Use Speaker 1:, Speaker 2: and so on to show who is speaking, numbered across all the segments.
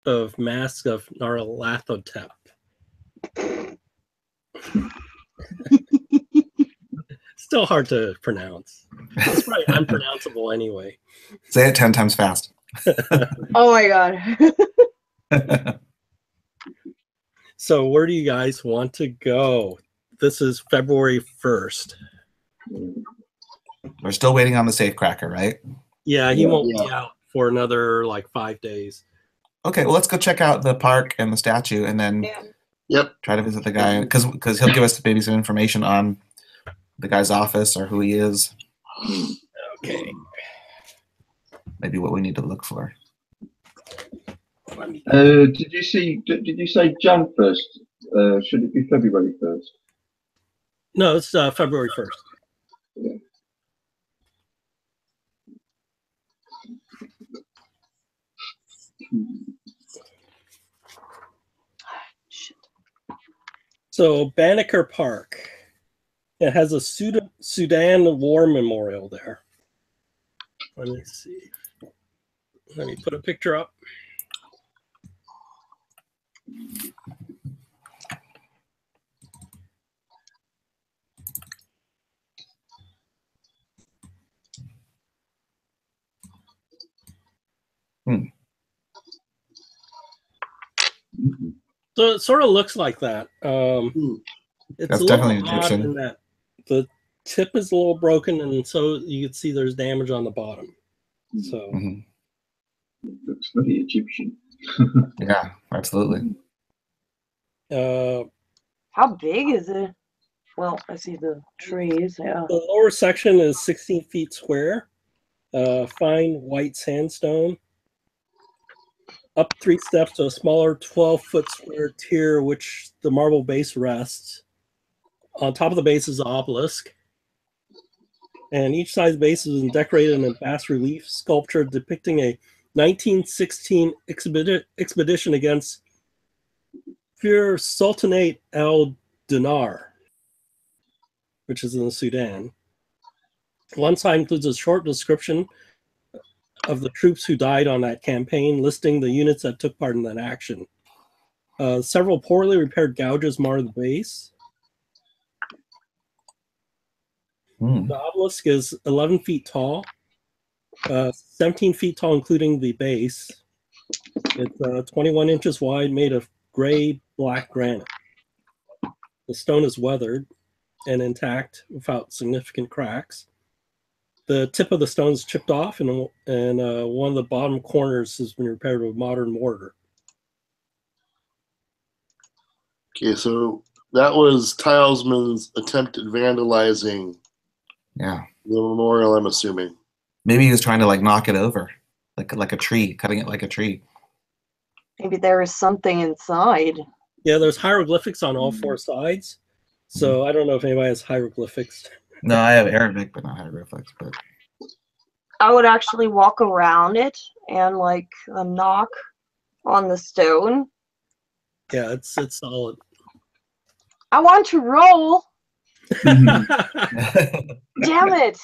Speaker 1: of Mask of Nyarlathotep. Still hard to pronounce. It's probably unpronounceable anyway.
Speaker 2: Say it 10 times fast.
Speaker 3: Oh my god.
Speaker 1: So where do you guys want to go? This is February 1st.
Speaker 2: We're still waiting on the safecracker, right?
Speaker 1: Yeah, he won't be out for another like 5 days.
Speaker 2: Okay, well, let's go check out the park and the statue, and then try to visit the guy, because he'll give us maybe some information on the guy's office or who he is.
Speaker 1: Okay.
Speaker 2: Maybe what we need to look for.
Speaker 4: Did you say Jan 1st? Should it be February 1st?
Speaker 1: No, it's February 1st.
Speaker 4: Yeah.
Speaker 1: So Banneker Park. It has a Sudan War Memorial there. Let me see. Let me put a picture up. So it sort of looks like that. It's
Speaker 2: That's
Speaker 1: a
Speaker 2: definitely
Speaker 1: little odd
Speaker 2: Egyptian.
Speaker 1: in that the tip is a little broken, and so you can see there's damage on the bottom. So
Speaker 4: Looks very Egyptian.
Speaker 2: Yeah, absolutely.
Speaker 3: How big is it? Well, I see the trees. Yeah.
Speaker 1: The lower section is 16 feet square, fine white sandstone. Up 3 steps to a smaller 12-foot square tier, which the marble base rests. On top of the base is an obelisk. And each side's base is decorated in a bas-relief sculpture depicting a 1916 expedition against Fir Sultanate al-Dinar, which is in the Sudan. One side includes a short description of the troops who died on that campaign, listing the units that took part in that action. Several poorly repaired gouges mar the base. The obelisk is 11 feet tall, 17 feet tall, including the base. It's 21 inches wide, made of gray-black granite. The stone is weathered and intact without significant cracks. The tip of the stone is chipped off, and one of the bottom corners has been repaired with modern mortar.
Speaker 5: Okay, so that was Tilesman's attempt at vandalizing
Speaker 2: Yeah.
Speaker 5: the memorial, I'm assuming.
Speaker 2: Maybe he was trying to like knock it over, like a tree, cutting it like a tree.
Speaker 3: Maybe there is something inside.
Speaker 1: Yeah, there's hieroglyphics on all 4 sides. So I don't know if anybody has hieroglyphics.
Speaker 2: No, I have Arabic, but not hieroglyphics. But
Speaker 3: I would actually walk around it and like knock on the stone.
Speaker 1: Yeah, it's solid.
Speaker 3: I want to roll. Damn it.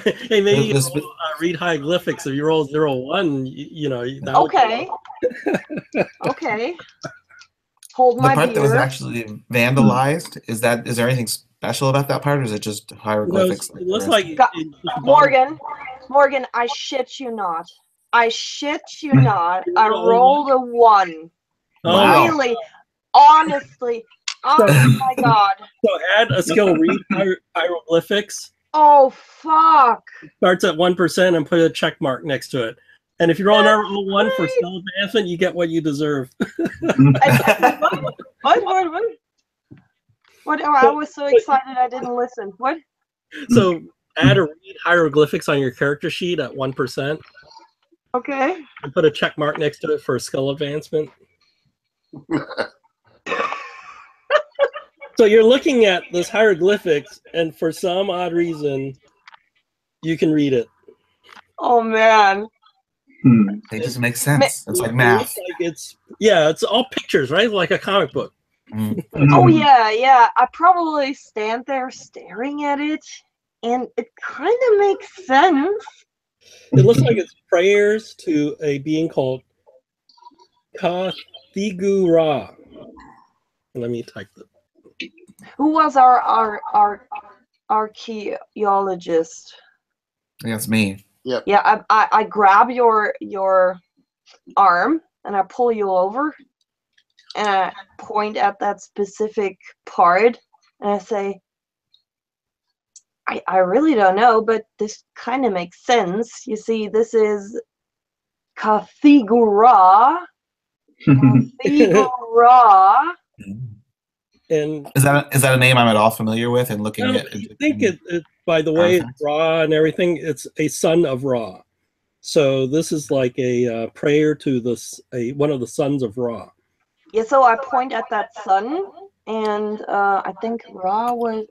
Speaker 1: Hey, maybe you can read hieroglyphics. If you roll 01, you know. That
Speaker 3: Okay. Okay. Hold my
Speaker 2: the part that was
Speaker 3: beer.
Speaker 2: actually vandalized, is there anything special about that part, or is it just hieroglyphics?
Speaker 1: It looks like
Speaker 3: Morgan, I shit you not. I shit you not. I rolled a 1.
Speaker 2: Wow.
Speaker 3: Really, honestly. Oh my god.
Speaker 1: So add a skill, read hieroglyphics.
Speaker 3: Oh fuck.
Speaker 1: Starts at 1% and put a check mark next to it. And if you roll another 1 for skill advancement, you get what you deserve.
Speaker 3: What? Oh, I was so excited I didn't listen. What?
Speaker 1: So add or read hieroglyphics on your character sheet at 1%.
Speaker 3: Okay.
Speaker 1: And put a check mark next to it for skill advancement. So you're looking at this hieroglyphics, and for some odd reason, you can read it.
Speaker 3: Oh man.
Speaker 2: They just make sense. It's like math.
Speaker 1: It's all pictures, right? Like a comic book.
Speaker 3: Oh yeah. I probably stand there staring at it, and it kind of makes sense.
Speaker 1: It looks like it's prayers to a being called Kathigu Ra. Let me type it.
Speaker 3: Who was our archaeologist?
Speaker 2: I think that's me.
Speaker 3: Yeah, I grab your arm and I pull you over and I point at that specific part and I say, I really don't know, but this kind of makes sense. You see, this is Kathigu Ra. Kathigu Ra.
Speaker 1: And
Speaker 2: is that a name I'm at all familiar with? And looking at,
Speaker 1: I think it by the way it's Ra and everything, it's a son of Ra. So this is like a prayer to one of the sons of Ra.
Speaker 3: Yeah, so I point at that sun, and I think Ra was.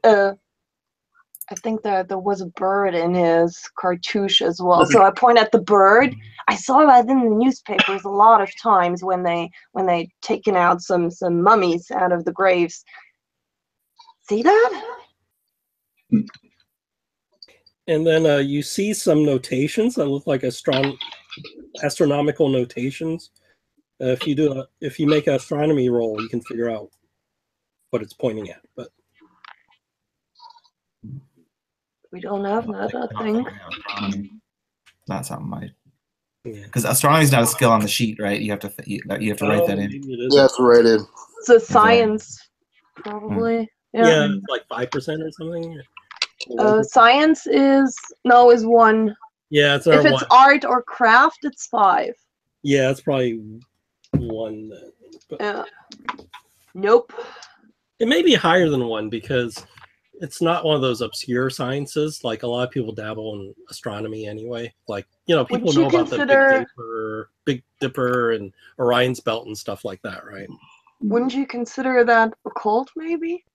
Speaker 3: I think that there was a bird in his cartouche as well. So I point at the bird. I saw that in the newspapers a lot of times when they taken out some mummies out of the graves. See that?
Speaker 1: And then you see some notations that look like astronomical notations. If you make an astronomy roll, you can figure out what it's pointing at. But
Speaker 3: we don't have that, I think.
Speaker 2: Not something because astronomy is not a skill on the sheet, right? You have to write that in.
Speaker 5: Yeah, it's right in.
Speaker 3: It's a science, probably.
Speaker 1: Yeah, it's like 5% or something.
Speaker 3: Science is 1.
Speaker 1: Yeah, it's
Speaker 3: if it's
Speaker 1: 1.
Speaker 3: art or craft, it's 5.
Speaker 1: Yeah, it's probably 1.
Speaker 3: Nope.
Speaker 1: It may be higher than 1 because it's not one of those obscure sciences. Like a lot of people dabble in astronomy anyway. Like, people know about the Big Dipper and Orion's Belt and stuff like that, right?
Speaker 3: Wouldn't you consider that occult, maybe?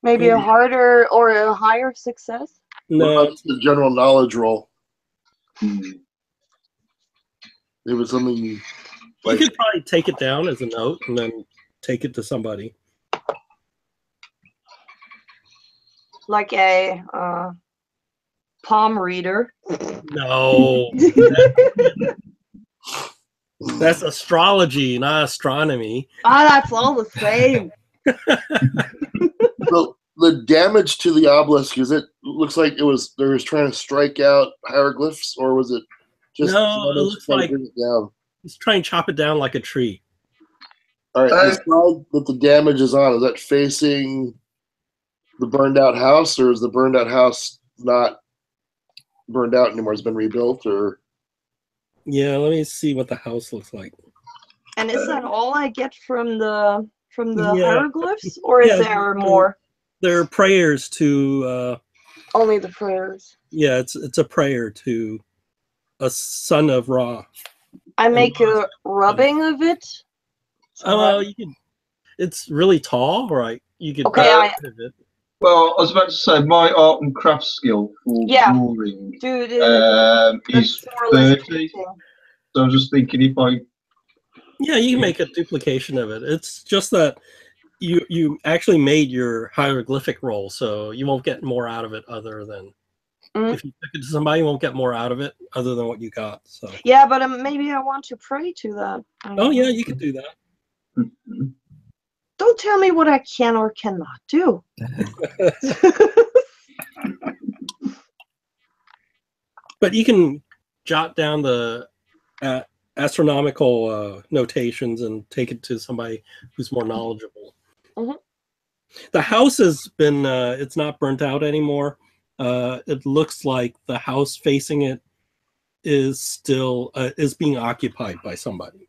Speaker 3: Maybe a harder or a higher success?
Speaker 1: No.
Speaker 5: It's the general knowledge roll. It was something
Speaker 1: you could probably take it down as a note and then take it to somebody.
Speaker 3: Like a palm reader.
Speaker 1: No. That's astrology, not astronomy.
Speaker 3: That's all the same.
Speaker 5: So the damage to the obelisk, it looks like they was trying to strike out hieroglyphs, or was it just
Speaker 1: no, it looks like he's trying to chop it down like a tree.
Speaker 5: All right, the side that the damage is on, is that facing the burned out house, or is the burned out house not burned out anymore? It's been rebuilt, or?
Speaker 1: Yeah, let me see what the house looks like.
Speaker 3: And is that all I get from the hieroglyphs, or is there more?
Speaker 1: There are prayers to.
Speaker 3: Only the prayers.
Speaker 1: Yeah, it's a prayer to a son of Ra.
Speaker 3: I make a rubbing of it.
Speaker 5: Oh,
Speaker 1: you can. It's really tall, right? You could.
Speaker 3: Okay,
Speaker 4: well, I was about to say my art and craft skill for drawing is 30. So I'm just thinking if I.
Speaker 1: Yeah, you can make a duplication of it. It's just that you actually made your hieroglyphic roll, so you won't get more out of it other than if you took it to somebody, you won't get more out of it other than what you got. So
Speaker 3: yeah, but maybe I want to pray to that.
Speaker 1: Oh yeah, you could do that.
Speaker 3: Don't tell me what I can or cannot do.
Speaker 1: But you can jot down the astronomical notations and take it to somebody who's more knowledgeable. The house has been it's not burnt out anymore. It looks like the house facing it is still is being occupied by somebody.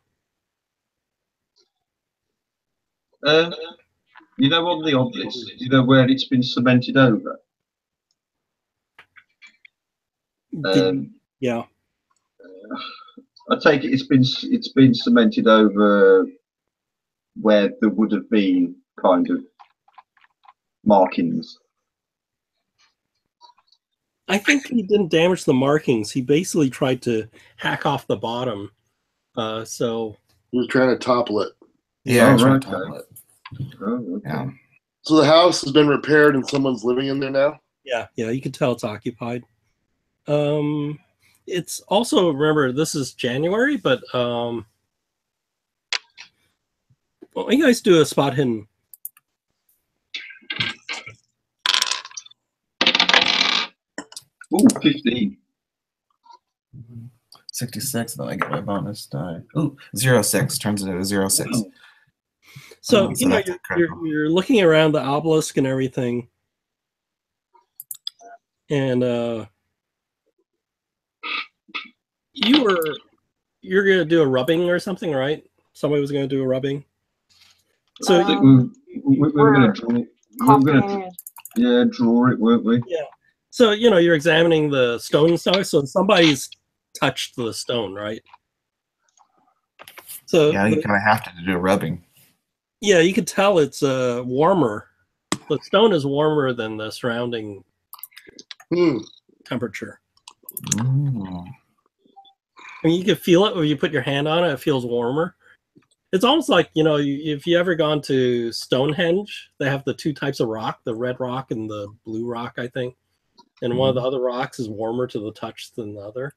Speaker 4: You know, on the obelisk, you know where it's been cemented over?
Speaker 1: Yeah.
Speaker 4: I take it it's been cemented over where there would have been kind of markings.
Speaker 1: I think he didn't damage the markings. He basically tried to hack off the bottom. So
Speaker 5: he was trying to topple it.
Speaker 2: Yeah,
Speaker 4: right.
Speaker 2: Topple it.
Speaker 4: Oh, okay.
Speaker 2: Yeah.
Speaker 5: So the house has been repaired and someone's living in there now?
Speaker 1: Yeah, you can tell it's occupied. it's also, remember, this is January, but well, you guys do a spot hidden.
Speaker 4: Ooh, 15.
Speaker 2: 66, then I get my bonus die. Ooh, 06 turns into a 06.
Speaker 4: Oh.
Speaker 1: So, you know, you're looking around the obelisk and everything. And you're going to do a rubbing or something, right? Somebody was going to do a rubbing. So
Speaker 4: I think we were going to draw it. We were going to draw it, weren't we?
Speaker 1: Yeah. So, you know, you're examining the stone and stuff. So somebody's touched the stone, right? So
Speaker 2: yeah, you kind of have to do a rubbing.
Speaker 1: Yeah, you could tell it's warmer. The stone is warmer than the surrounding temperature.
Speaker 2: Mm.
Speaker 1: I mean, you can feel it when you put your hand on it. It feels warmer. It's almost like, you know, if you ever gone to Stonehenge, they have the two types of rock, the red rock and the blue rock, I think. And one of the other rocks is warmer to the touch than the other.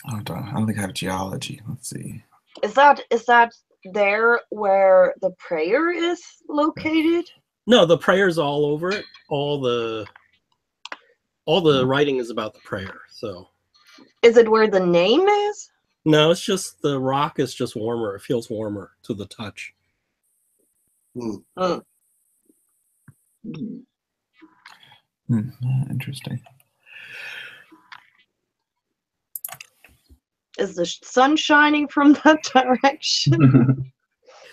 Speaker 2: I don't think I have geology. Let's see.
Speaker 3: Is that there where the prayer is located?
Speaker 1: No, the prayer's all over it. All the writing is about the prayer. So
Speaker 3: is it where the name is?
Speaker 1: No, it's just the rock is just warmer. It feels warmer to the touch.
Speaker 2: Interesting.
Speaker 3: Is the sun shining from that direction?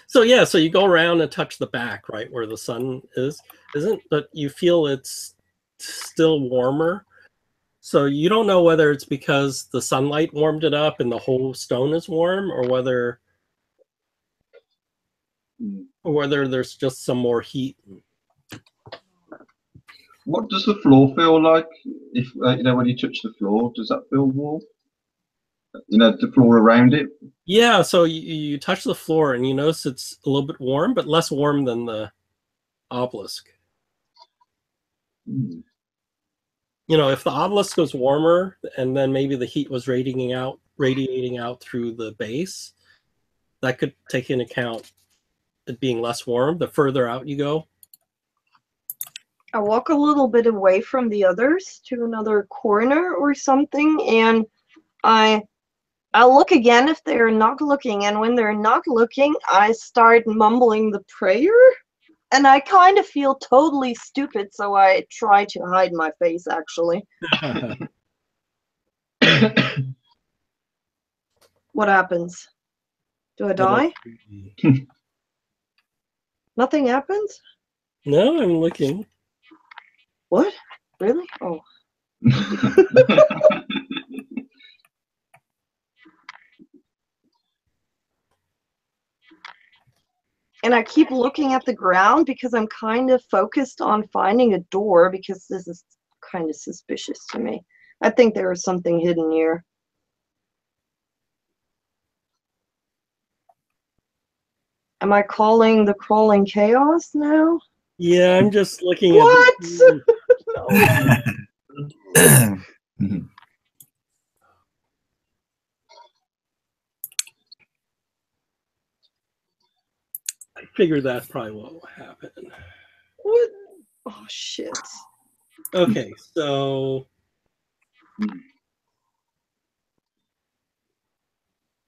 Speaker 1: So yeah, so you go around and touch the back, right, where the sun isn't, but you feel it's still warmer. So you don't know whether it's because the sunlight warmed it up and the whole stone is warm, or whether there's just some more heat.
Speaker 4: What does the floor feel like? If you know, when you touch the floor, does that feel warm? You know, the floor around it.
Speaker 1: Yeah, so you touch the floor and you notice it's a little bit warm, but less warm than the obelisk. You know, if the obelisk was warmer and then maybe the heat was radiating out through the base, that could take into account it being less warm the further out you go.
Speaker 3: I walk a little bit away from the others to another corner or something, and I'll look again if they're not looking, and when they're not looking, I start mumbling the prayer. And I kind of feel totally stupid, so I try to hide my face, actually. What happens? Do I die? Nothing happens?
Speaker 1: No, I'm looking.
Speaker 3: What? Really? Oh. And I keep looking at the ground because I'm kind of focused on finding a door, because this is kind of suspicious to me. I think there is something hidden here. Am I calling the crawling chaos now?
Speaker 1: Yeah, I'm just looking
Speaker 3: what?
Speaker 1: at
Speaker 2: No.
Speaker 1: I figured that's probably what will happen.
Speaker 3: What? Oh, shit.
Speaker 1: Okay, so...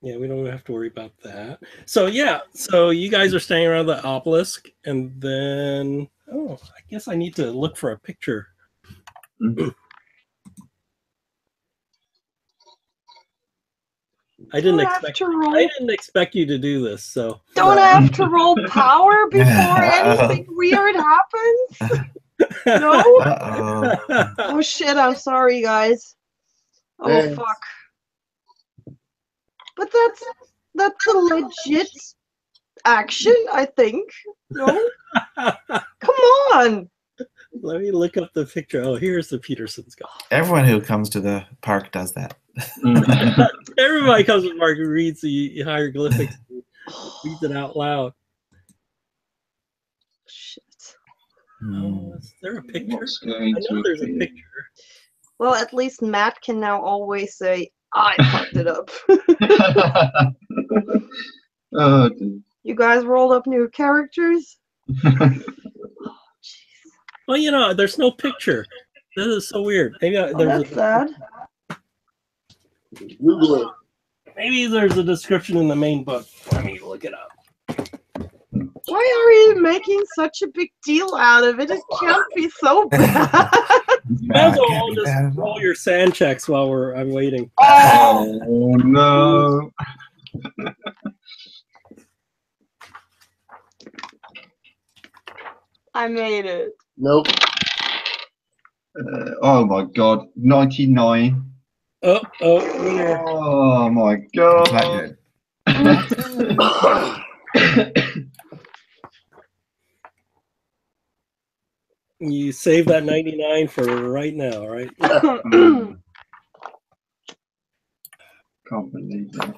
Speaker 1: Yeah, we don't have to worry about that. So, yeah, so you guys are staying around the obelisk, and then... Oh, I guess I need to look for a picture. I didn't expect you to do this, so...
Speaker 3: Don't I have to roll power before anything weird happens? No? Oh, shit, I'm sorry, guys. Oh, fuck. But that's a legit action, I think. No? Come on!
Speaker 1: Let me look up the picture. Oh, here's the Peterson's golf.
Speaker 2: Everyone who comes to the park does that.
Speaker 1: Everybody comes to the park and reads the hieroglyphics and reads it out loud.
Speaker 3: Shit.
Speaker 1: Oh, is there a picture? I know there's a picture.
Speaker 3: Well, at least Matt can now always say, I fucked it up.
Speaker 4: Oh, dude.
Speaker 3: You guys rolled up new characters?
Speaker 1: Well, you know, there's no picture. This is so weird. Maybe
Speaker 3: that's sad.
Speaker 5: Google it.
Speaker 1: Maybe there's a description in the main book. Let me look it up.
Speaker 3: Why are you making such a big deal out of it? It can't be so bad.
Speaker 1: You might as well just roll your sand checks while I'm waiting.
Speaker 4: Oh no.
Speaker 3: I made it.
Speaker 5: Nope.
Speaker 4: Oh my god. 99.
Speaker 1: Oh,
Speaker 4: oh my god.
Speaker 1: You save that 99 for right now, right?
Speaker 4: Can't believe that.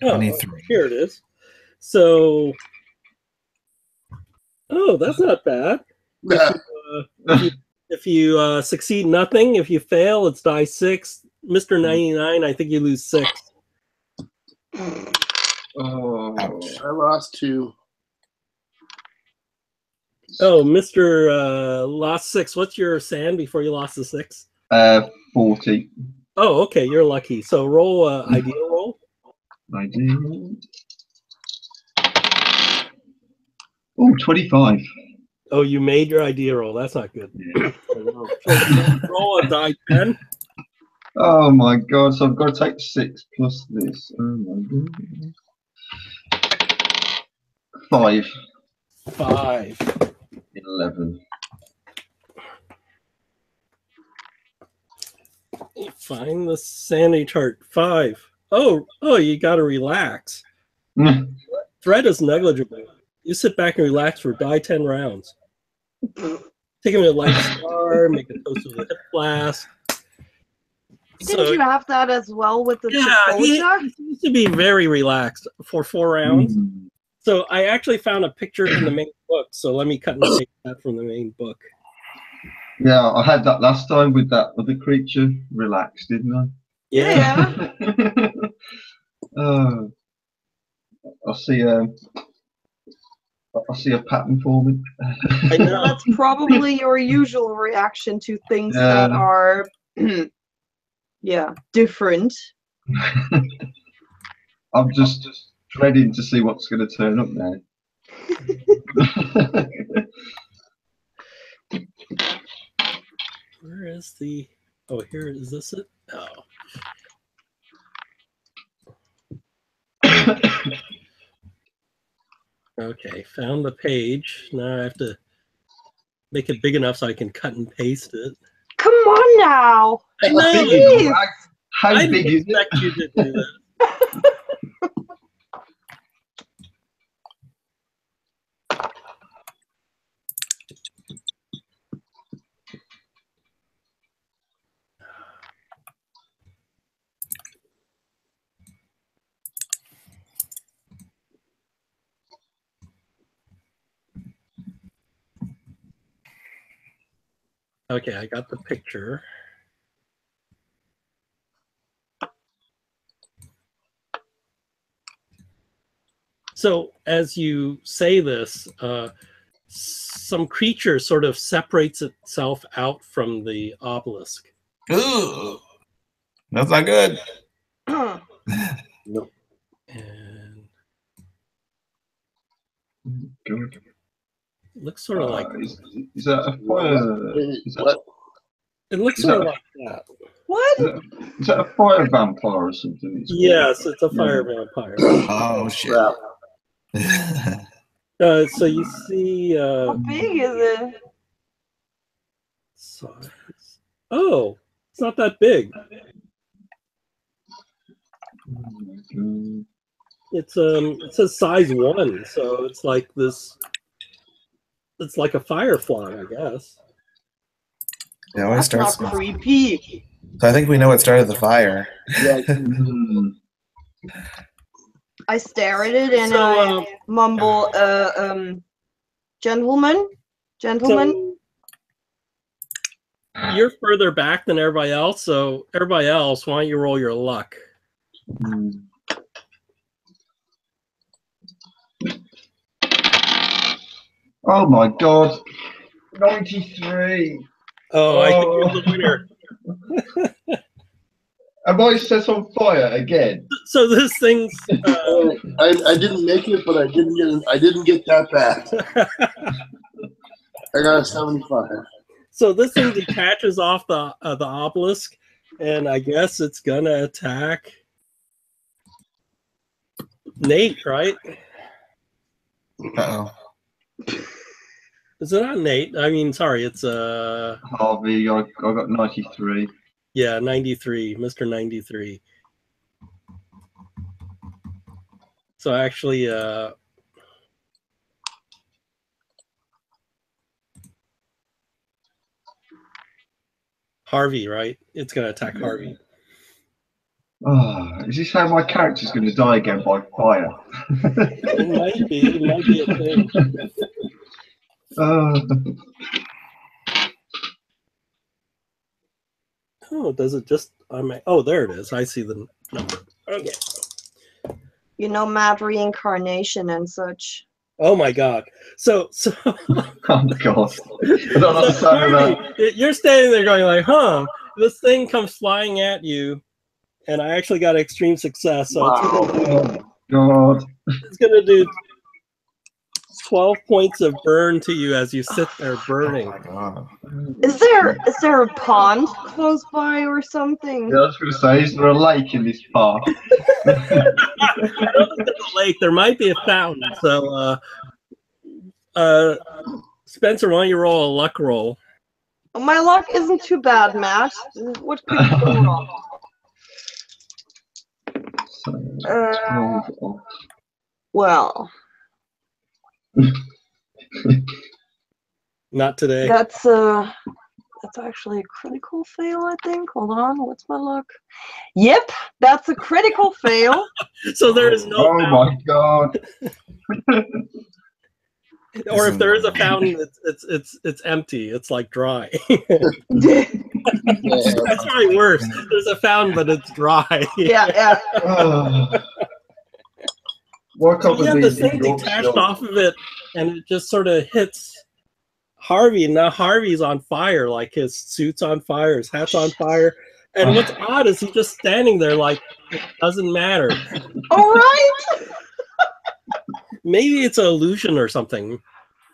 Speaker 2: 23.
Speaker 1: Here it is. So, that's not bad. If you succeed, nothing. If you fail, it's die 6. Mr. 99, I think you lose 6.
Speaker 4: Oh,
Speaker 5: I lost 2.
Speaker 1: Oh, Mr. Lost 6. What's your sand before you lost the 6?
Speaker 4: 40.
Speaker 1: Oh, okay. You're lucky. So roll ideal roll.
Speaker 4: Ideal. Oh, 25.
Speaker 1: Oh, you made your idea roll. That's not good.
Speaker 4: Yeah.
Speaker 1: Roll a die 10.
Speaker 4: Oh my god, so I've got to take 6 plus this. Oh my god.
Speaker 1: 5.
Speaker 4: 11.
Speaker 1: Find the sanity chart. 5. Oh, you got to relax. Threat is negligible. You sit back and relax for die 10 rounds. Take him to light star, make a toast with a hip blast.
Speaker 3: Didn't you have that as well with the
Speaker 1: he seems to be very relaxed for 4 rounds. So I actually found a picture in the main book. So let me cut and paste that from the main book.
Speaker 4: Yeah, I had that last time with that other creature. Relaxed, didn't I?
Speaker 3: Yeah.
Speaker 4: I see a pattern forming.
Speaker 1: I know.
Speaker 3: That's probably your usual reaction to things that are, different.
Speaker 4: I'm just dreading to see what's going to turn up now.
Speaker 1: Where is the? Oh, here is this it? Oh. Okay, found the page. Now I have to make it big enough so I can cut and paste it.
Speaker 3: Come on now.
Speaker 1: I know.
Speaker 4: How big is it?
Speaker 1: You to do that. Okay, I got the picture. So as you say this, some creature sort of separates itself out from the obelisk.
Speaker 2: Ooh, that's not good.
Speaker 5: Nope.
Speaker 1: And
Speaker 4: Good.
Speaker 1: looks sort of like.
Speaker 4: Is that a fire?
Speaker 1: It looks sort of like that.
Speaker 3: What?
Speaker 4: Is that a fire vampire or something?
Speaker 1: Yes, it's a fire vampire.
Speaker 2: Oh shit.
Speaker 1: So you see.
Speaker 3: How big is it?
Speaker 1: Size. Oh, it's not that big. It's it says size 1, so it's like this. It's like a firefly, I guess.
Speaker 2: It always
Speaker 3: That's
Speaker 2: starts.
Speaker 3: not creepy.
Speaker 2: So I think we know what started the fire.
Speaker 5: Yeah.
Speaker 3: I stare at it and I mumble, gentlemen.
Speaker 1: So, you're further back than everybody else, so everybody else, why don't you roll your luck?
Speaker 4: Oh my god. 93.
Speaker 1: I think you're the winner.
Speaker 4: Am I set on fire again?
Speaker 1: So this thing's.
Speaker 5: I didn't make it, but I didn't get that bad. I got a 75.
Speaker 1: So this thing detaches off the obelisk, and I guess it's gonna attack Nate, right?
Speaker 2: Uh-oh.
Speaker 1: Is it not Nate? I mean, sorry, it's
Speaker 4: Harvey. I got 93.
Speaker 1: Yeah, 93, Mr. 93. So actually, Harvey, right? It's gonna attack Harvey.
Speaker 4: Oh, is this how my character's going to die again by fire?
Speaker 1: It might be. It might be a thing. Oh, does it just? Oh, there it is. I see the number. Okay.
Speaker 3: You know, mad reincarnation and such.
Speaker 1: Oh my God! So.
Speaker 4: Oh my God! I don't understand that.
Speaker 1: You're standing there going like, "Huh?" This thing comes flying at you, and I actually got extreme success. So
Speaker 4: God.
Speaker 1: It's gonna do 12 points of burn to you as you sit there burning.
Speaker 2: Oh
Speaker 3: is there a pond close by or something?
Speaker 4: Yeah, I was going to say, is there a lake in this park?
Speaker 1: I don't think there's a lake. There might be a fountain. So, Spencer, why don't you roll a luck roll?
Speaker 3: My luck isn't too bad, Matt. What could go wrong? Well.
Speaker 1: Not today.
Speaker 3: That's actually a critical fail, I think. Hold on, what's my luck? Yep, that's a critical fail.
Speaker 1: So there is no.
Speaker 4: Oh my God!
Speaker 1: Or if there is a fountain, it's empty. It's like dry. That's probably worse. There's a fountain, but it's dry.
Speaker 3: Yeah.
Speaker 1: The thing detached off of it, and it just sort of hits Harvey. Now Harvey's on fire, like his suit's on fire, his hat's on fire. And what's odd is he's just standing there like it doesn't matter.
Speaker 3: All right.
Speaker 1: Maybe it's an illusion or something.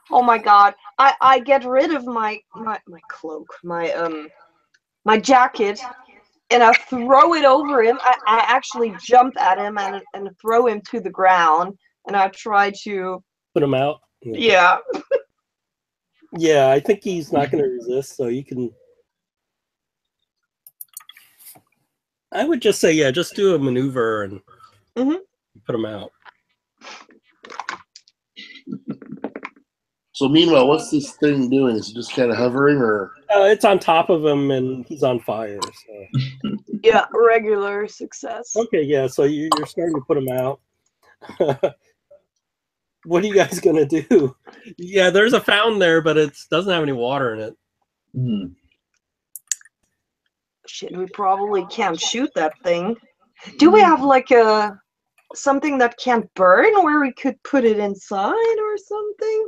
Speaker 3: Oh my God! I get rid of my cloak, my jacket, and I throw it over him. I actually jump at him and throw him to the ground, and I try to
Speaker 1: put him out.
Speaker 3: Yeah.
Speaker 1: Yeah, I think he's not going to resist, so you can. I would just say, yeah, just do a maneuver and put him out.
Speaker 5: So meanwhile, what's this thing doing? Is it just kind of hovering, or?
Speaker 1: It's on top of him, and he's on fire. So.
Speaker 3: Yeah, regular success.
Speaker 1: Okay, yeah, so you're starting to put him out. What are you guys gonna do? Yeah, there's a fountain there, but it doesn't have any water in it.
Speaker 3: Shit, we probably can't shoot that thing. Do we have like something that can't burn, where we could put it inside or something?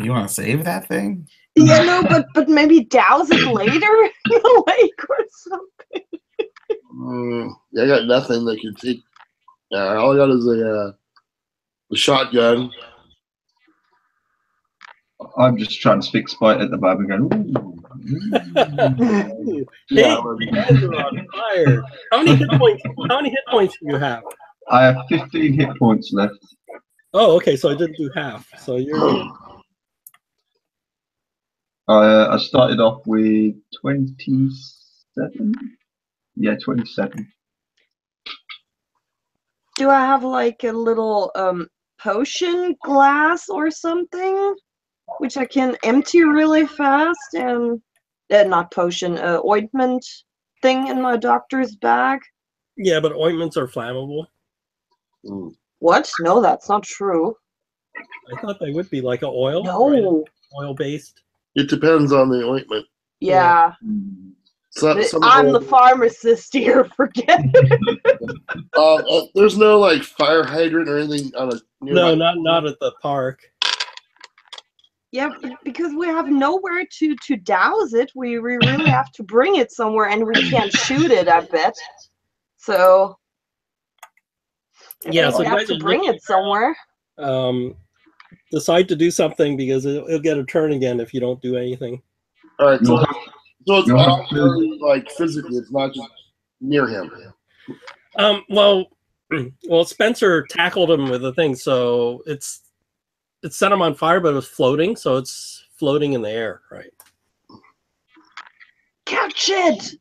Speaker 2: You want to save that thing?
Speaker 3: Yeah, no, but maybe douse it later in the lake or something.
Speaker 5: I got nothing that can take. All I got is a shotgun.
Speaker 4: I'm just trying to speak spite at the moment, going.
Speaker 1: Hey, you guys are on fire. How many hit points do you have?
Speaker 4: I have 15 hit points left.
Speaker 1: Oh, okay, so I didn't do half. So you're.
Speaker 4: I started off with 27. Yeah, 27.
Speaker 3: Do I have like a little potion glass or something, which I can empty really fast, and not potion, ointment thing in my doctor's bag?
Speaker 1: Yeah, but ointments are flammable.
Speaker 3: What? No, that's not true.
Speaker 1: I thought they would be like an oil.
Speaker 3: No.
Speaker 1: Oil based.
Speaker 5: It depends on the ointment.
Speaker 3: Yeah. I'm the pharmacist here. Forget it.
Speaker 5: There's no like fire hydrant or anything on a.
Speaker 1: No, not at the park.
Speaker 3: Yeah, because we have nowhere to douse it. We really have to bring it somewhere, and we can't shoot it, I bet. So
Speaker 1: yeah, so
Speaker 3: we have to bring it somewhere.
Speaker 1: Decide to do something because it'll get a turn again if you don't do anything.
Speaker 5: All right, so it's actually like physically, it's not just near him.
Speaker 1: Well, Spencer tackled him with the thing, so it set him on fire, but it was floating, so it's floating in the air, right?
Speaker 3: Catch it!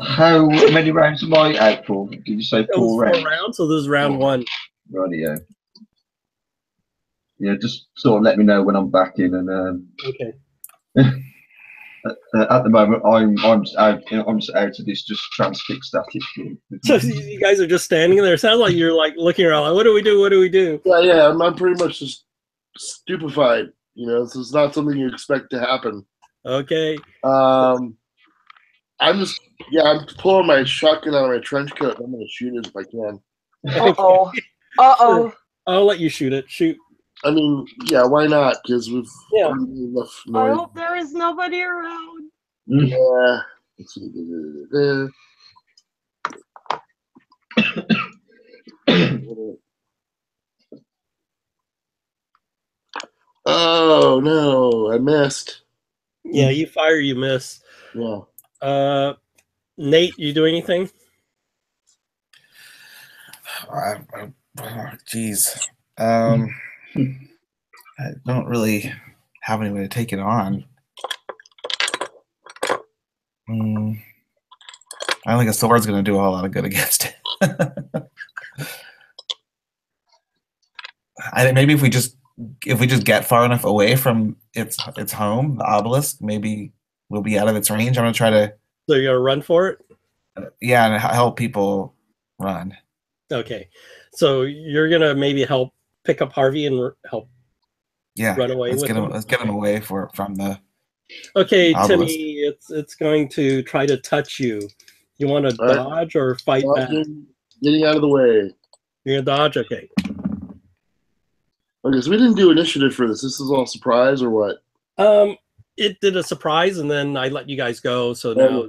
Speaker 4: How many rounds am I out for? Did you say 4 rounds?
Speaker 1: 4 rounds, so this is round 1.
Speaker 4: Rightio. Yeah, just sort of let me know when I'm back in, and
Speaker 1: okay.
Speaker 4: At the moment, I'm just out of this just transfix static.
Speaker 1: So you guys are just standing there. It sounds like you're like looking around, like, what do we do? What do we do?
Speaker 5: Yeah. I'm pretty much just stupefied. You know, this is not something you expect to happen.
Speaker 1: Okay.
Speaker 5: I'm pulling my shotgun out of my trench coat. I'm gonna shoot it if I can.
Speaker 3: Uh-oh. Uh-oh.
Speaker 1: I'll let you shoot it. Shoot.
Speaker 5: I mean, yeah, why not? Because we've enough noise.
Speaker 3: I hope there is nobody around.
Speaker 5: Yeah. Oh no, I missed.
Speaker 1: Yeah, you fire, you miss.
Speaker 5: Yeah.
Speaker 1: Nate, you do anything?
Speaker 2: Jeez. I don't really have any way to take it on. I don't think a sword's going to do a whole lot of good against it. I think maybe if we just get far enough away from its home, the obelisk, maybe we'll be out of its range. I'm going to try to.
Speaker 1: So you're going to run for it?
Speaker 2: Yeah, and help people run.
Speaker 1: Okay, so you're going to maybe help pick up Harvey and help.
Speaker 2: Yeah,
Speaker 1: run away with him.
Speaker 2: Let's get him away from the.
Speaker 1: Okay,
Speaker 2: obelisk.
Speaker 1: Timmy, it's going to try to touch you. You want to dodge or fight back?
Speaker 5: Getting out of the way.
Speaker 1: You're gonna dodge, okay.
Speaker 5: Okay, so we didn't do initiative for this. This is all surprise or what?
Speaker 1: It did a surprise, and then I let you guys go. So now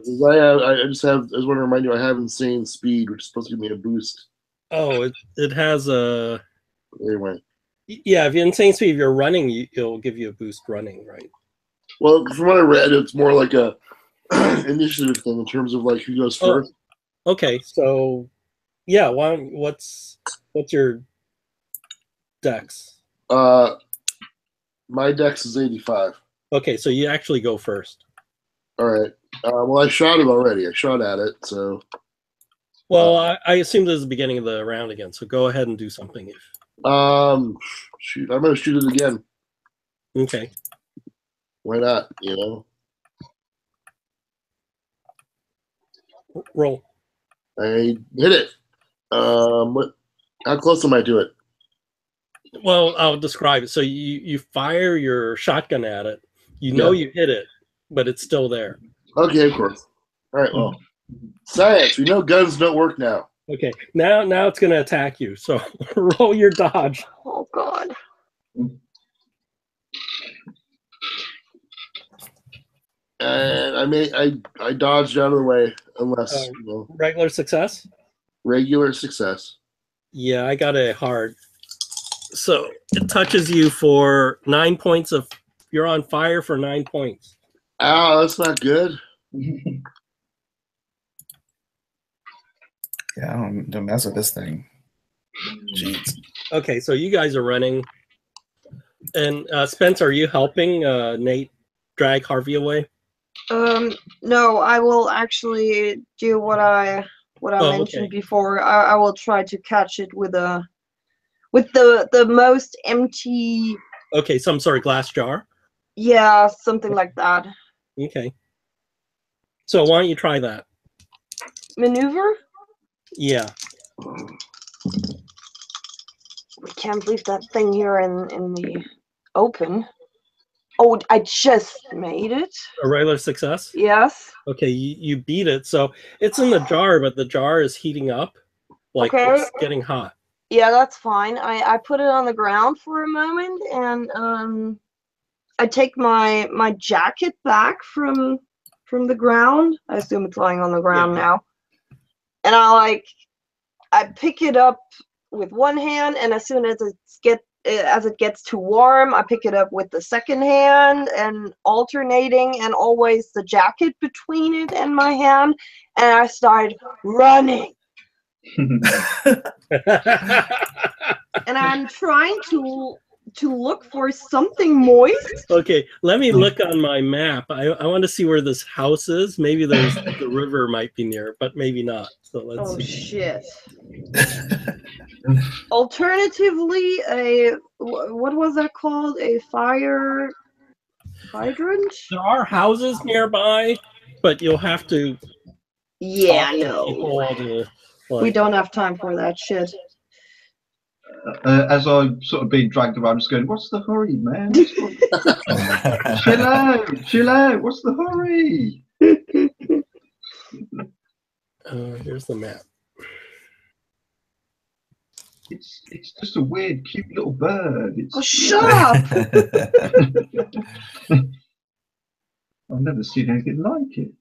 Speaker 5: I just want to remind you I have insane speed, which is supposed to give me a boost.
Speaker 1: Oh, it has a.
Speaker 5: Anyway.
Speaker 1: Yeah, if you're insane speed, if you're running, it'll give you a boost running, right?
Speaker 5: Well, from what I read, it's more like a initiative thing in terms of like who goes first.
Speaker 1: Okay, so yeah, what's your dex?
Speaker 5: My dex is 85.
Speaker 1: Okay, so you actually go first.
Speaker 5: All right. Well, I shot it already. I shot at it, so.
Speaker 1: Well, I assume this is the beginning of the round again, so go ahead and do something.
Speaker 5: Shoot, I'm gonna shoot it again.
Speaker 1: Okay.
Speaker 5: Why not? You know.
Speaker 1: Roll.
Speaker 5: I hit it. What? How close am I to it?
Speaker 1: Well, I'll describe it. So you fire your shotgun at it. You know you hit it, but it's still there.
Speaker 5: Okay, of course. All right. Well, science. We know guns don't work now.
Speaker 1: Okay. Now it's going to attack you. So roll your dodge.
Speaker 3: Oh God.
Speaker 5: And I dodged out of the way unless
Speaker 1: regular success.
Speaker 5: Regular success.
Speaker 1: Yeah, I got a hard. So it touches you for 9 points of. You're on fire for 9 points.
Speaker 5: Ow, that's not good.
Speaker 2: Yeah, don't mess with this thing. Jeez.
Speaker 1: Okay, so you guys are running. And Spence, are you helping Nate drag Harvey away?
Speaker 3: No, I will actually do what I mentioned before. I will try to catch it with the most empty.
Speaker 1: Okay, some sort of glass jar.
Speaker 3: Yeah, something like that.
Speaker 1: Okay. So why don't you try that?
Speaker 3: Maneuver?
Speaker 1: Yeah.
Speaker 3: We can't leave that thing here in the open. Oh, I just made it.
Speaker 1: A regular success?
Speaker 3: Yes.
Speaker 1: Okay, you beat it. So it's in the jar, but the jar is heating up. Like, it's getting hot.
Speaker 3: Yeah, that's fine. I put it on the ground for a moment, and I take my jacket back from the ground. I assume it's lying on the ground now. And I pick it up with one hand, and as soon as it gets too warm, I pick it up with the second hand, and alternating, and always the jacket between it and my hand, and I start running. And I'm trying to look for something moist.
Speaker 1: Okay, let me look on my map. I want to see where this house is. Maybe there's the river might be near, but maybe not. So let's see.
Speaker 3: Shit. Alternatively, what was that called? A fire hydrant?
Speaker 1: There are houses nearby, but you'll have to.
Speaker 3: Yeah, no. We don't have time for that shit.
Speaker 4: As I'm sort of being dragged around, just going, "What's the hurry, man? Chill out. What's the hurry?"
Speaker 1: Here's the map.
Speaker 4: It's just a weird, cute little bird.
Speaker 3: Shut up!
Speaker 4: I've never seen anything like it.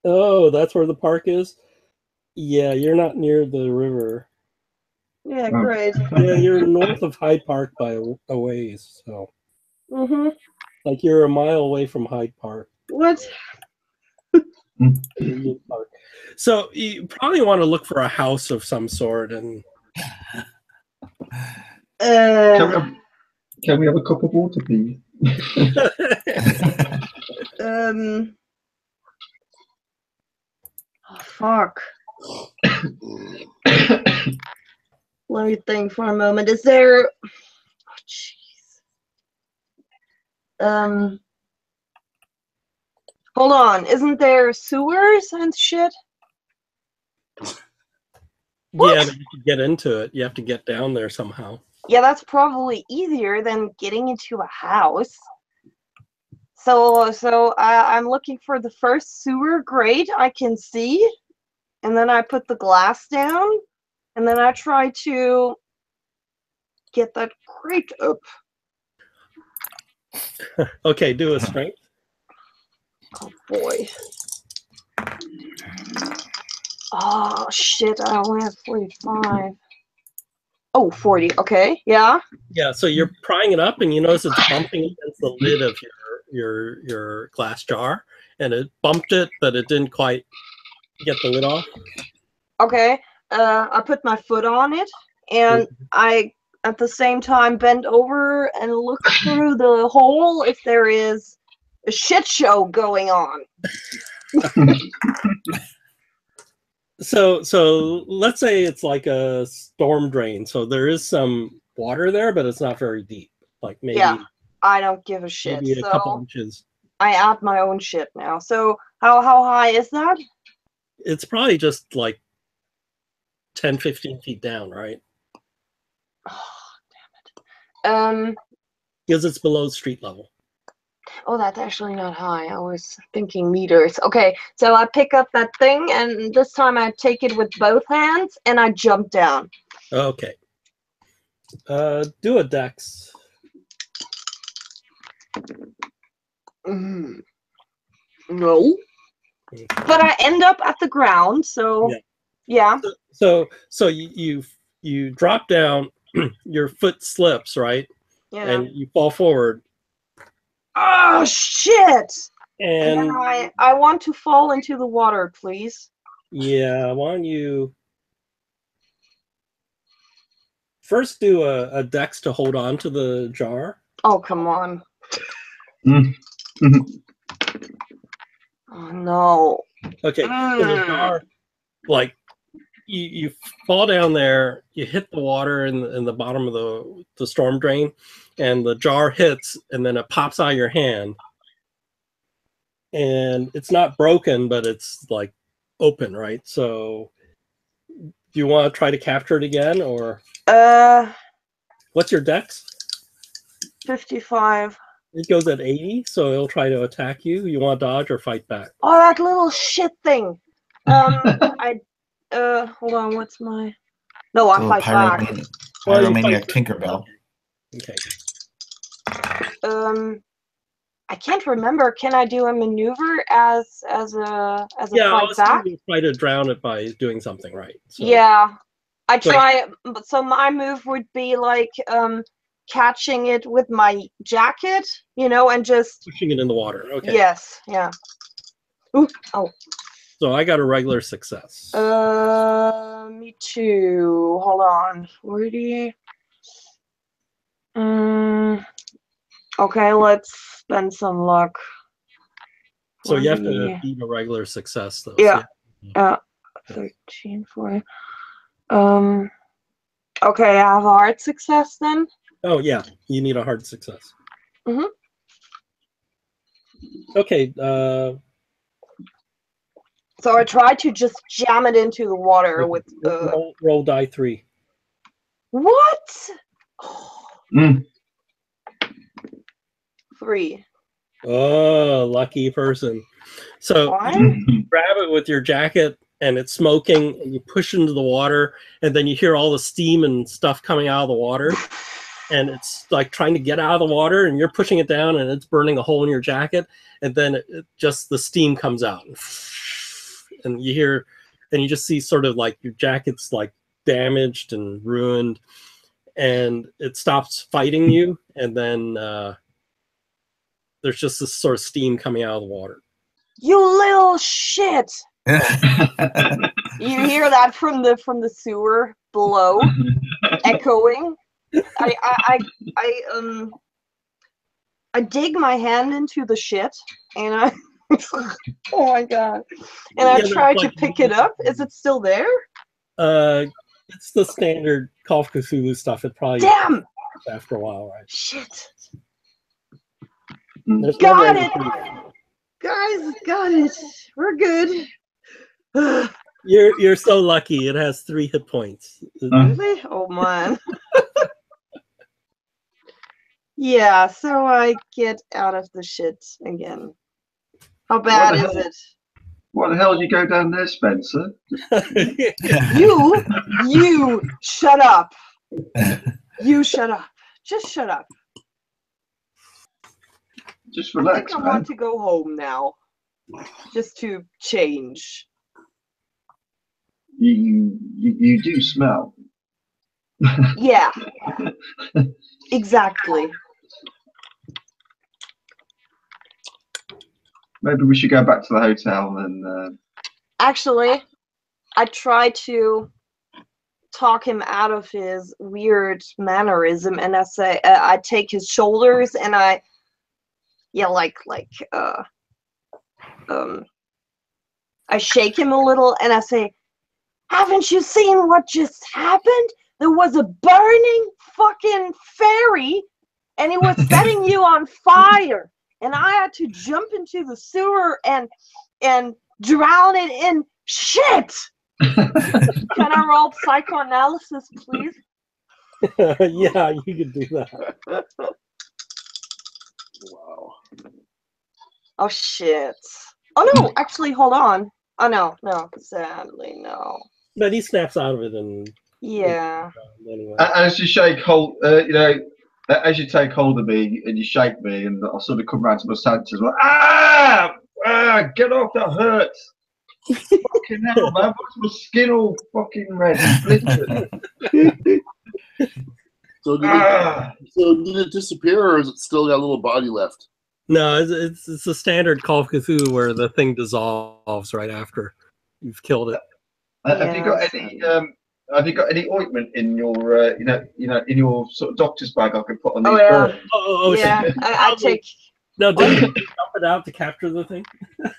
Speaker 1: Oh, that's where the park is? Yeah, you're not near the river.
Speaker 3: Yeah, great.
Speaker 1: Yeah, you're north of Hyde Park by a ways, so. Like you're a mile away from Hyde Park.
Speaker 3: What?
Speaker 1: Park. So you probably want to look for a house of some sort, and.
Speaker 4: Can we have a cup of water, please?
Speaker 3: Oh, fuck. Let me think for a moment. Is there? Oh, jeez. Hold on. Isn't there sewers and shit?
Speaker 1: What? Yeah, but you can get into it. You have to get down there somehow.
Speaker 3: Yeah, that's probably easier than getting into a house. So I'm looking for the first sewer grate I can see, and then I put the glass down, and then I try to get that grate up.
Speaker 1: Okay, do a strength.
Speaker 3: Oh boy. Oh shit, I only have 45. Oh, 40. Okay, yeah.
Speaker 1: Yeah, so you're prying it up, and you notice it's bumping against the lid of your glass jar, and it bumped it, but it didn't quite get the lid off.
Speaker 3: Okay, I put my foot on it, and I at the same time bend over and look through the hole if there is a shit show going on.
Speaker 1: So let's say it's like a storm drain. So there is some water there, but it's not very deep. Like maybe.
Speaker 3: Yeah, I don't give a shit.
Speaker 1: Maybe a couple inches.
Speaker 3: I add my own shit now. So how high is that?
Speaker 1: It's probably just like 10, 15 feet down, right?
Speaker 3: Oh, damn it.
Speaker 1: Because it's below street level.
Speaker 3: Oh, that's actually not high. I was thinking meters. Okay, so I pick up that thing, and this time I take it with both hands, and I jump down.
Speaker 1: Okay. Do a dex.
Speaker 3: No. But I end up at the ground, so yeah.
Speaker 1: So you drop down, your foot slips, right?
Speaker 3: Yeah.
Speaker 1: And you fall forward.
Speaker 3: Oh shit!
Speaker 1: And
Speaker 3: I want to fall into the water, please.
Speaker 1: Yeah, why don't you first do a dex to hold on to the jar?
Speaker 3: Oh, come on. Oh no.
Speaker 1: Okay, so the jar, like you fall down there, you hit the water in the bottom of the storm drain, and the jar hits, and then it pops out of your hand. And it's not broken, but it's like open, right? So do you want to try to capture it again, or what's your dex?
Speaker 3: 55.
Speaker 1: It goes at 80, so it'll try to attack you. You want to dodge or fight back?
Speaker 3: Oh, that little shit thing. Hold on, what's my... No, I fight back.
Speaker 2: Pyromaniac Tinkerbell.
Speaker 1: Okay.
Speaker 3: I can't remember. Can I do a maneuver as a fight back?
Speaker 1: You try to drown it by doing something, right? So.
Speaker 3: Yeah, I try. So my move would be like catching it with my jacket, and just
Speaker 1: pushing it in the water. Okay.
Speaker 3: Yes. Yeah. Ooh. Oh.
Speaker 1: So I got a regular success.
Speaker 3: Me too. Hold on. Where do you? Okay, let's spend some luck.
Speaker 1: So you have to beat a regular success, though.
Speaker 3: Yeah. So 13 for. Okay, I have a hard success then.
Speaker 1: Oh yeah, you need a hard success.
Speaker 3: Mhm.
Speaker 1: Okay.
Speaker 3: So I tried to just jam it into the water with.
Speaker 1: Roll die 3.
Speaker 3: What? 3.
Speaker 1: Oh, lucky person. So you grab it with your jacket and it's smoking and you push into the water and then you hear all the steam and stuff coming out of the water and it's like trying to get out of the water and you're pushing it down and it's burning a hole in your jacket and then just the steam comes out and you hear and you just see sort of like your jacket's like damaged and ruined and it stops fighting you and then there's just this sort of steam coming out of the water.
Speaker 3: You little shit! You hear that from the sewer below, echoing. I dig my hand into the shit, and I oh my god! And I try to pick it up. Is it still there?
Speaker 1: It's the standard Call of Cthulhu stuff. It probably after a while, right?
Speaker 3: Shit.
Speaker 1: There's
Speaker 3: got it, guys. Got it. We're good.
Speaker 1: You're so lucky. It has 3 hit points.
Speaker 3: Really? Oh man. Yeah. So I get out of the shit again. How bad is it?
Speaker 4: What the hell did you go down there, Spencer?
Speaker 3: You shut up. You shut up. Just shut up.
Speaker 4: Just relax,
Speaker 3: I think I want to go home now, just to change.
Speaker 4: You do smell.
Speaker 3: Yeah, exactly.
Speaker 4: Maybe we should go back to the hotel and.
Speaker 3: Actually, I try to talk him out of his weird mannerism, and I say, I take his shoulders and I. Yeah, I shake him a little and I say, haven't you seen what just happened? There was a burning fucking ferry and it was setting you on fire. And I had to jump into the sewer and drown it in shit. Can I roll psychoanalysis, please?
Speaker 1: Yeah, you can do that.
Speaker 5: Wow.
Speaker 3: Oh shit. Oh no, actually hold on. Oh no, sadly no.
Speaker 1: But he snaps out of it and
Speaker 3: yeah.
Speaker 4: Anyway. As you shake hold, as you take hold of me and you shake me, and I sort of come round to my senses, like, get off, that hurts. Fucking hell, man, what's my skin all fucking red?
Speaker 5: So did it disappear, or is it still got a little body left?
Speaker 1: No, it's a standard Call of Cthulhu where the thing dissolves right after you've killed it.
Speaker 4: Have you got any? Have you got any ointment in your, in your sort of doctor's bag I could put on these burns?
Speaker 1: Oh,
Speaker 3: yeah. I take.
Speaker 1: No, didn't you dump it out to capture the thing?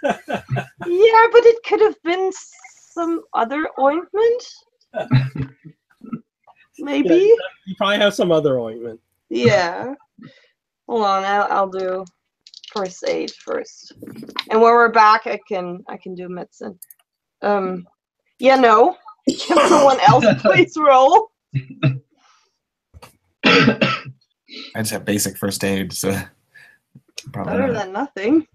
Speaker 3: Yeah, but it could have been some other ointment. Maybe.
Speaker 1: Yeah, you probably have some other ointment.
Speaker 3: Yeah. Hold on, I'll do first aid first, and when we're back, I can do medicine. Yeah, no. Can someone else please roll?
Speaker 2: I just have basic first aid, so probably
Speaker 3: Better
Speaker 2: not.
Speaker 3: than nothing.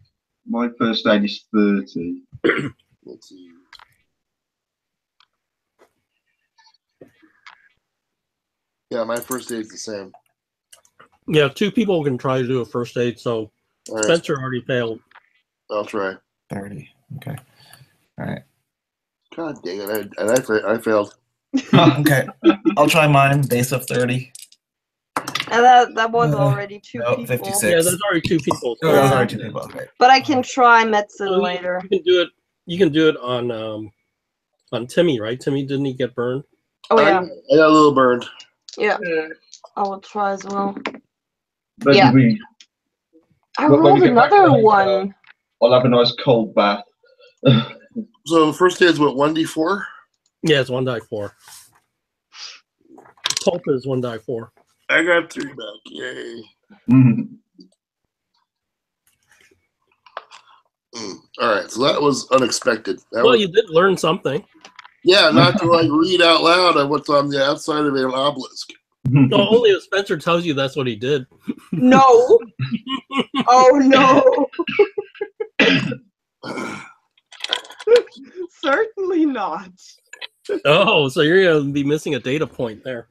Speaker 4: My first aid is 30.
Speaker 5: Let's see. Yeah, my first aid's the same.
Speaker 1: Yeah, 2 people can try to do a first aid, so
Speaker 5: All right,
Speaker 1: Spencer already failed.
Speaker 5: I'll try.
Speaker 2: 30. Okay. All right.
Speaker 5: God dang it! I failed.
Speaker 2: Okay. I'll try mine. Base of 30.
Speaker 3: And that was already 2
Speaker 2: No,
Speaker 3: people.
Speaker 2: 56.
Speaker 1: Yeah, there's already 2 people.
Speaker 2: Oh, that was already 2 people. Okay.
Speaker 3: But I can try medicine
Speaker 1: So
Speaker 3: later.
Speaker 1: You can do it. You can do it on Timmy, right? Timmy, didn't he get burned?
Speaker 3: Oh yeah,
Speaker 5: I got a little burned.
Speaker 3: yeah. I will try as well.
Speaker 4: Maybe
Speaker 3: Yeah. I
Speaker 4: When we
Speaker 3: rolled
Speaker 4: get back to
Speaker 3: another
Speaker 4: the hotel,
Speaker 3: one.
Speaker 4: I'll have a nice cold bath.
Speaker 5: So first aid's what, 1d4?
Speaker 1: Yeah, it's 1 die 4. Pulp is 1 die 4.
Speaker 5: I got 3 back. Yay.
Speaker 4: Mhm.
Speaker 5: All right, so that was unexpected. That
Speaker 1: Well,
Speaker 5: was,
Speaker 1: you did learn something.
Speaker 5: yeah, not to like read out loud on what's on the outside of an obelisk.
Speaker 1: No, only if Spencer tells you that's what he did.
Speaker 3: No. Oh no. Certainly not.
Speaker 1: Oh, so you're gonna be missing a data point there.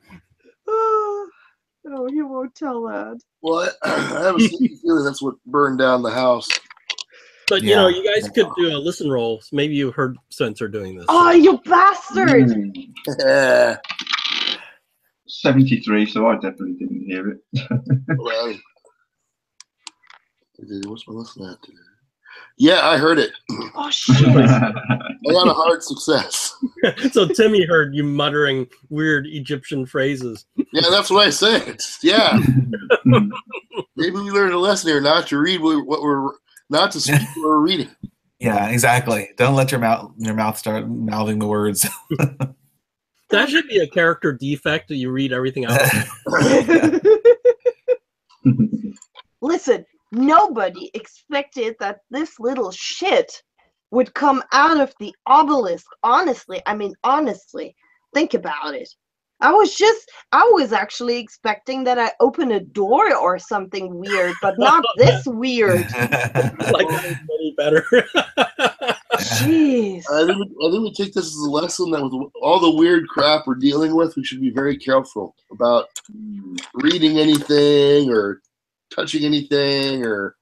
Speaker 3: No, he won't tell that.
Speaker 5: Well, I have a sneaky feeling that's what burned down the house.
Speaker 1: But you
Speaker 2: Yeah.
Speaker 1: know, you guys could do a listen roll. Maybe you heard Spencer doing this.
Speaker 3: Oh, you bastard!
Speaker 5: Yeah.
Speaker 4: 73, so I definitely didn't hear it.
Speaker 5: Well, what's my listen at today? Yeah, I heard it.
Speaker 3: Oh shit!
Speaker 5: I got a hard success.
Speaker 1: So Timmy heard you muttering weird Egyptian phrases.
Speaker 5: Yeah, that's what I said. Yeah. Maybe we learned a lesson here not to read what we're not to speak what we're reading.
Speaker 2: Yeah, exactly. Don't let your mouth start mouthing the words.
Speaker 1: That should be a character defect that you read everything out.
Speaker 3: Listen, nobody expected that this little shit would come out of the obelisk. Honestly, think about it. I was actually expecting that I open a door or something weird, but not this weird.
Speaker 1: Like that is any better.
Speaker 3: Jeez.
Speaker 5: I think we take this as a lesson that with all the weird crap we're dealing with, we should be very careful about reading anything or touching anything or.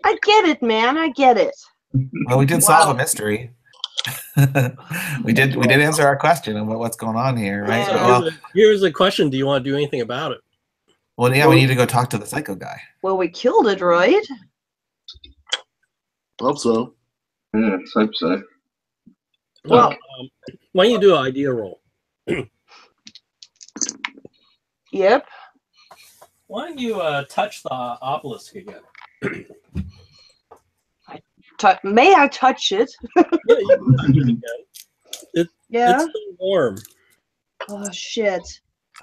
Speaker 3: I get it, man. I get it.
Speaker 2: Well, we did solve a mystery. we did answer our question about what's going on here, right?
Speaker 3: Yeah.
Speaker 2: Well,
Speaker 1: Here's a question: do you want to do anything about it?
Speaker 2: well, yeah, we need to go talk to the psycho guy.
Speaker 3: Well, we killed it, right?
Speaker 5: Hope so.
Speaker 4: Yeah, I hope so.
Speaker 3: Well,
Speaker 1: why don't you do an idea roll?
Speaker 3: Yep.
Speaker 1: Why don't you touch the obelisk again?
Speaker 3: May I touch it?
Speaker 1: Yeah, you can touch it again.
Speaker 3: Yeah.
Speaker 1: It's still warm.
Speaker 3: Oh shit!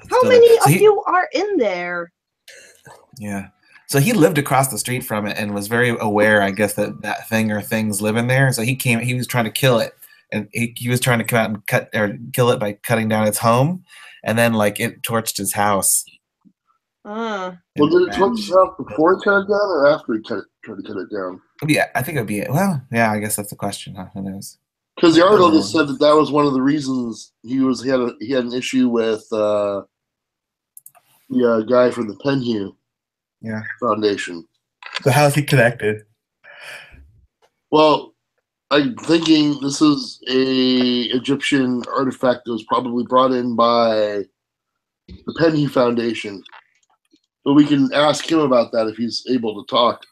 Speaker 3: How
Speaker 2: Still-
Speaker 3: many
Speaker 2: so
Speaker 3: of
Speaker 2: he-
Speaker 3: you are in there?
Speaker 2: Yeah. So he lived across the street from it and was very aware, I guess, that thing or things live in there. So he was trying to kill it. And he was trying to come out and kill it by cutting down its home. And then like it torched his house.
Speaker 3: Uh,
Speaker 5: Well, did it torch his house before he cut it down or after he tried to cut it down?
Speaker 2: Yeah, I think it would be well, yeah, I guess that's the question, huh? Who knows?
Speaker 5: Because the article just said that was one of the reasons he had an issue with the guy from the Penhew Foundation.
Speaker 2: So how is he connected?
Speaker 5: Well, I'm thinking this is a Egyptian artifact that was probably brought in by the Penhew Foundation. But we can ask him about that if he's able to talk.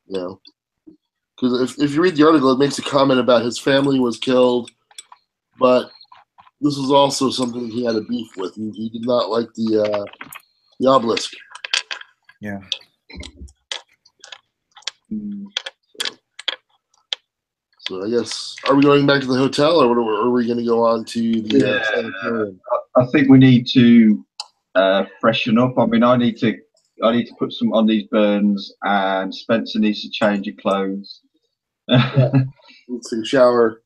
Speaker 5: You know, because if you read the article, it makes a comment about his family was killed, but this was also something he had a beef with. He did not like the obelisk.
Speaker 2: Yeah.
Speaker 5: So I guess, are we going back to the hotel, or are we going to go on to the sanitarium?
Speaker 4: I think we need to freshen up. I mean, I need to put some on these burns, and Spencer needs to change your clothes.
Speaker 5: Let's take a shower.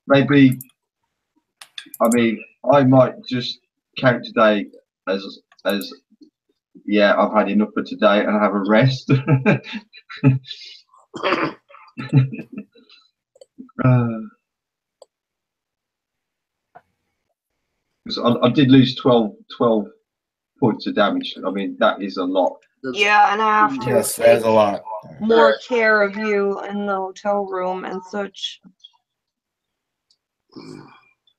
Speaker 4: Maybe, I mean, I might just count today as yeah, I've had enough for today and have a rest. I did lose 12 points of damage. I mean, that is a lot.
Speaker 3: Yeah, and I have to
Speaker 2: Yes,
Speaker 3: take
Speaker 2: that's a lot.
Speaker 3: more care of you in the hotel room and such.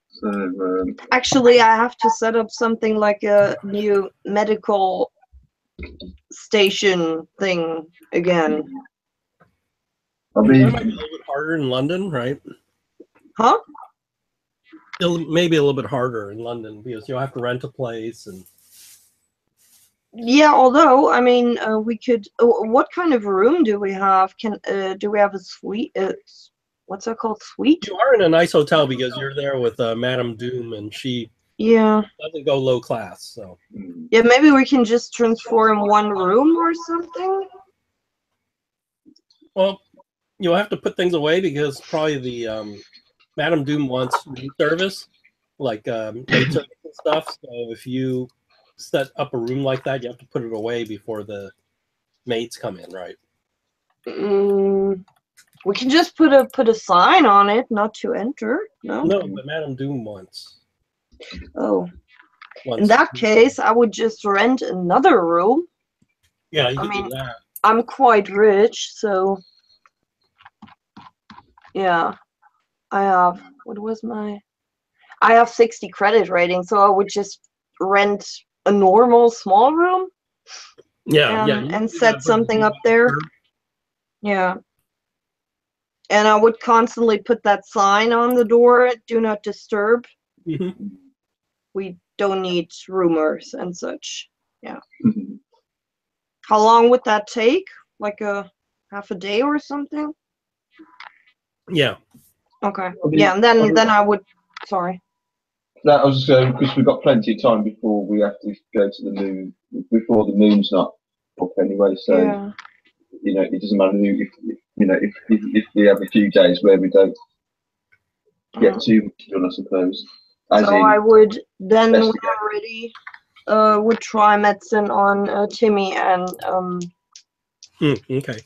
Speaker 4: So,
Speaker 3: Actually, I have to set up something like a new medical station thing again.
Speaker 4: I
Speaker 1: That
Speaker 4: mean,
Speaker 1: might be a little bit harder in London, right?
Speaker 3: Huh?
Speaker 1: Maybe a little bit harder in London because you'll have to rent a place and.
Speaker 3: Yeah, although I mean, we could. What kind of room do we have? Do we have a suite? What's that called? Suite?
Speaker 1: You are in a nice hotel because you're there with Madame Doom, and she
Speaker 3: Yeah.
Speaker 1: doesn't go low class. So
Speaker 3: Yeah, maybe we can just transform one room or something.
Speaker 1: well, you'll have to put things away because probably the Madame Doom wants room service, like maid service and stuff. So if you set up a room like that, you have to put it away before the maids come in, right?
Speaker 3: We can just put a sign on it, not to enter. No.
Speaker 1: No, but Madame Doom wants.
Speaker 3: Oh. In that case, I would just rent another room.
Speaker 1: Yeah, you
Speaker 3: I
Speaker 1: can
Speaker 3: mean,
Speaker 1: do that.
Speaker 3: I'm quite rich, so yeah. I have, what was my? I have 60 credit rating, so I would just rent a normal small room
Speaker 1: Yeah,
Speaker 3: and
Speaker 1: you
Speaker 3: set
Speaker 1: gotta put
Speaker 3: something
Speaker 1: the
Speaker 3: up there. Yeah. And I would constantly put that sign on the door, do not disturb.
Speaker 1: Mhm.
Speaker 3: We don't need rumors and such. Yeah. How long would that take? Like a half a day or something?
Speaker 1: Yeah.
Speaker 3: Okay.
Speaker 4: mean,
Speaker 3: Yeah, and then I would. Sorry.
Speaker 4: no, I was just saying because we've got plenty of time before we have to go to the moon, before the moon's not up anyway. So
Speaker 3: Yeah.
Speaker 4: you know, it doesn't matter if we have a few days where we don't get too much done, I suppose.
Speaker 3: So I would then, when
Speaker 4: investigate.
Speaker 3: I'm ready, would try medicine on Timmy and
Speaker 1: Okay.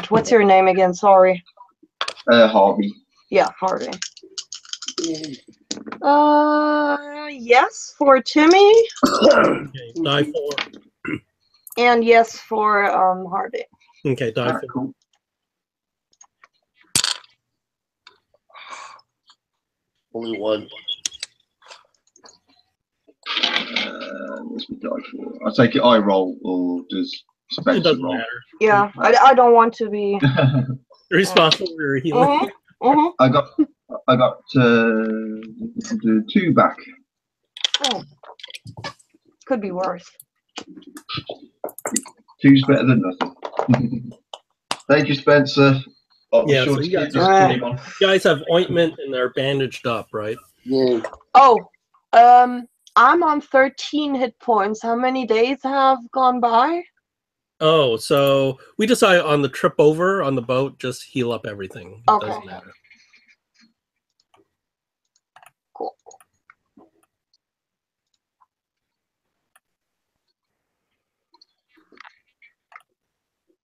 Speaker 3: what's your name again? Sorry.
Speaker 4: Harvey.
Speaker 3: Yeah, Harvey. Yes for Timmy,
Speaker 1: Okay. Die for.
Speaker 3: and yes for Harvey.
Speaker 1: Okay, die for.
Speaker 4: Cool.
Speaker 5: Only one.
Speaker 4: What's my die for? I take it I roll or does
Speaker 1: It
Speaker 4: Spencer
Speaker 1: doesn't
Speaker 4: roll?
Speaker 1: matter.
Speaker 3: Yeah, I don't want to be.
Speaker 1: You're responsible for your healing.
Speaker 4: I got 2 back.
Speaker 3: Oh. Could be worse.
Speaker 4: 2's better than nothing. Thank you, Spencer. I'll be
Speaker 1: Yeah,
Speaker 4: sure
Speaker 1: so
Speaker 4: to
Speaker 1: you
Speaker 4: keep
Speaker 1: guys,
Speaker 4: this
Speaker 3: are-
Speaker 4: game on.
Speaker 1: you guys have ointment and they're bandaged up, right?
Speaker 5: Yeah.
Speaker 3: Oh, I'm on 13 hit points. How many days have gone by?
Speaker 1: Oh, so we decided on the trip over on the boat, just heal up everything. It
Speaker 3: Okay.
Speaker 1: doesn't matter.
Speaker 3: Cool.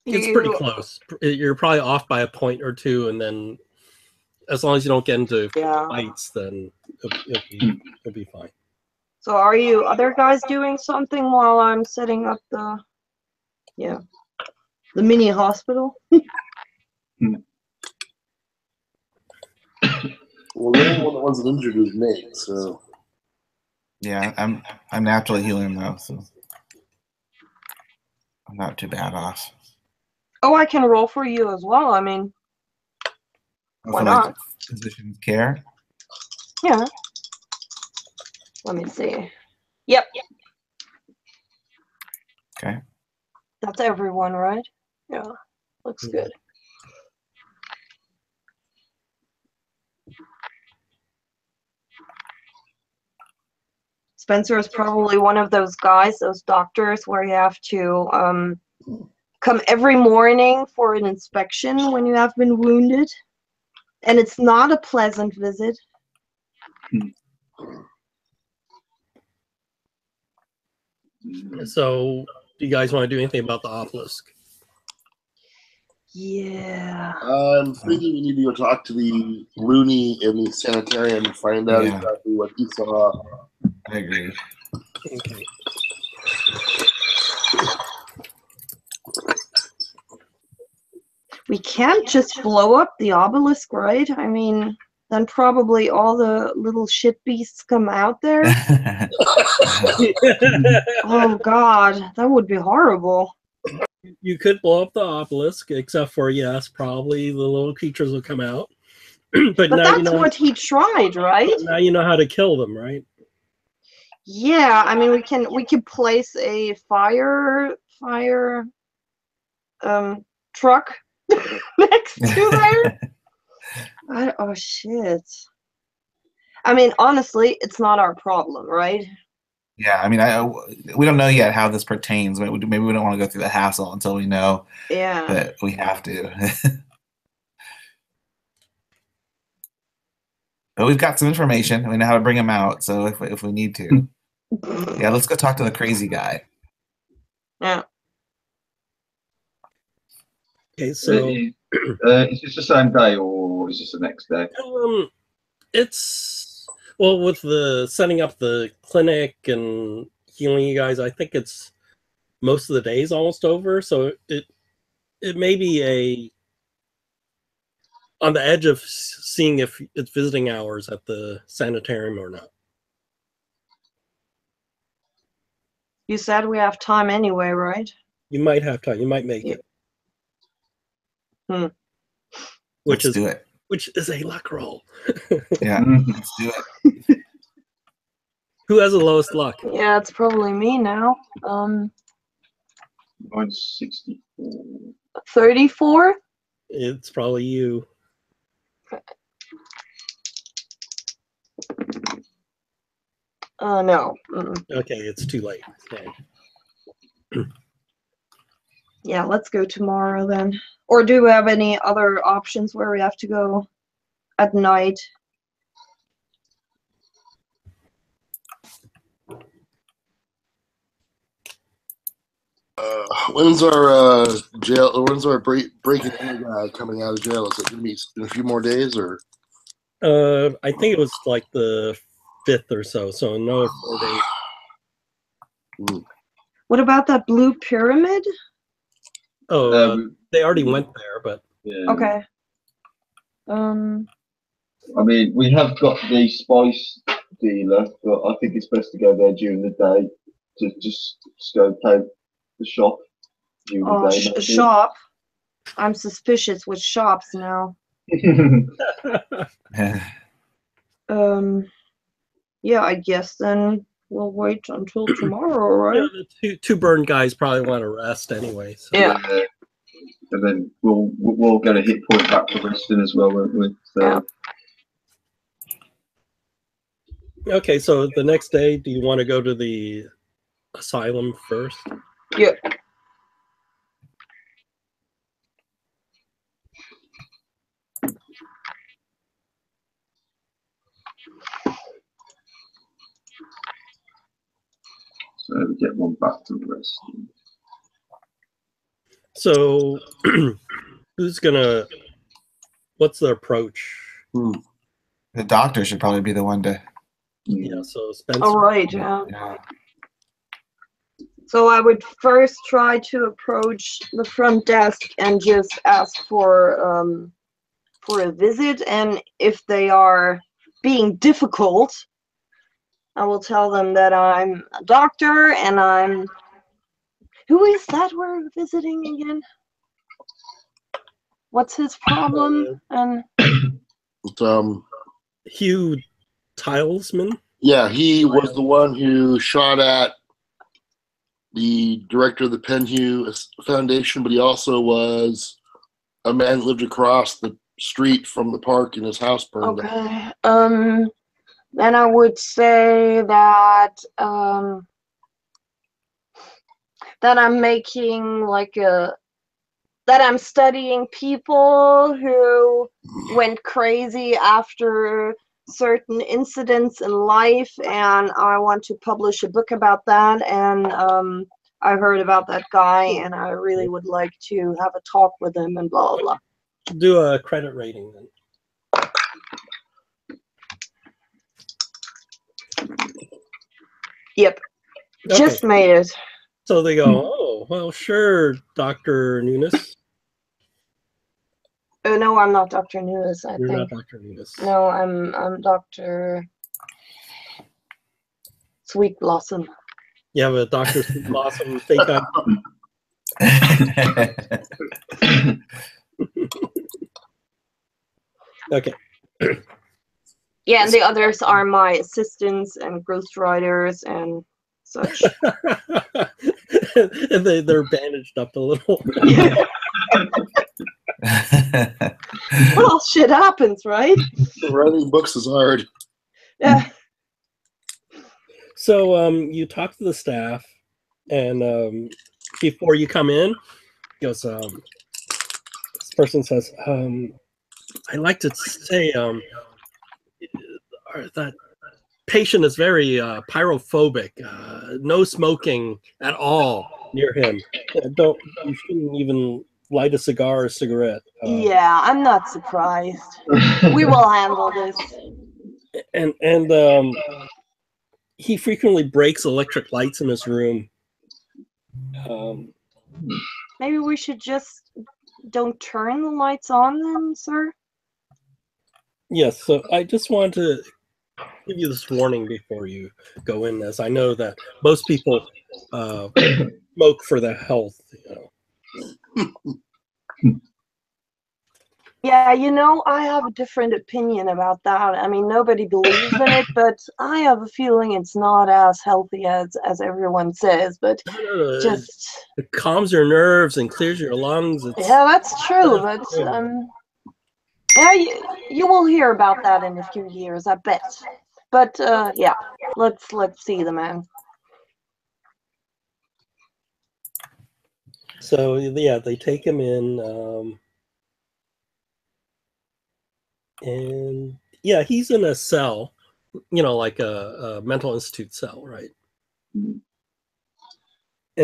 Speaker 1: It's pretty close. You're probably off by a point or two, and then as long as you don't get into
Speaker 3: Yeah.
Speaker 1: fights, then it'll be fine.
Speaker 3: So are you other guys doing something while I'm setting up the mini hospital?
Speaker 5: Well, the only one that wasn't injured was Nate, so.
Speaker 2: Yeah, I'm naturally healing though, so I'm not too bad off.
Speaker 3: Oh, I can roll for you as well. I mean, why
Speaker 2: Also,
Speaker 3: not?
Speaker 2: like, physician care.
Speaker 3: Yeah. Let me see. Yep.
Speaker 2: Okay.
Speaker 3: That's everyone, right? Yeah. Looks good. Spencer is probably one of those guys, those doctors, where you have to come every morning for an inspection when you have been wounded. And it's not a pleasant visit.
Speaker 1: So, do you guys want to do anything about the obelisk?
Speaker 3: Yeah.
Speaker 5: I'm thinking we need to go talk to the loony in the sanitarium and find out
Speaker 2: Yeah.
Speaker 5: exactly what he saw.
Speaker 2: I agree.
Speaker 1: Okay.
Speaker 3: We can't just blow up the obelisk, right? I mean, then probably all the little shit beasts come out there. Oh God, that would be horrible.
Speaker 1: You could blow up the obelisk, except for, yes, probably the little creatures will come out. but
Speaker 3: But
Speaker 1: now
Speaker 3: that's
Speaker 1: you know.
Speaker 3: what he tried, right?
Speaker 1: Now you know how to kill them, right?
Speaker 3: Yeah, I mean we can place a fire truck next to there. Oh shit. I mean, honestly, it's not our problem, right?
Speaker 2: Yeah, I mean, we don't know yet how this pertains. Maybe we don't want to go through the hassle until we know
Speaker 3: Yeah.
Speaker 2: that we have to. But we've got some information. We know how to bring him out. So if we need to, yeah, let's go talk to the crazy guy.
Speaker 3: Yeah.
Speaker 1: Okay, so
Speaker 4: is this the same day or is this the next day?
Speaker 1: it's with the setting up the clinic and healing you guys. I think it's most of the day is almost over. So it may be on the edge of seeing if it's visiting hours at the sanitarium or not.
Speaker 3: You said we have time anyway, right?
Speaker 1: You might have time. You might make it.
Speaker 2: Let's do it.
Speaker 1: Which is a luck roll.
Speaker 2: Yeah, let's do it.
Speaker 1: Who has the lowest luck?
Speaker 3: Yeah, it's probably me now.
Speaker 4: Mine's 64.
Speaker 3: 34?
Speaker 1: It's probably you.
Speaker 3: No.
Speaker 1: Okay, it's too late. Okay.
Speaker 3: Yeah, let's go tomorrow then. Or do we have any other options where we have to go at night?
Speaker 5: When's our jail? When's our breaking in guy coming out of jail? Is it going to be in a few more days, or?
Speaker 1: I think it was like the 5th or so. So no 4 days.
Speaker 3: What about that blue pyramid?
Speaker 1: Oh, they already went there, but
Speaker 4: yeah.
Speaker 3: Okay.
Speaker 4: I mean, we have got the spice dealer, but I think it's best to go there during the day to just go take the shop during the day.
Speaker 3: Shop. I'm suspicious with shops now. Yeah, I guess then we'll wait until tomorrow, right?
Speaker 1: yeah, the two burned guys probably want to rest anyway. So.
Speaker 3: Yeah.
Speaker 4: And then we'll get a hit point back for resting as well, won't we? So.
Speaker 1: Yeah. Okay, so the next day, do you want to go to the asylum first?
Speaker 3: Yeah.
Speaker 4: So we get one back to rest.
Speaker 1: So, what's the approach?
Speaker 2: The doctor should probably be the one to.
Speaker 1: Yeah, so Spencer.
Speaker 3: All right, yeah. So I would first try to approach the front desk and just ask for a visit, and if they are being difficult, I will tell them that I'm a doctor and who is that we're visiting again? What's his problem? And
Speaker 1: Hugh Tilesman?
Speaker 5: Yeah, he was the one who shot at the director of the Penhew Foundation, but he also was a man who lived across the street from the park and his house burned down.
Speaker 3: Okay. Then I would say that that I'm making that I'm studying people who went crazy after certain incidents in life, and I want to publish a book about that. And I heard about that guy, and I really would like to have a talk with him and blah, blah, blah.
Speaker 1: Do a credit rating then.
Speaker 3: Yep.
Speaker 1: Okay.
Speaker 3: Just made it.
Speaker 1: So they go, oh, well, sure, Dr. Nunes.
Speaker 3: Oh, no, I'm not Dr. Nunes, I
Speaker 1: You're
Speaker 3: think.
Speaker 1: not Dr. Nunes.
Speaker 3: No, I'm Dr. Sweet Blossom.
Speaker 1: You have a Dr. Sweet Blossom fake ID. Okay.
Speaker 3: Yeah, and the others are my assistants and ghostwriters and such.
Speaker 1: And they're bandaged up a little.
Speaker 3: Well, shit happens, right?
Speaker 5: Writing books is hard.
Speaker 3: Yeah.
Speaker 1: So you talk to the staff, and before you come in, he goes, this person says, I'd like to say that patient is very pyrophobic. No smoking at all near him. You shouldn't even light a cigar or cigarette.
Speaker 3: Yeah, I'm not surprised. We will handle this.
Speaker 1: And he frequently breaks electric lights in his room.
Speaker 3: Maybe we should just don't turn the lights on then, sir?
Speaker 1: Yes, so I just wanted to give you this warning before you go in, as I know that most people smoke for their health.
Speaker 3: Yeah, you know, I have a different opinion about that. I mean, nobody believes in it, but I have a feeling it's not as healthy as everyone says. But just
Speaker 1: it calms your nerves and clears your lungs.
Speaker 3: Yeah, that's true. But yeah, you will hear about that in a few years, I bet. But yeah, let's see the man.
Speaker 1: So yeah, they take him in, and yeah, he's in a cell, like a mental institute cell, right? And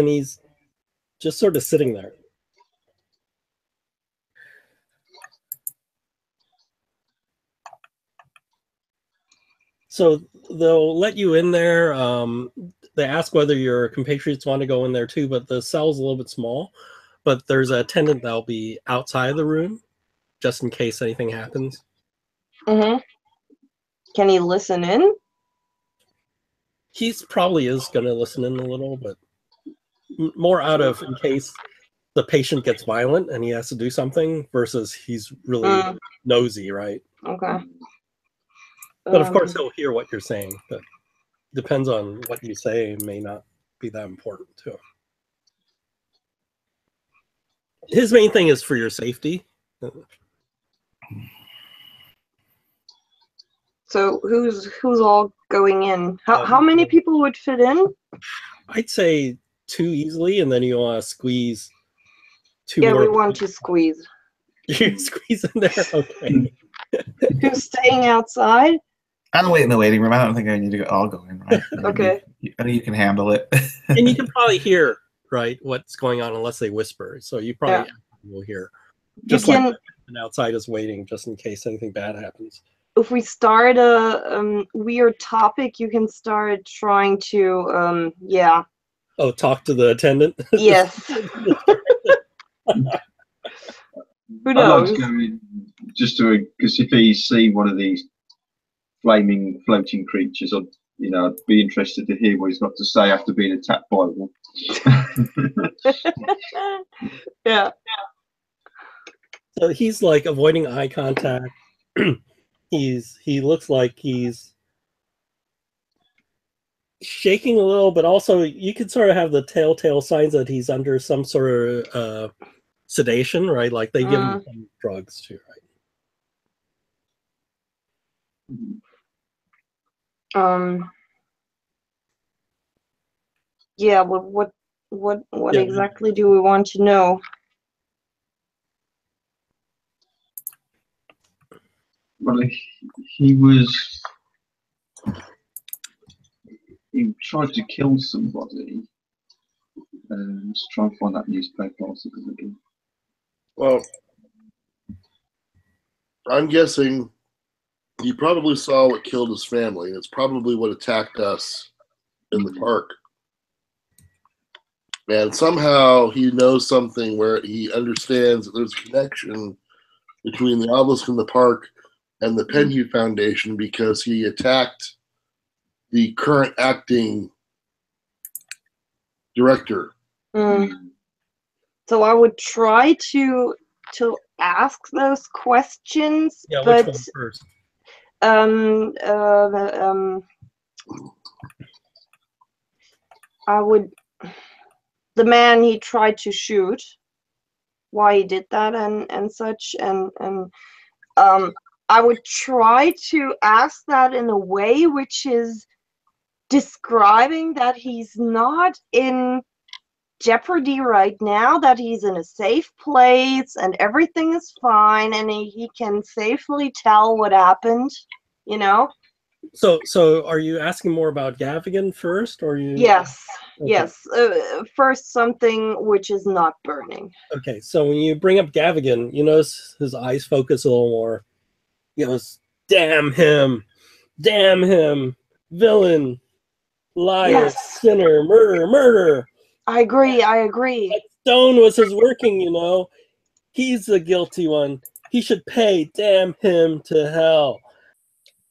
Speaker 1: he's just sort of sitting there. So they'll let you in there. They ask whether your compatriots want to go in there too, but the cell's a little bit small. But there's a attendant that'll be outside the room, just in case anything happens.
Speaker 3: Mm-hmm. Can he listen in?
Speaker 1: He's probably is going to listen in a little, but more out of in case the patient gets violent and he has to do something versus he's really nosy, right?
Speaker 3: Okay.
Speaker 1: But of course he'll hear what you're saying, but depends on what you say, may not be that important to him. His main thing is for your safety.
Speaker 3: So who's all going in? How many people would fit in?
Speaker 1: I'd say 2 easily, and then you want to squeeze 2
Speaker 3: Yeah,
Speaker 1: more.
Speaker 3: we want to squeeze.
Speaker 1: You squeeze in there? Okay.
Speaker 3: Who's staying outside?
Speaker 2: I'll wait in the waiting room. I don't think I need to all go in, right?
Speaker 3: Okay.
Speaker 2: I think you can handle it.
Speaker 1: And you can probably hear, right, what's going on unless they whisper. So you probably will hear. Just like outside is waiting, just in case anything bad happens.
Speaker 3: If we start a weird topic, you can start trying to,
Speaker 1: Oh, talk to the attendant?
Speaker 3: Yes. Who knows?
Speaker 4: I'd like to go in just to, because if he see one of these flaming, floating creatures, I'd be interested to hear what he's got to say after being attacked by one.
Speaker 3: Yeah.
Speaker 1: So he's like avoiding eye contact. He looks like he's shaking a little, but also you can sort of have the telltale signs that he's under some sort of sedation, right? Like they give him some drugs too, right?
Speaker 3: Yeah. What exactly do we want to know?
Speaker 4: Well, he was. He tried to kill somebody. Let's try and find that newspaper article again.
Speaker 5: Well, I'm guessing he probably saw what killed his family. It's probably what attacked us in the park. And somehow he knows something where he understands that there's a connection between the obelisk in the park and the Penhew Foundation because he attacked the current acting director.
Speaker 3: So I would try to ask those questions,
Speaker 1: Yeah,
Speaker 3: but
Speaker 1: which one first?
Speaker 3: I would the man he tried to shoot, why he did that and such, and I would try to ask that in a way which is describing that he's not in jeopardy right now, that he's in a safe place and everything is fine and he can safely tell what happened, you know?
Speaker 1: So are you asking more about Gavigan first, or you?
Speaker 3: Yes,
Speaker 1: Okay.
Speaker 3: yes. First, something which is not burning.
Speaker 1: Okay, so when you bring up Gavigan, you notice his eyes focus a little more. He goes, "Damn him, villain, liar,
Speaker 3: Yes.
Speaker 1: sinner, murder."
Speaker 3: I agree.
Speaker 1: That stone was his working, you know. He's the guilty one. He should pay. Damn him to hell.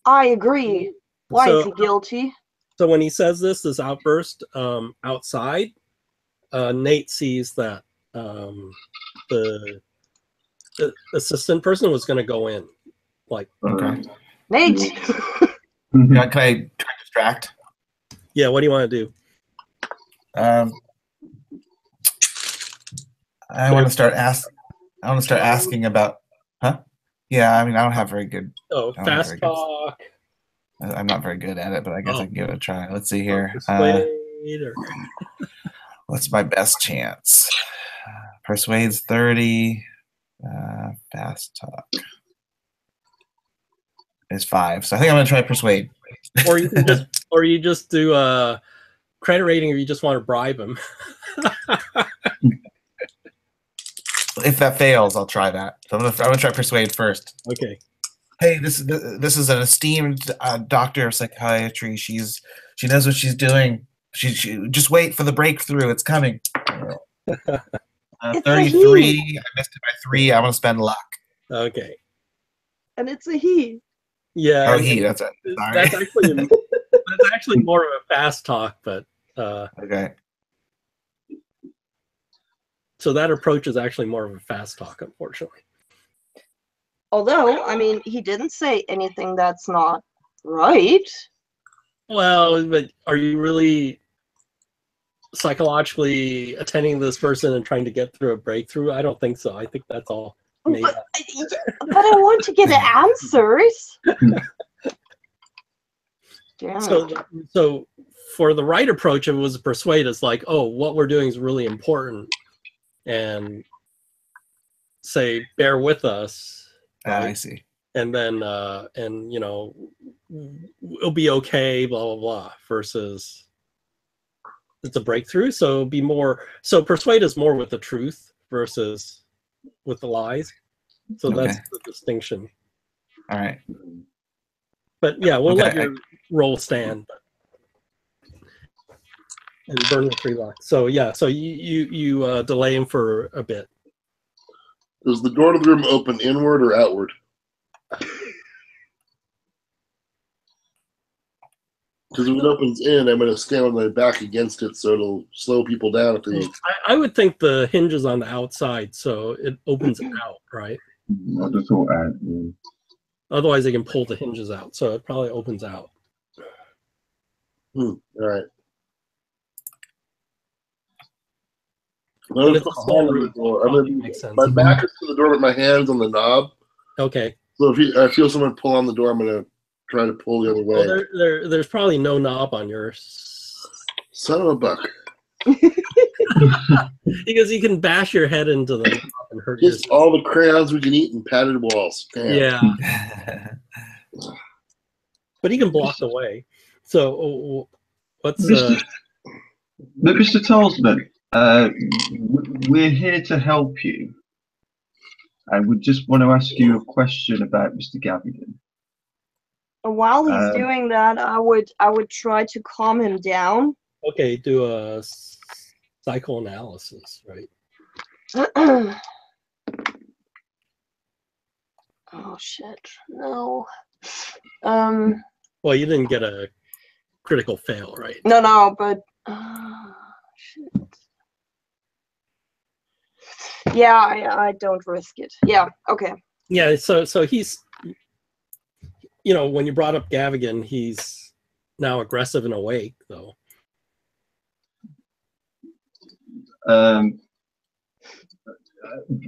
Speaker 3: I agree. Why is
Speaker 1: So-
Speaker 3: he guilty?
Speaker 1: So when he says this outburst outside, Nate sees that the assistant person was going to go in. Like,
Speaker 2: Okay.
Speaker 3: Nate!
Speaker 2: Can I try to distract?
Speaker 1: yeah, what do you want to do?
Speaker 2: I want to start asking about. Huh? Yeah, I mean, I don't have very good.
Speaker 1: Oh,
Speaker 2: Oh,
Speaker 1: fast
Speaker 2: very good.
Speaker 1: talk.
Speaker 2: I'm not very good at it, but I guess I can give it a try. Let's see here.
Speaker 1: Persuade, or-
Speaker 2: What's my best chance? Persuade's 30. Fast talk is 5. So I think I'm gonna try persuade.
Speaker 1: or you just do credit rating, or you just want to bribe him.
Speaker 2: If that fails, I'll try that. So I'm gonna try persuade first.
Speaker 1: Okay.
Speaker 2: Hey, this is an esteemed doctor of psychiatry. She knows what she's doing. She just wait for the breakthrough. It's coming.
Speaker 3: It's a
Speaker 2: 33.
Speaker 3: he.
Speaker 2: I missed it by 3. I'm gonna spend luck.
Speaker 1: Okay.
Speaker 3: And it's a he.
Speaker 1: Yeah.
Speaker 2: Oh,
Speaker 1: and
Speaker 2: he. That's it.
Speaker 1: That's
Speaker 2: Sorry.
Speaker 1: actually more of a fast talk, but
Speaker 2: Okay.
Speaker 1: so that approach is actually more of a fast talk, unfortunately.
Speaker 3: Although, I mean, he didn't say anything that's not right.
Speaker 1: Well, but are you really psychologically attending this person and trying to get through a breakthrough? I don't think so. I think that's all made
Speaker 3: But,
Speaker 1: up.
Speaker 3: but I want to get answers. Damn it.
Speaker 1: So for the right approach, if it was a persuade, it's like, oh, what we're doing is really important, and say, bear with us.
Speaker 2: I see.
Speaker 1: And then and you know, it'll be okay, blah blah blah, versus it's a breakthrough, so it'll be more, so persuade is more with the truth versus with the lies, so that's
Speaker 2: Okay.
Speaker 1: the distinction.
Speaker 2: All right.
Speaker 1: But yeah, we'll let
Speaker 2: Okay,
Speaker 1: your roll stand and burn the 3 luck. So yeah, so you delay him for a bit.
Speaker 5: Does the door to the room open inward or outward? Because if it opens in, I'm going to stand on my back against it, so it'll slow people down if they.
Speaker 1: I would think the hinge is on the outside, so it opens out, right?
Speaker 4: I just thought out. Yeah.
Speaker 1: Otherwise, they can pull the hinges out, so it probably opens out.
Speaker 5: All right. I'm
Speaker 1: But
Speaker 5: going to
Speaker 1: it's
Speaker 5: put
Speaker 1: a
Speaker 5: my
Speaker 1: small
Speaker 5: hand on the
Speaker 1: room,
Speaker 5: door.
Speaker 1: probably makes sense.
Speaker 5: My back is to the door, but my hand's on the knob.
Speaker 1: Okay.
Speaker 5: So if I feel someone pull on the door, I'm going to try to pull the other way.
Speaker 1: Well, there's probably no knob on yours.
Speaker 5: Son of a buck.
Speaker 1: Because you can bash your head into them and hurt
Speaker 5: Just
Speaker 1: yourself.
Speaker 5: all the crayons we can eat and padded walls. Damn.
Speaker 1: Yeah, but he can block the way. So what's
Speaker 4: Mr. Mr. Tolsman, we're here to help you. I would just want to ask you a question about Mr. Gavigan.
Speaker 3: While he's doing that, I would try to calm him down.
Speaker 1: okay? Do a psychoanalysis, right?
Speaker 3: Oh shit! No.
Speaker 1: Well, you didn't get a critical fail, right?
Speaker 3: No, but shit. Yeah, I don't risk it. Yeah, okay.
Speaker 1: Yeah, so he's, when you brought up Gavigan, he's now aggressive and awake, though.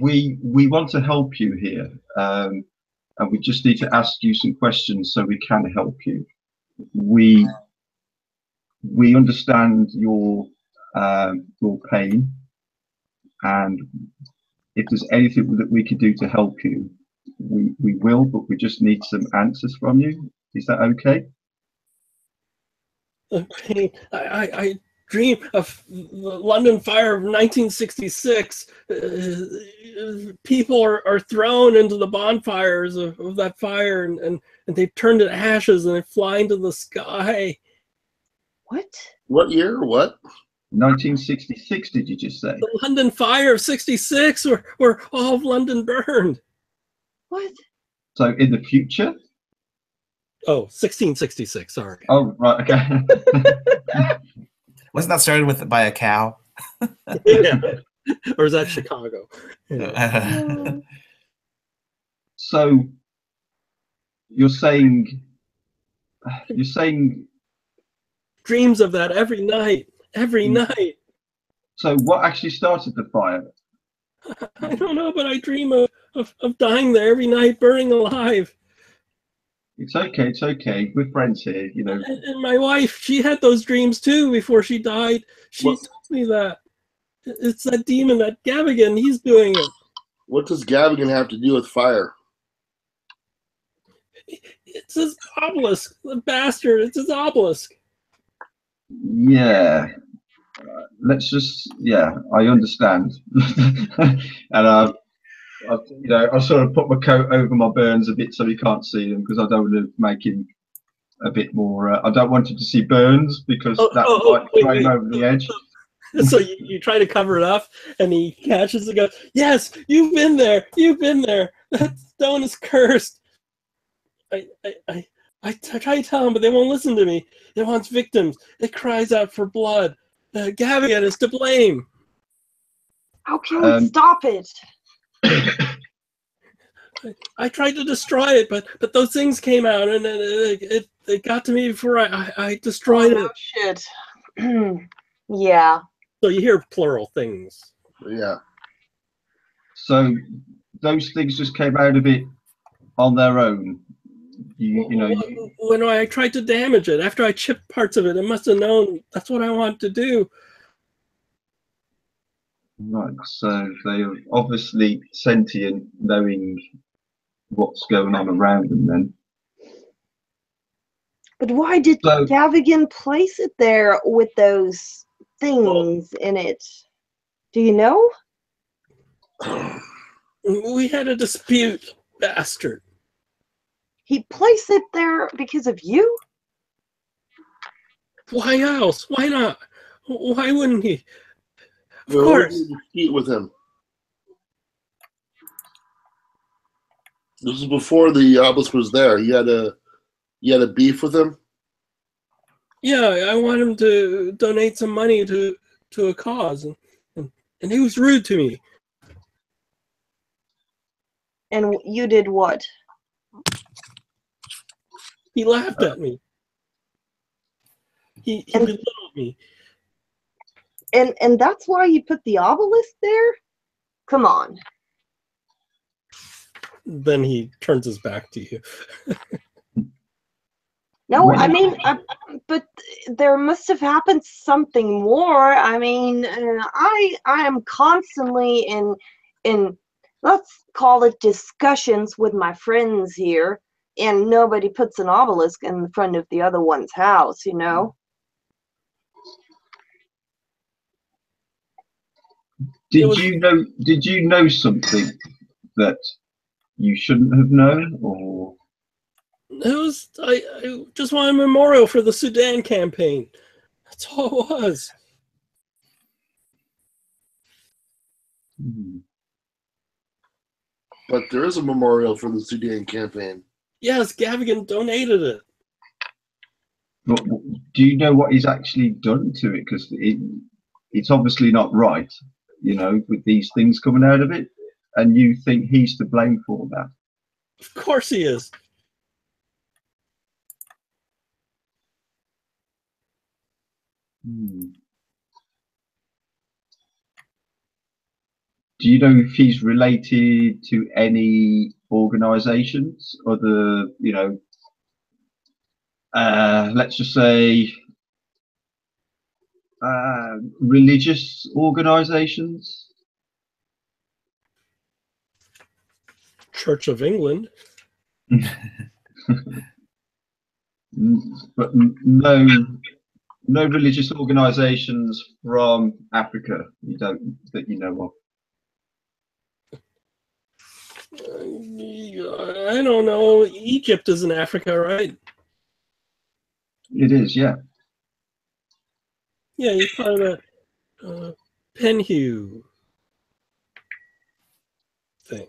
Speaker 4: We want to help you here, and we just need to ask you some questions so we can help you. We understand your pain, and if there's anything that we could do to help you, we will, but we just need some answers from you. Is that okay?
Speaker 1: Okay, I dream of the London fire of 1966. People are thrown into the bonfires of that fire, and they've turned to ashes, and they fly into the sky.
Speaker 3: What?
Speaker 5: What year? What?
Speaker 4: 1966, did you just say?
Speaker 1: The London fire of 66, where all of London burned.
Speaker 3: What?
Speaker 4: So in the future?
Speaker 1: Oh, 1666, sorry.
Speaker 4: Oh, right, okay.
Speaker 2: Wasn't that started by a cow?
Speaker 1: Yeah. Or is that Chicago?
Speaker 4: So you're saying
Speaker 1: Dreams of that every night.
Speaker 4: so what actually started the fire?
Speaker 1: I don't know, but I dream of dying there every night, burning alive.
Speaker 4: It's okay. We're friends here,
Speaker 1: And my wife, she had those dreams too before she died. She
Speaker 5: What?
Speaker 1: told me that. It's that demon, that Gavigan, he's doing it.
Speaker 5: What does Gavigan have to do with fire?
Speaker 1: It's his obelisk, the bastard. It's his obelisk.
Speaker 4: Yeah. I understand. And I sort of put my coat over my burns a bit so he can't see them, because I don't want to make him a bit more. I don't want him to see burns, because that might throw him over the edge.
Speaker 1: So you try to cover it up, and he catches and goes, "Yes, you've been there. That stone is cursed." I try to tell him, but they won't listen to me. It wants victims. It cries out for blood. Gavigan is to blame.
Speaker 3: How can we stop it?
Speaker 1: I tried to destroy it, but those things came out, and it got to me before I destroyed it.
Speaker 3: Shit. Yeah.
Speaker 1: So you hear plural things.
Speaker 5: Yeah.
Speaker 4: So those things just came out of it on their own.
Speaker 1: When I tried to damage it, after I chipped parts of it, it must have known that's what I want to do.
Speaker 4: Right, so they are obviously sentient, knowing what's going on around them then.
Speaker 3: But why did Gavigan place it there with those things in it? Do you know?
Speaker 1: We had a dispute, bastard.
Speaker 3: He placed it there because of you?
Speaker 1: Why else? Why not? Why wouldn't he? Of
Speaker 5: Well,
Speaker 1: course.
Speaker 5: what did you dispute with him? This was before the obelisk was there. You had a beef with him?
Speaker 1: Yeah, I want him to donate some money to a cause, and he was rude to me.
Speaker 3: And you did what?
Speaker 1: He laughed at me. He belittled me.
Speaker 3: And that's why you put the obelisk there? Come on.
Speaker 1: Then he turns his back to you.
Speaker 3: No,
Speaker 4: When-
Speaker 3: I mean, but there must have happened something more. I mean, I am constantly in let's call it discussions with my friends here, and nobody puts an obelisk in front of the other one's house, you know?
Speaker 1: was-
Speaker 4: Did you know something that you shouldn't have known, or
Speaker 1: It was I just wanted a memorial for the Sudan campaign. That's all it was.
Speaker 5: But there is a memorial for the Sudan campaign.
Speaker 1: Yes, Gavigan donated it.
Speaker 4: but do you know what he's actually done to it? Because it's obviously not right, you know, with these things coming out of it, and you think he's to blame for that.
Speaker 1: Of course he is.
Speaker 4: Do you know if he's related to any organizations, other, you know, let's just say religious organizations?
Speaker 1: Church of England.
Speaker 4: But no religious organizations from Africa that you know of.
Speaker 1: I don't know. Egypt is in Africa, right?
Speaker 4: It is, yeah.
Speaker 1: Yeah, he's part of that Penhew thing.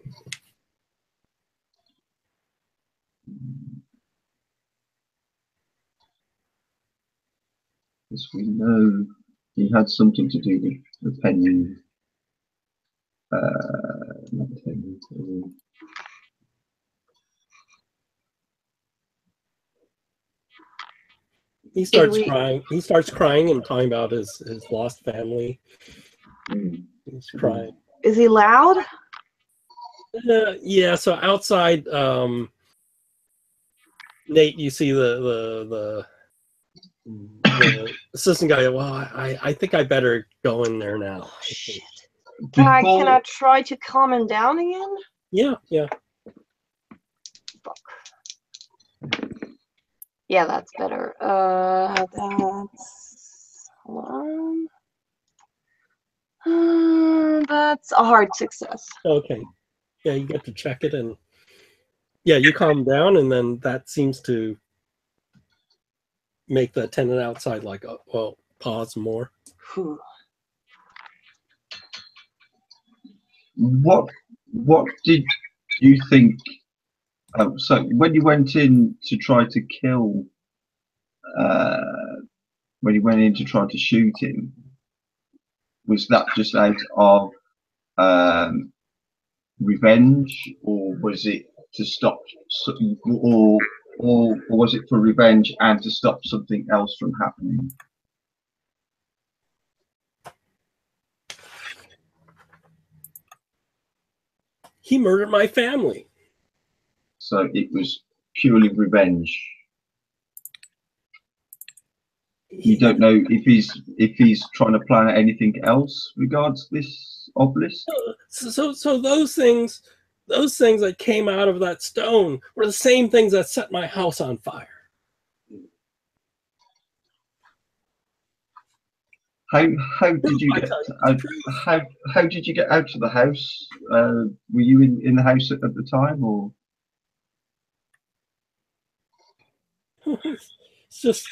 Speaker 4: Because we know he had something to do with the Penny. Not Penny.
Speaker 1: He starts
Speaker 3: we-
Speaker 1: crying. He starts crying and talking about his lost family. He's crying.
Speaker 3: Is he loud?
Speaker 1: Yeah. So outside, Nate, you see the assistant guy. Well, I think I better go in there now.
Speaker 3: Shit. Can I
Speaker 4: Before-
Speaker 3: try to calm him down again?
Speaker 1: Yeah.
Speaker 3: Fuck. Yeah, that's better. That's hold on. That's a hard success.
Speaker 1: Okay. Yeah, you get to check it, and yeah, you calm down, and then that seems to make the tenant outside like, well, pause more.
Speaker 3: Whew.
Speaker 4: What did you think? So when you went in to try to kill, when you went in to try to shoot him, was that just out of revenge, or was it to stop, or was it for revenge and to stop something else from happening?
Speaker 1: He murdered my family.
Speaker 4: So it was purely revenge. You don't know if he's trying to plan anything else regards this obelisk.
Speaker 1: So those things that came out of that stone were the same things that set my house on fire.
Speaker 4: How did you get out? How did you get out of the house? Were you in the house at the time, or?
Speaker 1: It's just,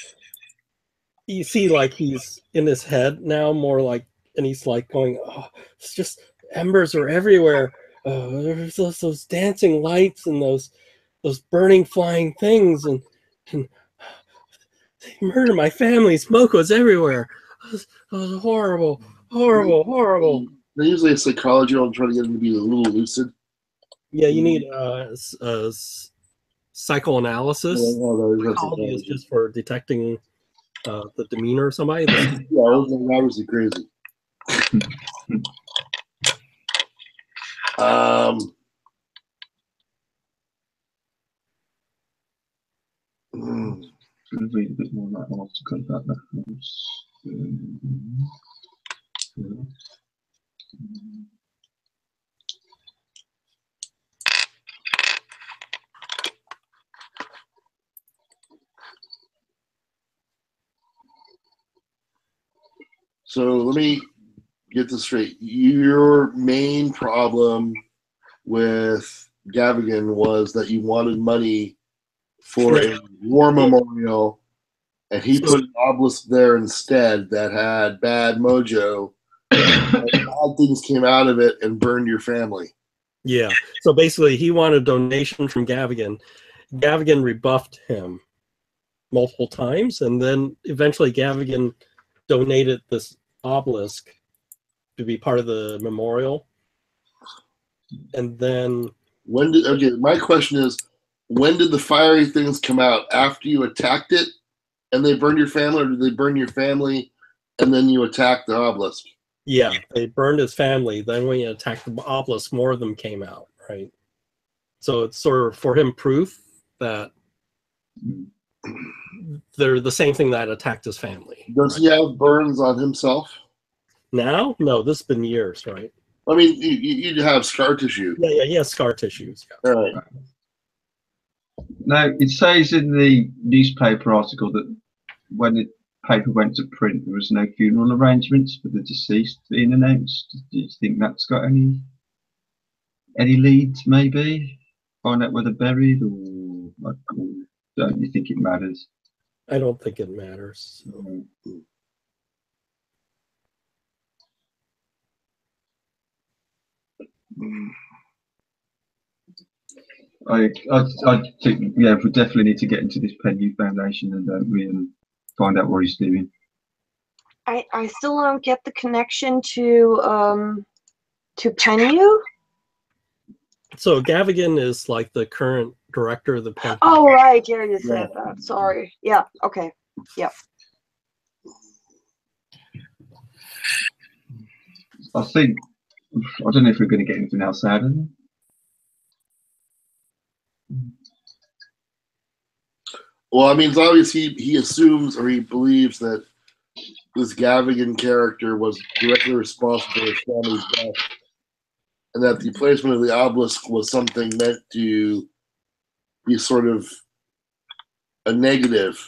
Speaker 1: you see, like, he's in his head now more like, and he's like going, oh, it's just embers are everywhere. There's those dancing lights and those burning flying things, and they murdered my family. Smoke was everywhere. It was horrible.
Speaker 5: They usually a psychology on trying to get him to be a little lucid.
Speaker 1: Yeah, you need psychoanalysis.
Speaker 5: That's
Speaker 1: Psychology is just for detecting the demeanor of somebody.
Speaker 5: yeah, that was crazy.
Speaker 4: going to read a bit more about that article about that.
Speaker 5: So let me get this straight. Your main problem with Gavigan was that you wanted money for a war memorial, and he put an obelisk there instead that had bad mojo. And bad things came out of it and burned your family.
Speaker 1: Yeah. So basically, he wanted a donation from Gavigan. Gavigan rebuffed him multiple times, and then eventually Gavigan donated this obelisk to be part of the memorial. And then
Speaker 5: my question is, when did the fiery things come out? After you attacked it and they burned your family, or did they burn your family and then you attacked the obelisk?
Speaker 1: yeah, they burned his family. Then when you attacked the obelisk, more of them came out, right? So it's sort of for him proof that they're the same thing that attacked his family.
Speaker 5: Does he have burns on himself?
Speaker 1: Now? No, this has been years, right?
Speaker 5: I mean, you have scar tissue.
Speaker 1: Yeah, he has scar tissues. Yeah.
Speaker 5: All right.
Speaker 4: Now, it says in the newspaper article that when the paper went to print, there was no funeral arrangements for the deceased being announced. Do you think that's got any leads, maybe? Find out where they're buried, or don't you think it matters?
Speaker 1: I don't think it matters. So.
Speaker 4: I think, yeah, we definitely need to get into this Penhew Foundation, and don't we, and find out what he's doing.
Speaker 3: I still don't get the connection to Penhew.
Speaker 1: So Gavigan is like the current director of the Penhew.
Speaker 3: Oh right, yeah, you said that. Sorry. Yeah. Okay. Yep.
Speaker 4: I don't know if we're going to get anything else out of it.
Speaker 5: Well, I mean, it's obvious he assumes, or he believes, that this Gavigan character was directly responsible for his family's death, and that the placement of the obelisk was something meant to be sort of a negative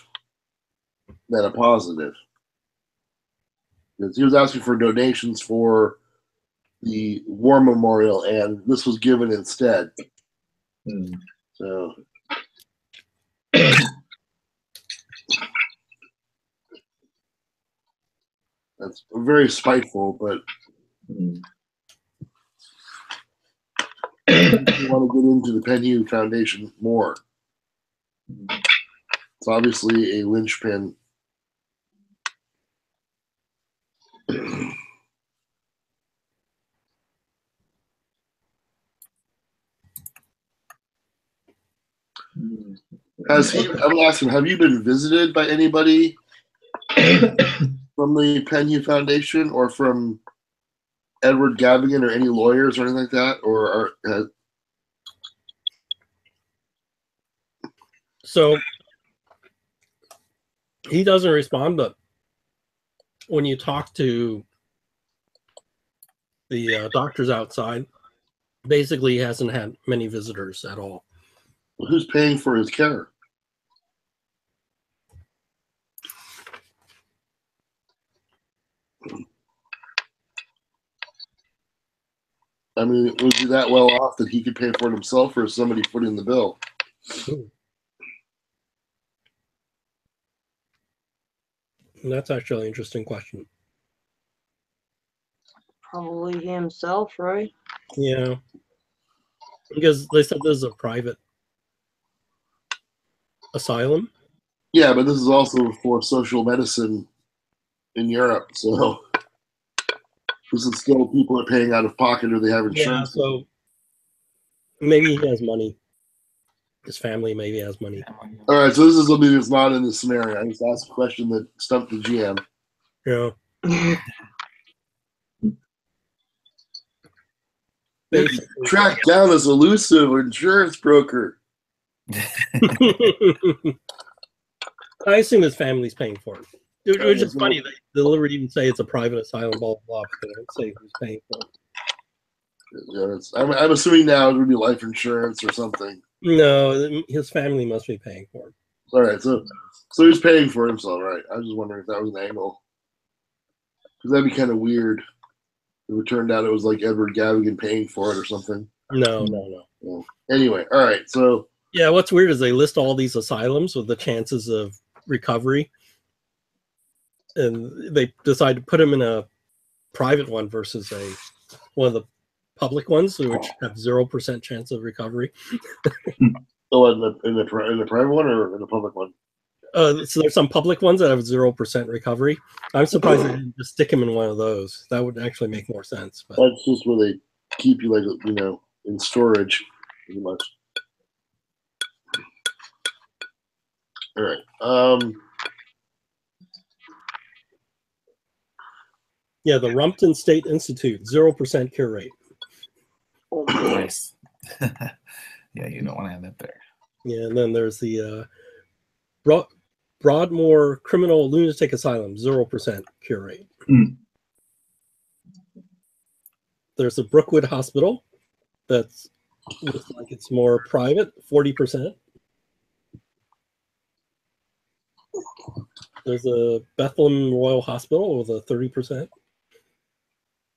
Speaker 5: than a positive. Because he was asking for donations for the war memorial, and this was given instead. So that's very spiteful, but I want to get into the Penhew Foundation more. It's obviously a linchpin. I'm asking, have you been visited by anybody from the Penhew Foundation or from Edward Gavigan or any lawyers or anything like that?
Speaker 1: So he doesn't respond, but when you talk to the doctors outside, basically he hasn't had many visitors at all.
Speaker 5: Well, who's paying for his care? I mean, was he that well off that he could pay for it himself, or is somebody footing the bill?
Speaker 1: And that's actually an interesting question.
Speaker 3: Probably he himself, right?
Speaker 1: Yeah. Because they said this is a private asylum.
Speaker 5: Yeah, but this is also for social medicine in Europe, so this is still people are paying out of pocket or they have insurance.
Speaker 1: Yeah, so maybe he has money. His family maybe has money.
Speaker 5: All right, so this is something that's not in the scenario. I just asked a question that stumped the GM.
Speaker 1: Yeah.
Speaker 5: Tracked down this elusive insurance broker.
Speaker 1: I assume his family's paying for it. Which is funny. They deliberately even say it's a private asylum, blah, blah, blah, but they don't say who's paying for it.
Speaker 5: Yeah, I'm assuming now it would be life insurance or something.
Speaker 1: No, his family must be paying for it.
Speaker 5: All right, so he's paying for himself, right? I was just wondering if that was an angle. Because that'd be kind of weird if it turned out it was like Edward Gavigan paying for it or something.
Speaker 1: No.
Speaker 5: Well, anyway, all right, so.
Speaker 1: Yeah, what's weird is they list all these asylums with the chances of recovery. And they decide to put him in a private one versus one of the public ones, which have 0% chance of recovery.
Speaker 5: Oh, in the private one or in the public one?
Speaker 1: So there's some public ones that have 0% recovery. I'm surprised they didn't just stick him in one of those. That would actually make more sense. But
Speaker 5: that's just where they keep you, like, in storage, pretty much. All right.
Speaker 1: Yeah, the Rumpton State Institute, 0% cure rate.
Speaker 2: Nice. Yeah, you don't want to end up there.
Speaker 1: Yeah, and then there's the Broadmoor Criminal Lunatic Asylum, 0% cure rate. There's the Brookwood Hospital, that's looks like it's more private, 40%. There's a Bethlehem Royal Hospital with a 30%.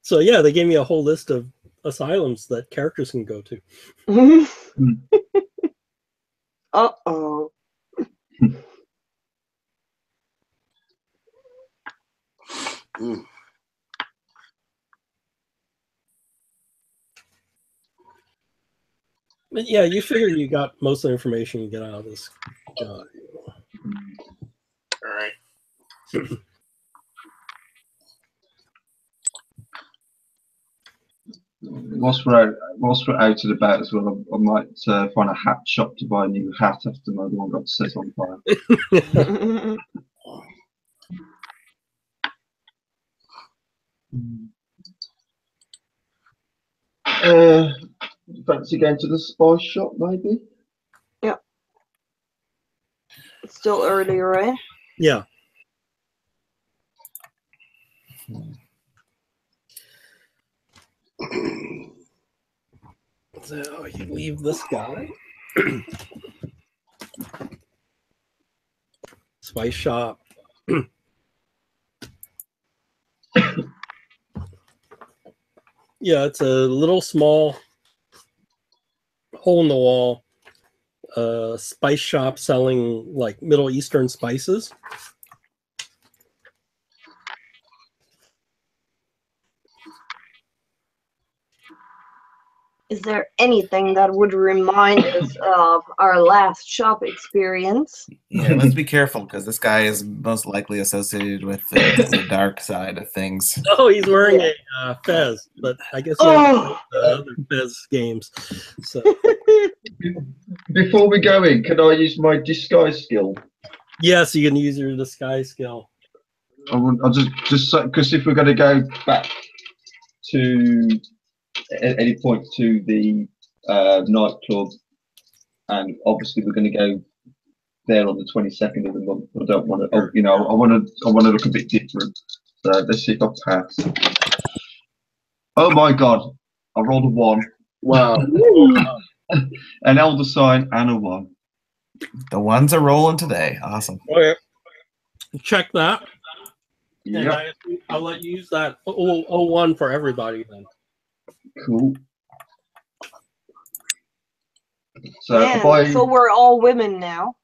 Speaker 1: So yeah, they gave me a whole list of asylums that characters can go to.
Speaker 3: Uh-oh.
Speaker 1: But yeah, you figure you got most of the information you get out of this guy.
Speaker 5: All right.
Speaker 4: Whilst we're out and about as well, I might find a hat shop to buy a new hat after my one got set on fire. Fancy going to the spice shop, maybe?
Speaker 3: Yeah. It's still early, right?
Speaker 1: Yeah. So you leave this guy. Spice shop. Yeah, it's a little small hole in the wall spice shop selling like Middle Eastern spices.
Speaker 3: Is there anything that would remind us of our last shop experience?
Speaker 2: Yeah, let's be careful because this guy is most likely associated with the dark side of things.
Speaker 1: Oh, he's wearing a fez, but I guess he has other fez games. So
Speaker 4: Before we go in, can I use my disguise skill?
Speaker 1: yes, you can use your disguise skill.
Speaker 4: I'll just because if we're going to go back to at any point to the nightclub, and obviously we're going to go there on the 22nd of the month. I don't want to, I want to look a bit different. So let's see if I pass. Oh my God! I rolled a 1.
Speaker 5: Wow.
Speaker 4: An elder sign and a 1.
Speaker 2: The ones are rolling today. Awesome.
Speaker 1: Okay. Check that.
Speaker 4: Yeah.
Speaker 1: I'll let you use that 01 for everybody then.
Speaker 4: Cool. So,
Speaker 3: Man, so we're all women now.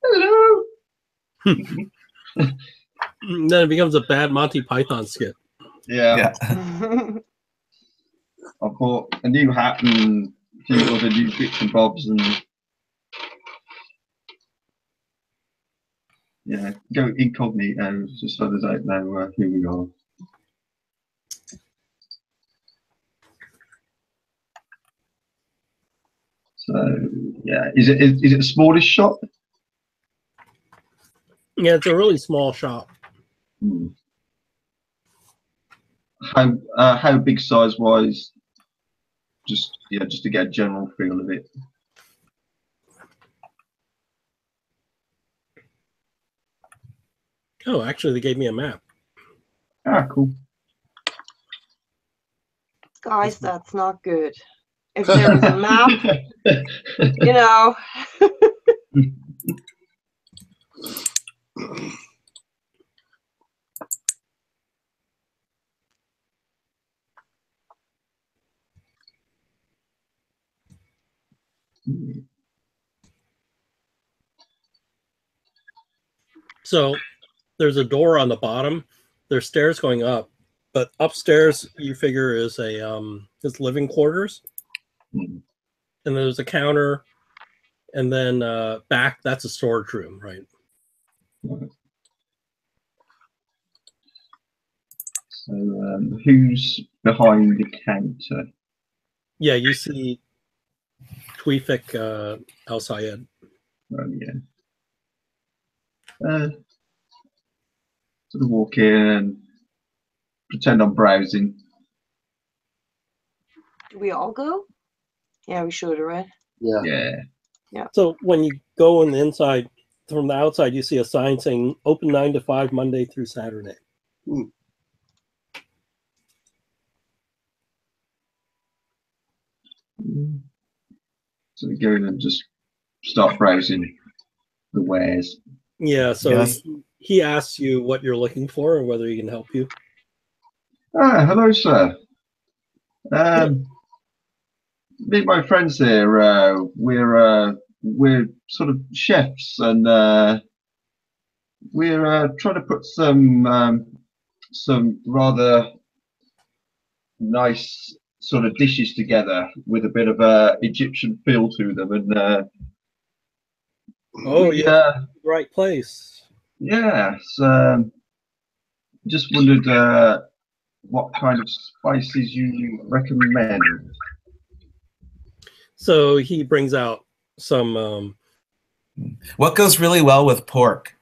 Speaker 4: Hello.
Speaker 1: Then it becomes a bad Monty Python skit.
Speaker 4: Yeah.
Speaker 2: Yeah.
Speaker 4: I bought a new hat and a few other new bits and bobs, and yeah, go incognito just so they don't know who we are. So yeah, is it a smallish shop?
Speaker 1: Yeah, it's a really small shop.
Speaker 4: How big size wise? Just to get a general feel of it.
Speaker 1: Oh, actually, they gave me a map.
Speaker 4: Ah, cool.
Speaker 3: Guys, that's not good. If there is a map, you know.
Speaker 1: So there's a door on the bottom. There's stairs going up, but upstairs you figure is is living quarters,
Speaker 4: Mhm.
Speaker 1: and there's a counter, and then back that's a storage room, right?
Speaker 4: So, who's behind the counter?
Speaker 1: Yeah, you see Tweefik Al Sayed.
Speaker 4: Oh, yeah. Sort of walk in and pretend I'm browsing.
Speaker 3: Do we all go? Yeah, we should, right?
Speaker 5: Yeah.
Speaker 4: Yeah.
Speaker 1: So when you go on the inside, from the outside, you see a sign saying open 9 to 5 Monday through Saturday.
Speaker 4: So we go in and just start browsing the wares.
Speaker 1: Yeah, so
Speaker 2: Yes.
Speaker 1: he asks you what you're looking for and whether he can help you.
Speaker 4: Ah, hello, sir. Me and my friends here, we're sort of chefs, and we're trying to put some rather nice sort of dishes together with a bit of a Egyptian feel to them, and
Speaker 1: Oh,
Speaker 4: we,
Speaker 1: yeah, right place.
Speaker 4: yeah, just wondered what kind of spices you recommend.
Speaker 1: So he brings out some.
Speaker 2: What goes really well with pork?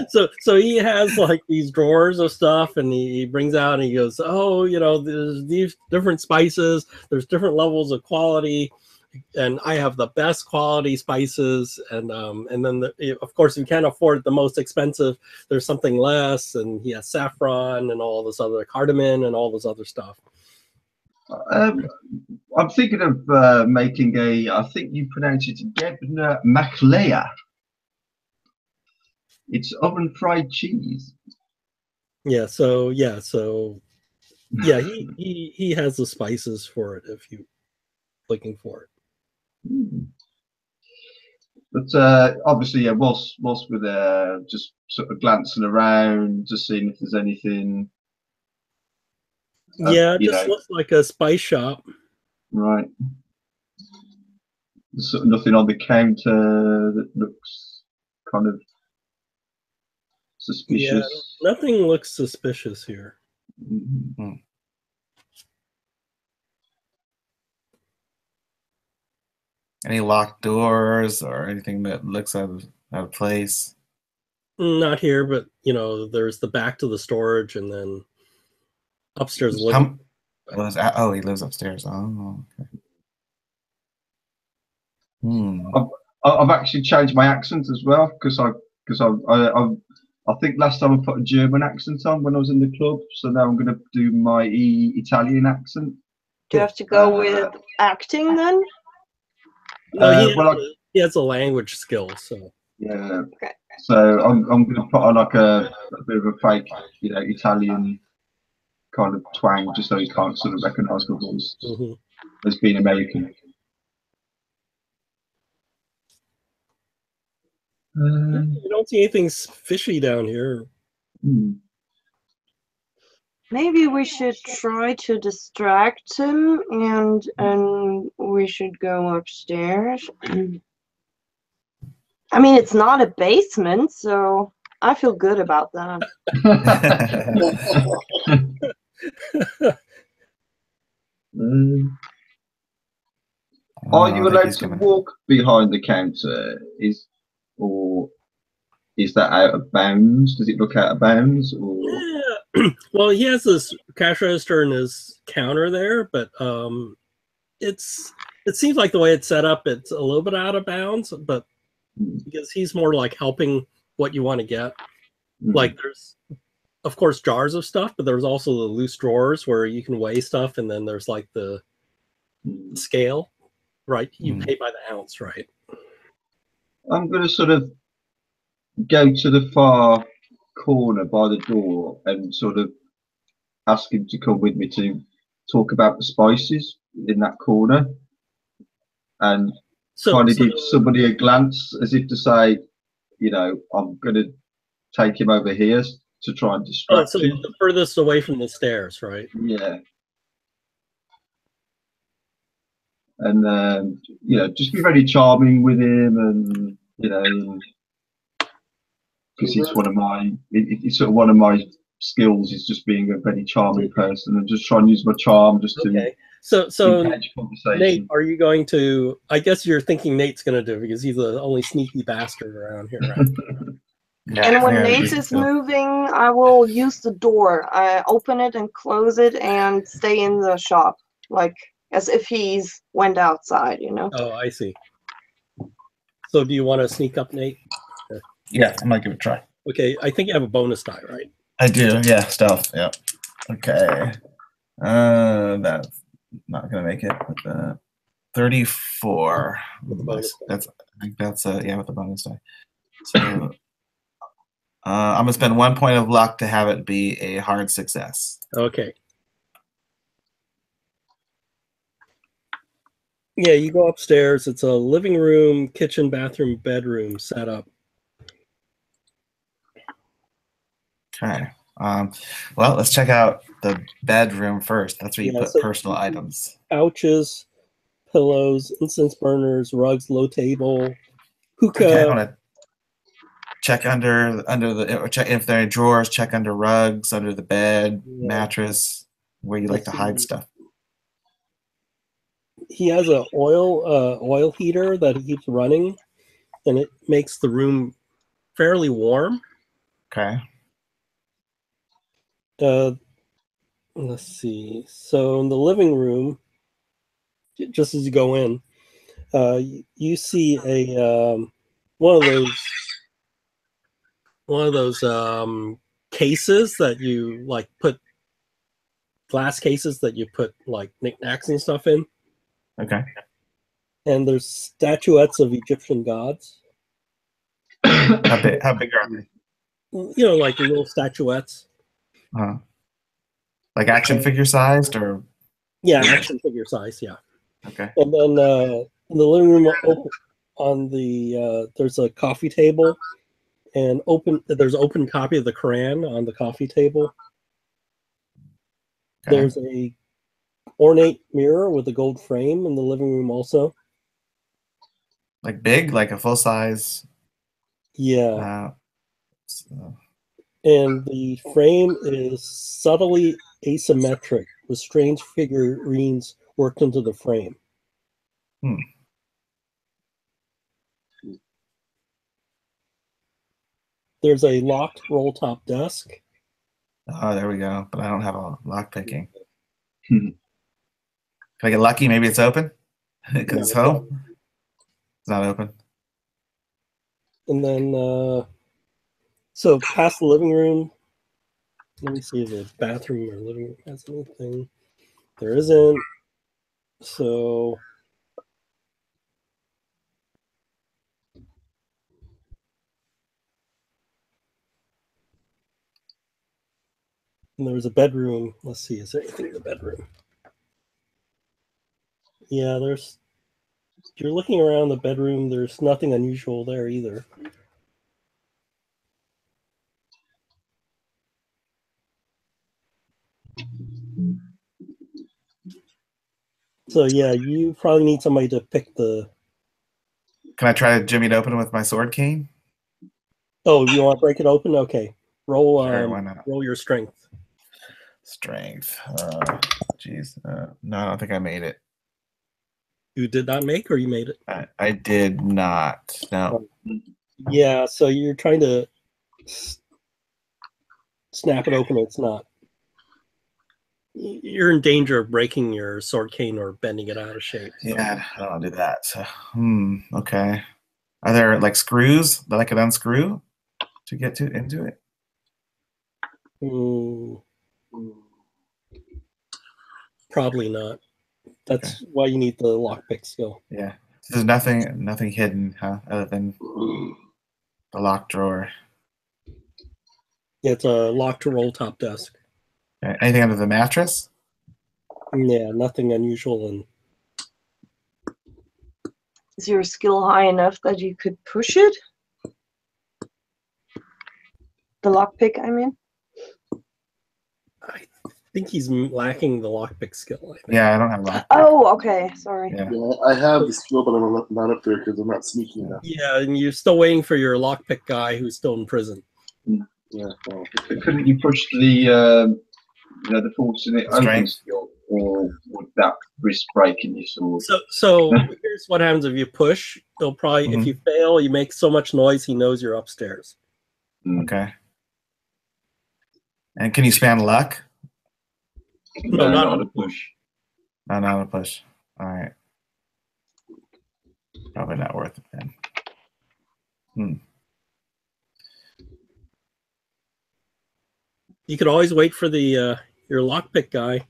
Speaker 1: So he has like these drawers of stuff, and he brings out and he goes, "Oh, you know, there's these different spices. There's different levels of quality, and I have the best quality spices. And then of course, if you can't afford the most expensive, there's something less. And he has saffron and all this other cardamom and all this other stuff."
Speaker 4: I'm thinking of making I think you pronounce it Gebna Maclea. It's oven fried cheese.
Speaker 1: Yeah. He has the spices for it if you looking for it.
Speaker 4: But obviously, yeah, whilst we're there, just sort of glancing around, just seeing if there's anything.
Speaker 1: Yeah, it just looks like a spice shop.
Speaker 4: Right. There's sort of nothing on the counter that looks kind of suspicious.
Speaker 1: Yeah, nothing looks suspicious here.
Speaker 4: Mhm.
Speaker 2: Any locked doors or anything that looks out of place?
Speaker 1: Not here, but you know, there's the back to the storage, and then upstairs
Speaker 2: He
Speaker 1: living.
Speaker 2: lives upstairs. Oh, okay.
Speaker 4: I've actually changed my accent as well because I think last time I put a German accent on when I was in the club, so now I'm going to do my Italian accent.
Speaker 3: Do you have to go with acting then?
Speaker 1: No, he has a language skill, so
Speaker 4: yeah.
Speaker 3: Okay.
Speaker 4: So I'm going to put on like a bit of a fake, Italian kind of twang, just so you can't sort of recognise my voice as being American.
Speaker 1: you don't see anything fishy down here.
Speaker 3: Maybe we should try to distract him, and we should go upstairs. I mean, it's not a basement, so I feel good about that.
Speaker 4: Are you allowed to walk behind the counter? Or is that out of bounds? Does it look out of bounds? Or
Speaker 1: Yeah. Well, he has this cash register in his counter there, but it seems like the way it's set up, it's a little bit out of bounds. But because he's more like helping what you want to get.
Speaker 4: Mm.
Speaker 1: Like there's, of course, jars of stuff, but there's also the loose drawers where you can weigh stuff, and then there's like the scale, right? You pay by the ounce, right?
Speaker 4: I'm going to sort of go to the far corner by the door and sort of ask him to come with me to talk about the spices in that corner, and kind of give somebody a glance as if to say, you know, I'm going to take him over here to try and distract
Speaker 1: so
Speaker 4: him.
Speaker 1: the furthest away from the stairs, right?
Speaker 4: Yeah. And you know, just be very charming with him, and you know, because it's one of my, it's sort of one of my skills is just being a very charming person, and just try and use my charm just to engage conversation.
Speaker 1: Nate, are you going to? I guess you're thinking Nate's going to do it because he's the only sneaky bastard around here, right?
Speaker 3: And when Nate is moving, I will use the door. I open it and close it and stay in the shop, like as if he's went outside, you know.
Speaker 1: Oh, I see. So do you want to sneak up, Nate?
Speaker 2: Yeah, I might give it a try.
Speaker 1: Okay, I think you have a bonus die, right?
Speaker 2: I do, yeah, stealth, yeah. Okay. That's not gonna make it with 34.
Speaker 1: With the bonus die.
Speaker 2: I think that's yeah, with the bonus die. So I'm gonna spend 1 point of luck to have it be a hard success.
Speaker 1: Okay. Yeah, you go upstairs. It's a living room, kitchen, bathroom, bedroom setup.
Speaker 2: Okay. Well, let's check out the bedroom first. That's where you put
Speaker 1: so
Speaker 2: personal items.
Speaker 1: Couches, pillows, incense burners, rugs, low table, hookah.
Speaker 2: Okay, I want to check under the, or check if there are drawers. Check under rugs, under the bed, mattress, where you like to hide stuff.
Speaker 1: He has a oil heater that he keeps running, and it makes the room fairly warm.
Speaker 2: Okay.
Speaker 1: Let's see. So in the living room, just as you go in, you see a one of those cases that you like put glass cases that you put like knickknacks and stuff in.
Speaker 2: Okay.
Speaker 1: And there's statuettes of Egyptian gods.
Speaker 2: How big are they?
Speaker 1: You know, like little statuettes.
Speaker 2: Like action figure sized, or?
Speaker 1: Yeah, action figure size. Yeah.
Speaker 2: Okay.
Speaker 1: And then in the living room, on the there's a coffee table, and there's open copy of the Quran on the coffee table. Okay. There's a ornate mirror with a gold frame in the living room also.
Speaker 2: Like big, like a full size.
Speaker 1: Yeah. And the frame is subtly asymmetric with strange figurines worked into the frame. There's a locked roll-top desk.
Speaker 2: Oh, there we go. But I don't have a lock picking. Can I get lucky? Maybe it's open? Because it's home? It's not open.
Speaker 1: And then, so past the living room, let me see if the bathroom or living room has anything. There isn't. So, and there's a bedroom. Let's see, is there anything in the bedroom? Yeah, you're looking around the bedroom, there's nothing unusual there either. So yeah, you probably need somebody to pick the...
Speaker 2: Can I try to jimmy it open with my sword cane?
Speaker 1: Oh, you want to break it open? Okay. Roll,
Speaker 2: sure, why not?
Speaker 1: Roll your strength.
Speaker 2: Strength. Jeez. No, I don't think I made it.
Speaker 1: You did not make, or you made it?
Speaker 2: I did not. No.
Speaker 1: Yeah, so you're trying to snap it open. It's not. You're in danger of breaking your sword cane or bending it out of shape. So.
Speaker 2: Yeah, I don't want to do that. So, okay. Are there like screws that I could unscrew to get into it?
Speaker 1: Mm, probably not. That's why you need the lockpick skill.
Speaker 2: Yeah. So there's nothing hidden, huh? Other than the locked drawer.
Speaker 1: Yeah, it's a lock to roll top desk.
Speaker 2: Okay. Anything under the mattress?
Speaker 1: Yeah, nothing unusual. And
Speaker 3: Is your skill high enough that you could push it? The lockpick, I mean.
Speaker 1: I think he's lacking the lockpick skill. I think.
Speaker 2: Yeah, I don't have lockpick.
Speaker 3: Oh, okay. Sorry.
Speaker 2: Yeah.
Speaker 5: Yeah, I have the skill, but I'm not up there because I'm not sneaky enough.
Speaker 1: Yeah, and you're still waiting for your lockpick guy who's still in prison.
Speaker 5: Yeah. Well,
Speaker 4: Couldn't you push the the fortunate open
Speaker 2: Strength.
Speaker 4: skill, or would that risk breaking your sword?
Speaker 1: So here's what happens if you push. They'll probably, if you fail, you make so much noise, he knows you're upstairs.
Speaker 2: Okay. And can you span luck?
Speaker 1: No, not
Speaker 4: on a push.
Speaker 2: No, not a push. All right. Probably not worth it then.
Speaker 1: You could always wait for the your lockpick guy.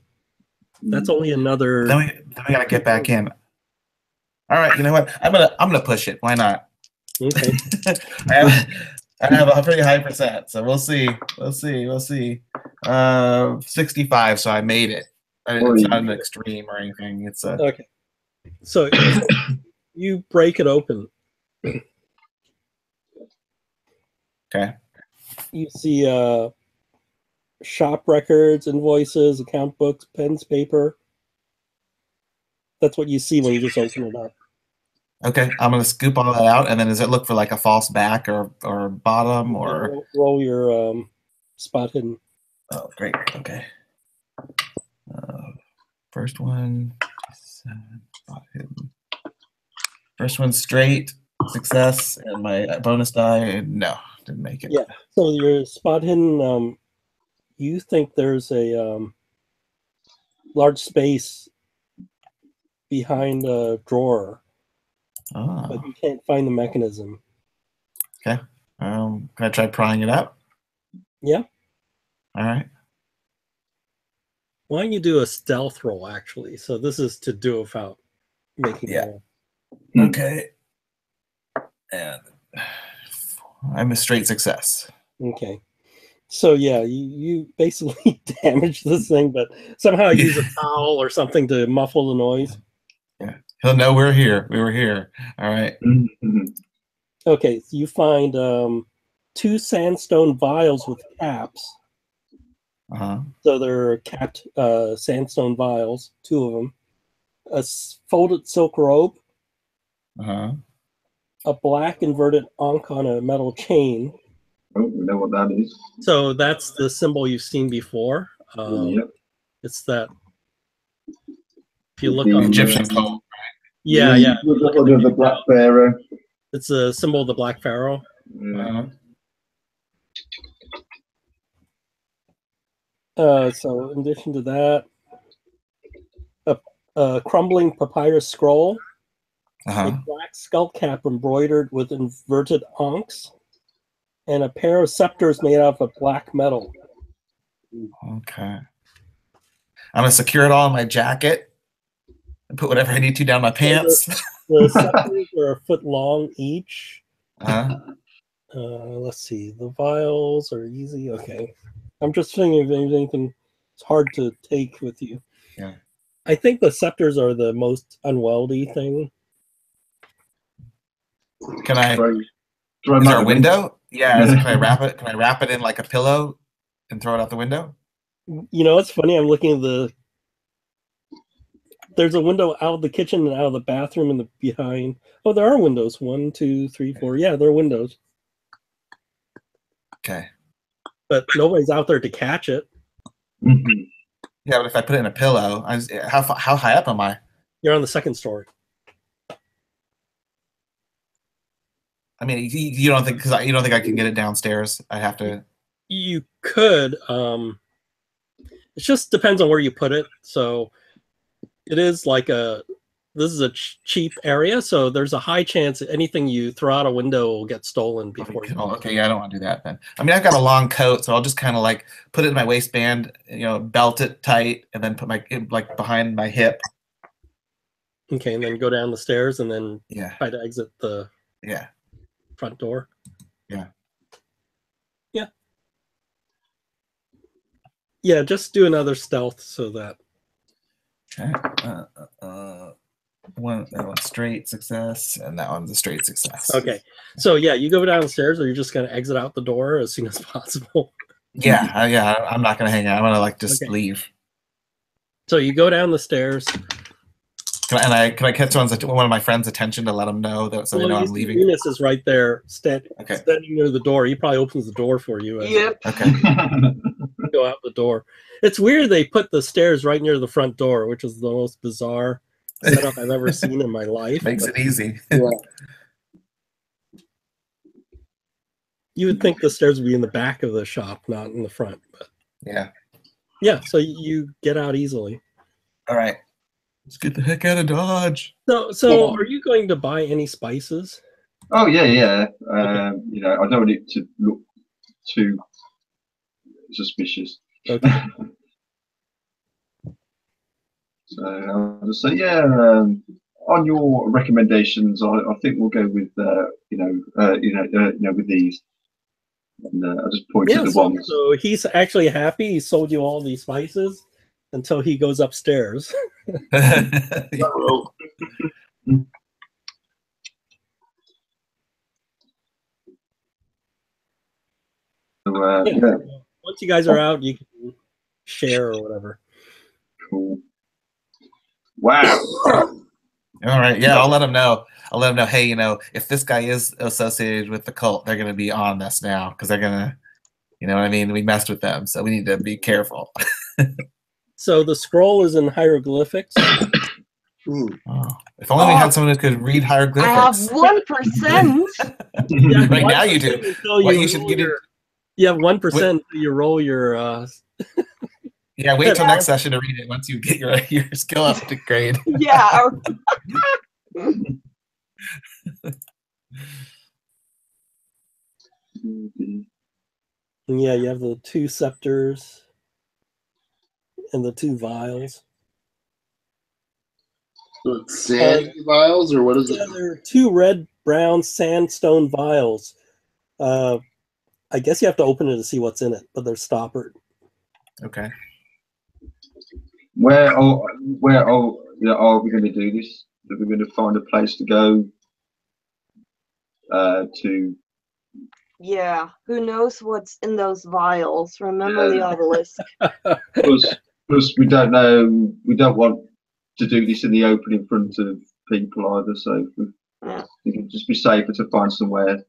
Speaker 1: That's only another.
Speaker 2: Then we gotta get back in. All right, you know what? I'm gonna push it. Why not?
Speaker 1: Okay.
Speaker 2: I have a pretty high percent, so we'll see. 65, so I made it. It's not an extreme or anything. It's a
Speaker 1: Okay. So you break it open.
Speaker 2: okay.
Speaker 1: You see shop records, invoices, account books, pens, paper. That's what you see when you just open it up.
Speaker 2: Okay, I'm gonna scoop all that out, and then does it look for like a false back or bottom or?
Speaker 1: Roll your spot hidden.
Speaker 2: Oh, great. Okay. First one, 7, spot hidden. First one straight, success, and my bonus die, no, didn't make it.
Speaker 1: Yeah. So your spot hidden, you think there's a large space behind a drawer, but
Speaker 2: Oh,
Speaker 1: you can't find the mechanism.
Speaker 2: okay. Can I try prying it up?
Speaker 1: Yeah.
Speaker 2: All right.
Speaker 1: Why don't you do a stealth roll, actually? So this is to do without making
Speaker 2: Yeah.
Speaker 1: a roll.
Speaker 2: Okay. And I'm a straight success.
Speaker 1: Okay. So yeah, you basically damage this thing, but somehow use a towel or something to muffle the noise.
Speaker 2: Yeah. He'll know we're here. We were here. All right.
Speaker 1: Okay, so you find 2 sandstone vials with caps.
Speaker 2: Uh-huh.
Speaker 1: So they're capped sandstone vials, 2 of them. A folded silk robe,
Speaker 2: Uh-huh.
Speaker 1: a black inverted ankh on a metal chain.
Speaker 4: Oh, we know what that is.
Speaker 1: So that's the symbol you've seen before.
Speaker 4: Yep.
Speaker 1: It's that. If you look
Speaker 4: The
Speaker 1: on
Speaker 2: Egyptian code.
Speaker 1: yeah.
Speaker 4: The Black Pharaoh.
Speaker 1: It's a symbol of the Black Pharaoh.
Speaker 2: Uh-huh.
Speaker 1: So in addition to that, a crumbling papyrus scroll,
Speaker 2: Uh-huh.
Speaker 1: a black skull cap embroidered with inverted ankhs, and a pair of scepters made out of black metal.
Speaker 2: Okay. I'm gonna secure it all in my jacket and put whatever I need to down my pants.
Speaker 1: The scepters are a foot long each.
Speaker 2: Uh-huh.
Speaker 1: Let's see. The vials are easy. Okay. I'm just thinking if there's anything it's hard to take with you.
Speaker 2: Yeah.
Speaker 1: I think the scepters are the most unwieldy thing.
Speaker 2: Can I?
Speaker 4: Throw
Speaker 2: Is there a
Speaker 4: out the
Speaker 2: window? Yeah. Can I wrap it? Can I wrap it in like a pillow and throw it out the window?
Speaker 1: You know, it's funny. I'm looking at there's a window out of the kitchen and out of the bathroom and the behind. Oh, there are windows. 1, 2, 3, 4. Yeah, there are windows.
Speaker 2: Okay.
Speaker 1: But nobody's out there to catch it.
Speaker 2: Yeah, but if I put it in a pillow, how high up am I?
Speaker 1: You're on the 2nd story.
Speaker 2: I mean, you don't think you don't think I can get it downstairs? I have to.
Speaker 1: You could. It just depends on where you put it. So it is like the this is a cheap area, so there's a high chance that anything you throw out a window will get stolen before you.
Speaker 2: Oh, okay, yeah, I don't want to do that then. I mean, I've got a long coat, so I'll just kind of like put it in my waistband, belt it tight, and then put my like behind my hip.
Speaker 1: Okay, and then go down the stairs and then try to exit the front door.
Speaker 2: Yeah.
Speaker 1: Yeah. Yeah, just do another stealth so that.
Speaker 2: Okay. That one's straight success, and that one's a straight success.
Speaker 1: Okay. So yeah, you go downstairs, or you're just gonna exit out the door as soon as possible.
Speaker 2: Yeah, I'm not gonna hang out. I'm gonna just leave.
Speaker 1: So you go down the stairs.
Speaker 2: Can I catch one of my friends' attention to let them know that so they know I'm leaving?
Speaker 1: Eunice is right there, standing near the door. He probably opens the door for you.
Speaker 3: Yep.
Speaker 2: Okay.
Speaker 1: Go out the door. It's weird they put the stairs right near the front door, which is the most bizarre setup I've ever seen in my life.
Speaker 2: Makes it easy.
Speaker 5: Yeah.
Speaker 1: You would think the stairs would be in the back of the shop, not in the front. But yeah. So you get out easily.
Speaker 2: All right. Let's get the heck out of Dodge.
Speaker 1: So are you going to buy any spices?
Speaker 4: Oh yeah. I don't want it to look too suspicious.
Speaker 1: Okay.
Speaker 4: So I'll just say, on your recommendations, I think we'll go with with these. And I just point to the ones.
Speaker 1: So he's actually happy. He sold you all these spices until he goes upstairs. Once you guys are out, you can share or whatever.
Speaker 4: Cool. Wow.
Speaker 2: All right. Yeah, I'll let him know. Hey, if this guy is associated with the cult, they're going to be on this now because they're going to, you know what I mean? We messed with them, so we need to be careful.
Speaker 1: So the scroll is in hieroglyphics.
Speaker 2: Oh, if only we had someone who could read hieroglyphics.
Speaker 3: I have 1%.
Speaker 2: Right now you do. You should get it.
Speaker 1: You have 1%. You roll your.
Speaker 2: Yeah, wait till next session to read it once you get your skill up to grade.
Speaker 3: Yeah.
Speaker 1: Yeah, you have the 2 scepters and the 2 vials.
Speaker 5: So it's sand vials, or what is it?
Speaker 1: There are 2 red-brown sandstone vials. I guess you have to open it to see what's in it, but they're stoppered.
Speaker 2: Okay.
Speaker 4: Where are we going to do this? Are we going to find a place to go to?
Speaker 3: Yeah, who knows what's in those vials? Remember the obelisk.
Speaker 4: Plus, we don't know. We don't want to do this in the open in front of people either. So we can just be safer to find somewhere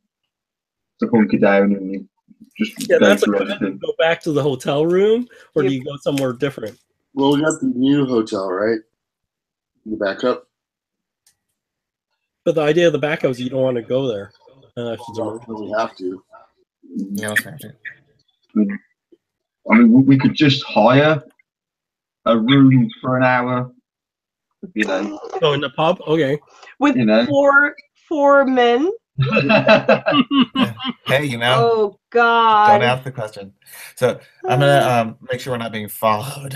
Speaker 4: to hunker down and just go through everything.
Speaker 1: Go back to the hotel room, or do you go somewhere different?
Speaker 5: Well, we got the new hotel, right? The backup.
Speaker 1: But the idea of the backup is you don't want to go there.
Speaker 5: We have to.
Speaker 2: Yeah, okay.
Speaker 4: I mean, we could just hire a room for an hour.
Speaker 1: Oh, in the pub? Okay.
Speaker 3: With four men.
Speaker 2: Hey,
Speaker 3: Oh God!
Speaker 2: Don't ask the question. So I'm gonna make sure we're not being followed.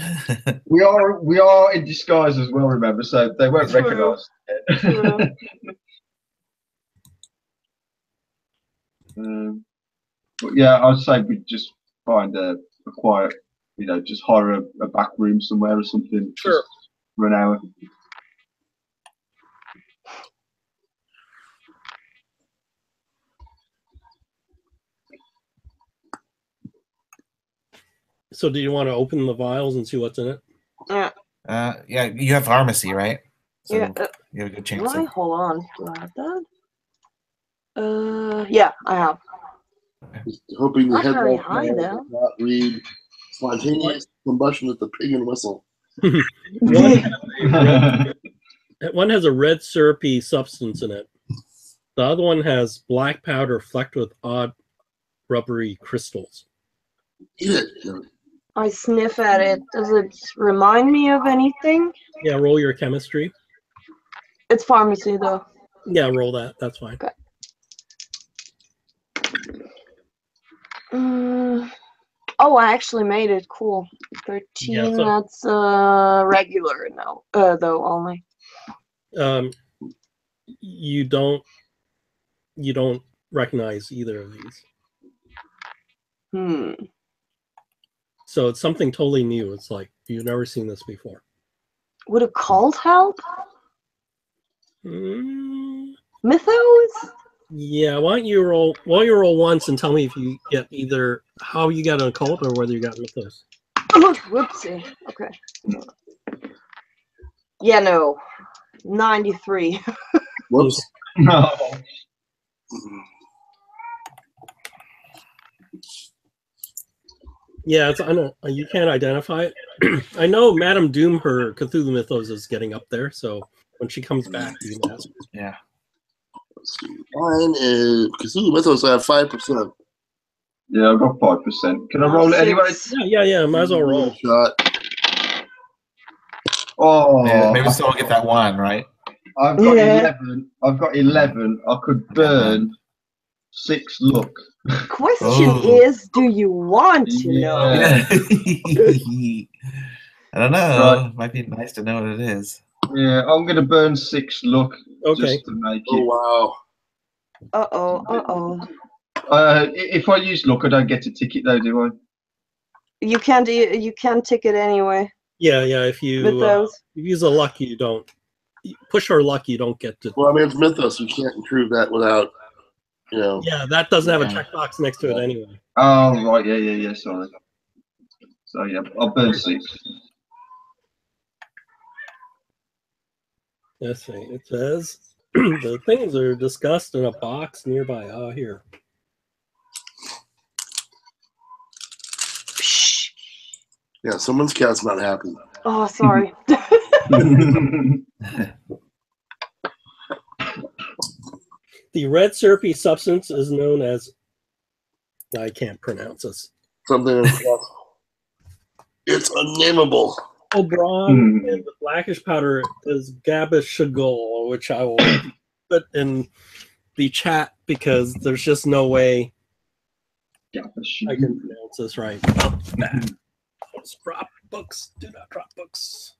Speaker 4: we are in disguise as well. Remember, so they won't recognize. But yeah, I'd say we just find a quiet, just hire a back room somewhere or something.
Speaker 1: Sure.
Speaker 4: For an hour.
Speaker 1: So do you want to open the vials and see what's in it?
Speaker 3: Yeah.
Speaker 2: Yeah, you have pharmacy, right? So
Speaker 3: Yeah.
Speaker 2: you have a good chance.
Speaker 3: Hold on. Do I have that? Yeah, I have.
Speaker 5: Just hoping the
Speaker 3: Not very
Speaker 5: headlight
Speaker 3: high, though.
Speaker 5: does not read spontaneous combustion with the pig and whistle.
Speaker 1: One has a red syrupy substance in it. The other one has black powder flecked with odd rubbery crystals.
Speaker 5: Eat it.
Speaker 3: I sniff at it. Does it remind me of anything?
Speaker 1: Yeah, roll your chemistry.
Speaker 3: It's pharmacy though.
Speaker 1: Yeah, roll that. That's fine.
Speaker 3: Oh, I actually made it. Cool. 13.
Speaker 1: Yeah, so-
Speaker 3: That's regular now. Though only.
Speaker 1: You don't recognize either of these. So it's something totally new. It's like you've never seen this before.
Speaker 3: Would a cult help?
Speaker 1: Mm,
Speaker 3: Mythos?
Speaker 1: yeah, why don't you roll once and tell me if you get either how you got an occult or whether you got mythos.
Speaker 3: Whoopsie. Okay. Yeah, no. 93.
Speaker 5: Whoops.
Speaker 4: No.
Speaker 1: Yeah, it's I know you can't identify it. I know Madame Doom, her Cthulhu mythos is getting up there, so when she comes back, you can ask.
Speaker 2: Yeah.
Speaker 5: Let's see. Mine is Cthulhu Mythos. I have 5%.
Speaker 4: Yeah, I've got 5%. Can I roll it anyway?
Speaker 1: Yeah. Might as well roll.
Speaker 5: Shot.
Speaker 4: Oh,
Speaker 2: Maybe someone get that one, right?
Speaker 4: I've got 11. I've got 11. I could burn 6 luck.
Speaker 3: Question is, do you want to know?
Speaker 2: Yeah. I don't know.
Speaker 4: Right.
Speaker 2: Might be nice to know what it is.
Speaker 4: Yeah, I'm going to burn 6 luck
Speaker 1: Okay.
Speaker 4: just to make
Speaker 5: Oh,
Speaker 4: it.
Speaker 5: wow.
Speaker 3: Uh-oh.
Speaker 4: If I use luck, I don't get a ticket though, do I?
Speaker 3: You can't tick it anyway
Speaker 1: Yeah. If you
Speaker 3: with those.
Speaker 1: use a luck, you don't push or luck. You don't get to.
Speaker 5: Well, I mean, it's Mythos. You can't improve that without,
Speaker 1: Yeah, that doesn't have a checkbox next to it anyway.
Speaker 4: Oh, right. Yeah. Sorry. So, yeah, I'll burn 6.
Speaker 1: Let's see. It says the things are discussed in a box nearby. Oh, here.
Speaker 3: Psh.
Speaker 5: Yeah, someone's cat's not happy.
Speaker 3: Oh, sorry.
Speaker 1: The red syrupy substance is known as. I can't pronounce this.
Speaker 5: Something. It's unnameable.
Speaker 1: Oberon and the blackish powder is Gabishagul, which I will put in the chat because there's just no way I can pronounce this right. Let's drop books. Do not drop books.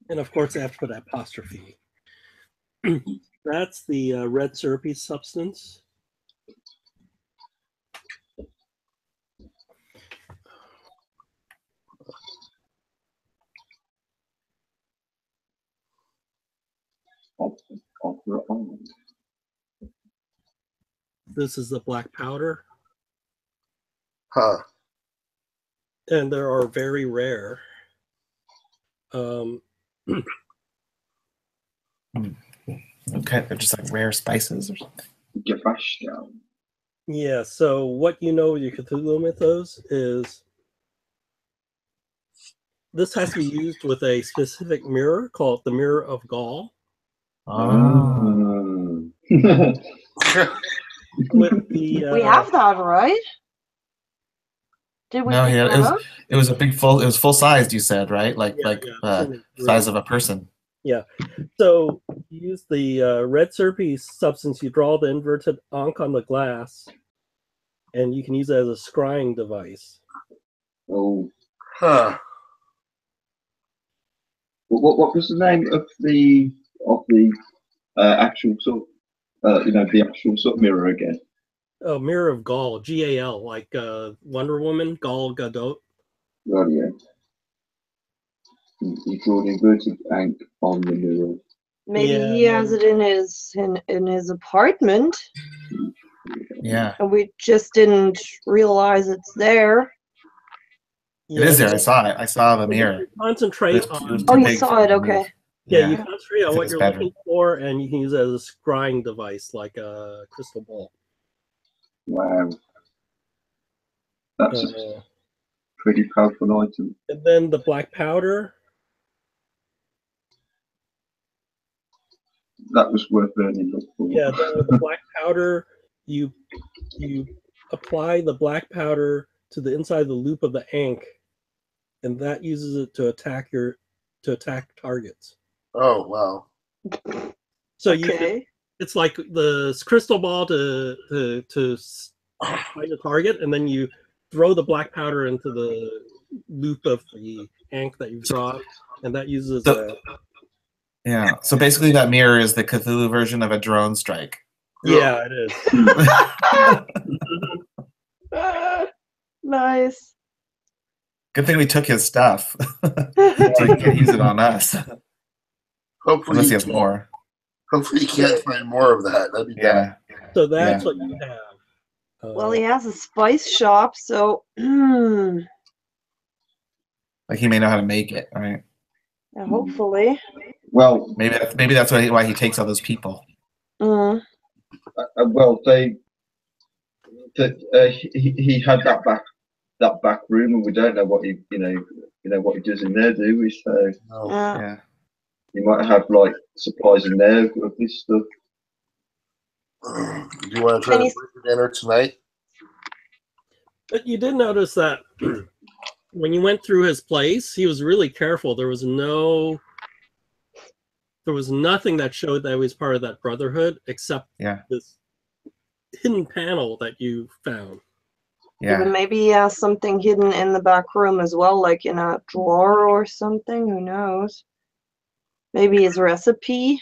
Speaker 1: And of course, I have to put apostrophe. That's the red syrupy substance. This is the black powder.
Speaker 5: Huh.
Speaker 1: And they are very rare.
Speaker 2: Okay, they're just like rare spices or something.
Speaker 1: Yeah, so what you know with your Cthulhu mythos is this has to be used with a specific mirror called the Mirror of Gaul.
Speaker 2: Oh.
Speaker 1: With the,
Speaker 3: we have that, right? Did we?
Speaker 2: No,
Speaker 3: pick
Speaker 2: yeah,
Speaker 3: that up?
Speaker 2: it was full sized. You said, right? Like size of a person.
Speaker 1: Yeah. So you use the red syrupy substance. You draw the inverted ankh on the glass, and you can use it as a scrying device.
Speaker 4: Oh.
Speaker 5: Huh.
Speaker 4: What was the name of the actual sort of the actual sort of mirror again?
Speaker 1: Oh, Mirror of Gaul, Gal, like Wonder Woman, Gal Gadot.
Speaker 4: Oh yeah. You draw the inverted ankh on the mirror.
Speaker 3: Maybe
Speaker 1: Yeah,
Speaker 3: he has it in his apartment,
Speaker 2: Yeah,
Speaker 3: and we just didn't realize it's there.
Speaker 2: it is there. I saw it. I saw the mirror.
Speaker 1: Concentrate
Speaker 2: It
Speaker 1: on.
Speaker 2: was
Speaker 3: Oh,
Speaker 2: too
Speaker 3: you
Speaker 2: big
Speaker 3: saw
Speaker 2: for
Speaker 3: it,
Speaker 2: me to
Speaker 3: okay.
Speaker 2: move.
Speaker 1: Yeah, you concentrate on
Speaker 2: It's
Speaker 1: what
Speaker 2: his
Speaker 1: you're
Speaker 2: bedroom.
Speaker 1: looking for, and you can use it as a scrying device, like a crystal ball.
Speaker 4: Wow. That's a
Speaker 1: Uh,
Speaker 4: pretty powerful item.
Speaker 1: and then the black powder.
Speaker 4: that was worth burning look for.
Speaker 1: Yeah, then with the black powder, you apply the black powder to the inside of the loop of the Ankh, and that uses it to attack targets.
Speaker 5: Oh wow.
Speaker 1: So you
Speaker 3: Okay.
Speaker 1: it's like the crystal ball to find a target, and then you throw the black powder into the loop of the Ankh that you've drawn, and that uses
Speaker 2: So- Yeah. So basically, that mirror is the Cthulhu version of a drone strike.
Speaker 1: yeah, it is.
Speaker 3: Nice.
Speaker 2: Good thing we took his stuff, so he can't use it on us
Speaker 5: Hopefully,
Speaker 2: unless he has more.
Speaker 5: Hopefully, you can't find more of that. That'd be bad.
Speaker 2: Yeah.
Speaker 1: So that's
Speaker 2: Yeah.
Speaker 1: what you have.
Speaker 3: Well, he has a spice shop, so
Speaker 2: Like he may know how to make it, right?
Speaker 3: hopefully.
Speaker 4: Well,
Speaker 2: Maybe that's why he takes all those people.
Speaker 3: Mm.
Speaker 4: well, he had that back room, and we don't know what he what he does in there, do we? So
Speaker 5: No.
Speaker 3: Yeah.
Speaker 2: Yeah.
Speaker 4: he might have like supplies in there of this stuff.
Speaker 5: Do you want to try to break it dinner tonight?
Speaker 1: But you did notice that when you went through his place, he was really careful. There was nothing that showed that he was part of that brotherhood except this hidden panel that you found.
Speaker 2: Yeah.
Speaker 3: But maybe he has something hidden in the back room as well, like in a drawer or something. Who knows? Maybe his recipe.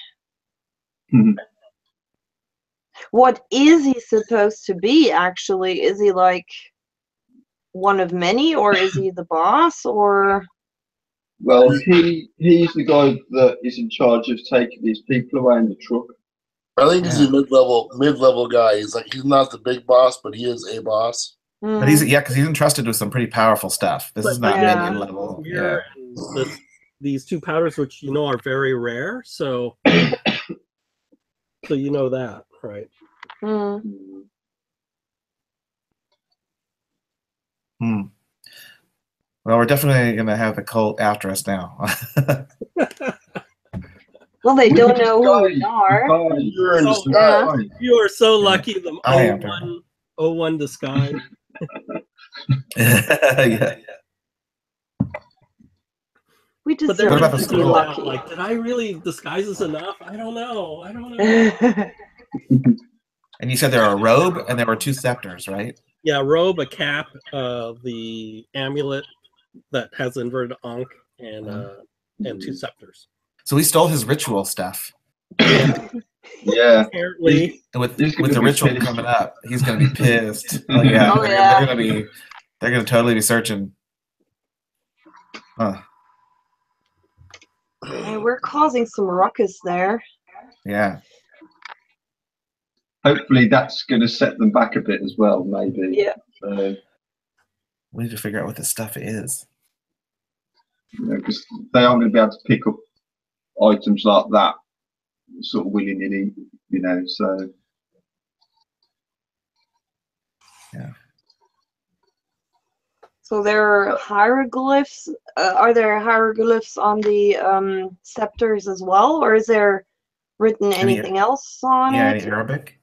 Speaker 4: Mhm.
Speaker 3: What is he supposed to be, actually? Is he like one of many, or is he the boss, or?
Speaker 4: Well, he's the guy that is in charge of taking these people away in the truck.
Speaker 5: I think he's a mid-level guy. He's not the big boss, but he is a boss.
Speaker 2: But because he's entrusted with some pretty powerful stuff. This is not
Speaker 3: Yeah.
Speaker 2: mid level. Yeah.
Speaker 1: Here, and these two powders, which you know are very rare, so you know that, right?
Speaker 3: Mm.
Speaker 2: Well, we're definitely gonna have the cult after us now.
Speaker 3: Well, they don't know who we are.
Speaker 5: You're in
Speaker 1: Oh,
Speaker 5: disguise.
Speaker 1: You are so lucky. The
Speaker 2: I am.
Speaker 1: 01 disguise.
Speaker 2: Yeah.
Speaker 3: We
Speaker 1: But
Speaker 3: deserve
Speaker 1: they're
Speaker 2: What about
Speaker 3: to
Speaker 2: the
Speaker 3: be
Speaker 2: skull?
Speaker 3: lucky.
Speaker 1: like, did I really disguise this enough? I don't know.
Speaker 2: And you said there are a robe and there were 2 scepters, right?
Speaker 1: Yeah, robe, a cap, the amulet that has inverted Ankh, and 2 scepters.
Speaker 2: So we stole his ritual stuff.
Speaker 4: Yeah.
Speaker 1: Apparently,
Speaker 2: With
Speaker 4: He's gonna
Speaker 2: the
Speaker 4: be
Speaker 2: ritual
Speaker 4: pissed.
Speaker 2: coming up, he's gonna be pissed. Oh yeah.
Speaker 3: Oh,
Speaker 2: they're,
Speaker 3: yeah.
Speaker 2: they're gonna totally be searching. Huh.
Speaker 3: Hey, we're causing some ruckus there.
Speaker 2: Yeah.
Speaker 4: Hopefully that's going to set them back a bit as well, maybe.
Speaker 3: Yeah.
Speaker 2: We need to figure out what this stuff is.
Speaker 4: Because they aren't going to be able to pick up items like that sort of willy-nilly, so.
Speaker 2: Yeah.
Speaker 3: So there are hieroglyphs. Are there hieroglyphs on the scepters as well, or is there written anything else on
Speaker 2: Yeah,
Speaker 3: it?
Speaker 2: any Arabic?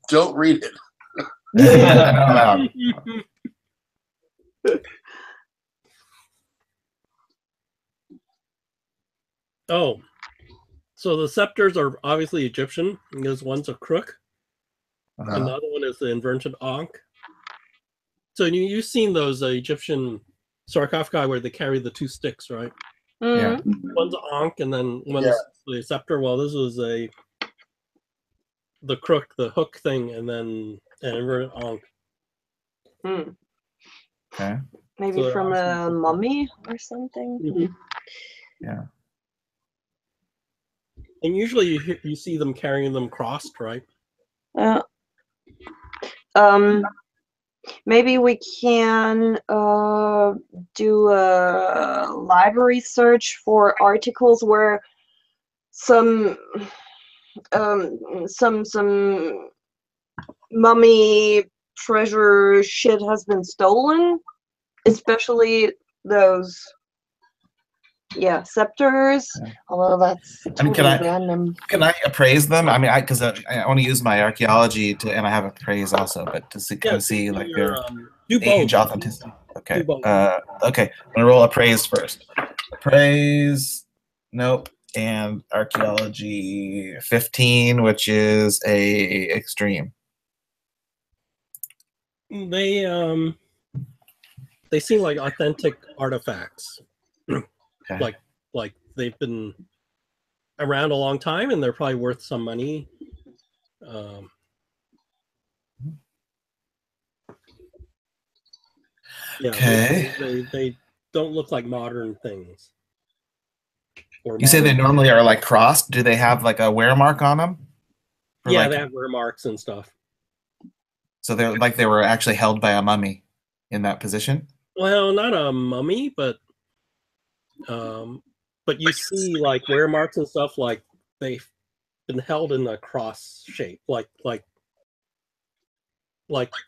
Speaker 5: Don't read it.
Speaker 2: Not allowed.
Speaker 1: oh, so the scepters are obviously Egyptian, because one's a crook, and the other one is the inverted Ankh. So you've seen those Egyptian sarcophagi where they carry the 2 sticks, right?
Speaker 2: Yeah.
Speaker 1: One's Ankh, and then one's the scepter. Well, this was the crook, the hook thing, and then an inverted Ankh.
Speaker 2: Okay.
Speaker 3: Maybe
Speaker 1: So
Speaker 3: from a mummy or something.
Speaker 1: Mhm.
Speaker 2: Yeah.
Speaker 1: And usually you see them carrying them crossed, right?
Speaker 3: Maybe we can do a library search for articles where some mummy treasure shit has been stolen, especially those Yeah, scepters.
Speaker 2: Yeah.
Speaker 3: Although that's
Speaker 2: I mean,
Speaker 3: totally random.
Speaker 2: can I appraise them? I mean, because I want to use my archaeology to, and I have appraise also, but to see, kind of see like their
Speaker 1: do
Speaker 2: age,
Speaker 1: both.
Speaker 2: authenticity. Okay.
Speaker 1: Do both.
Speaker 2: Okay. I'm gonna roll appraise first. Appraise. Nope. And archaeology 15, which is a extreme.
Speaker 1: They seem like authentic artifacts.
Speaker 2: Okay.
Speaker 1: Like they've been around a long time and they're probably worth some money. Yeah,
Speaker 2: Okay.
Speaker 1: they don't look like modern things.
Speaker 2: You say they normally are like crossed. Do they have like a wear mark on them? Or
Speaker 1: yeah,
Speaker 2: like,
Speaker 1: they have wear marks and stuff.
Speaker 2: so they're like they were actually held by a mummy in that position.
Speaker 1: Well, not a mummy, but you see like wear marks and stuff, like they've been held in a cross shape, like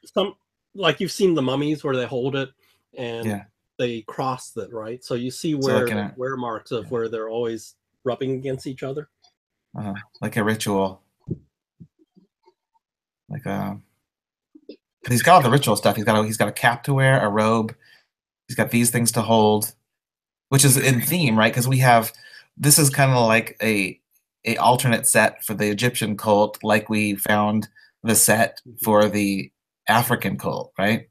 Speaker 1: some, like you've seen the mummies where they hold it and they cross it, right? So you see where wear marks of where they're always rubbing against each other.
Speaker 2: Like a ritual. Like he's got all the ritual stuff. He's got a cap to wear, a robe. He's got these things to hold, which is in theme, right? Because this is kind of like a alternate set for the Egyptian cult, like we found the set for the African cult, right?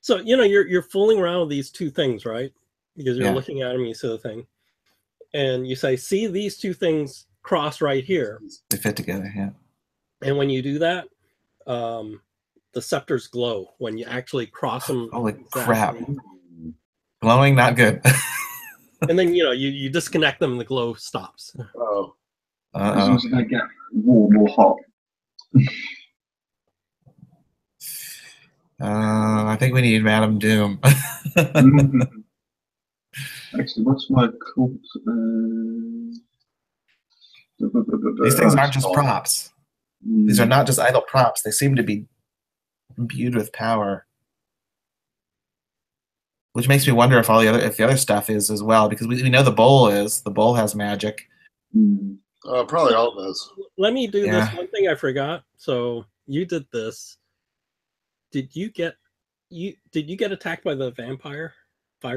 Speaker 1: So you're fooling around with these two things, right? Because you're looking at them, you see the thing, and you say, "See, these two things cross right here.
Speaker 2: They fit together, yeah."
Speaker 1: And when you do that, the scepters glow when you actually cross them.
Speaker 2: Holy crap! Glowing, not good.
Speaker 1: And then you disconnect them and the glow stops.
Speaker 5: Oh.
Speaker 4: It's going to get warm or hot.
Speaker 2: I think we need Madame Doom.
Speaker 4: Actually, what's my cult?
Speaker 2: These things aren't just props. These are not just idle props. They seem to be imbued with power, which makes me wonder if the other stuff is as well, because we know the bowl has magic.
Speaker 5: Probably all does.
Speaker 1: Let me do this one thing I forgot. So you did this. Did you get attacked by the fire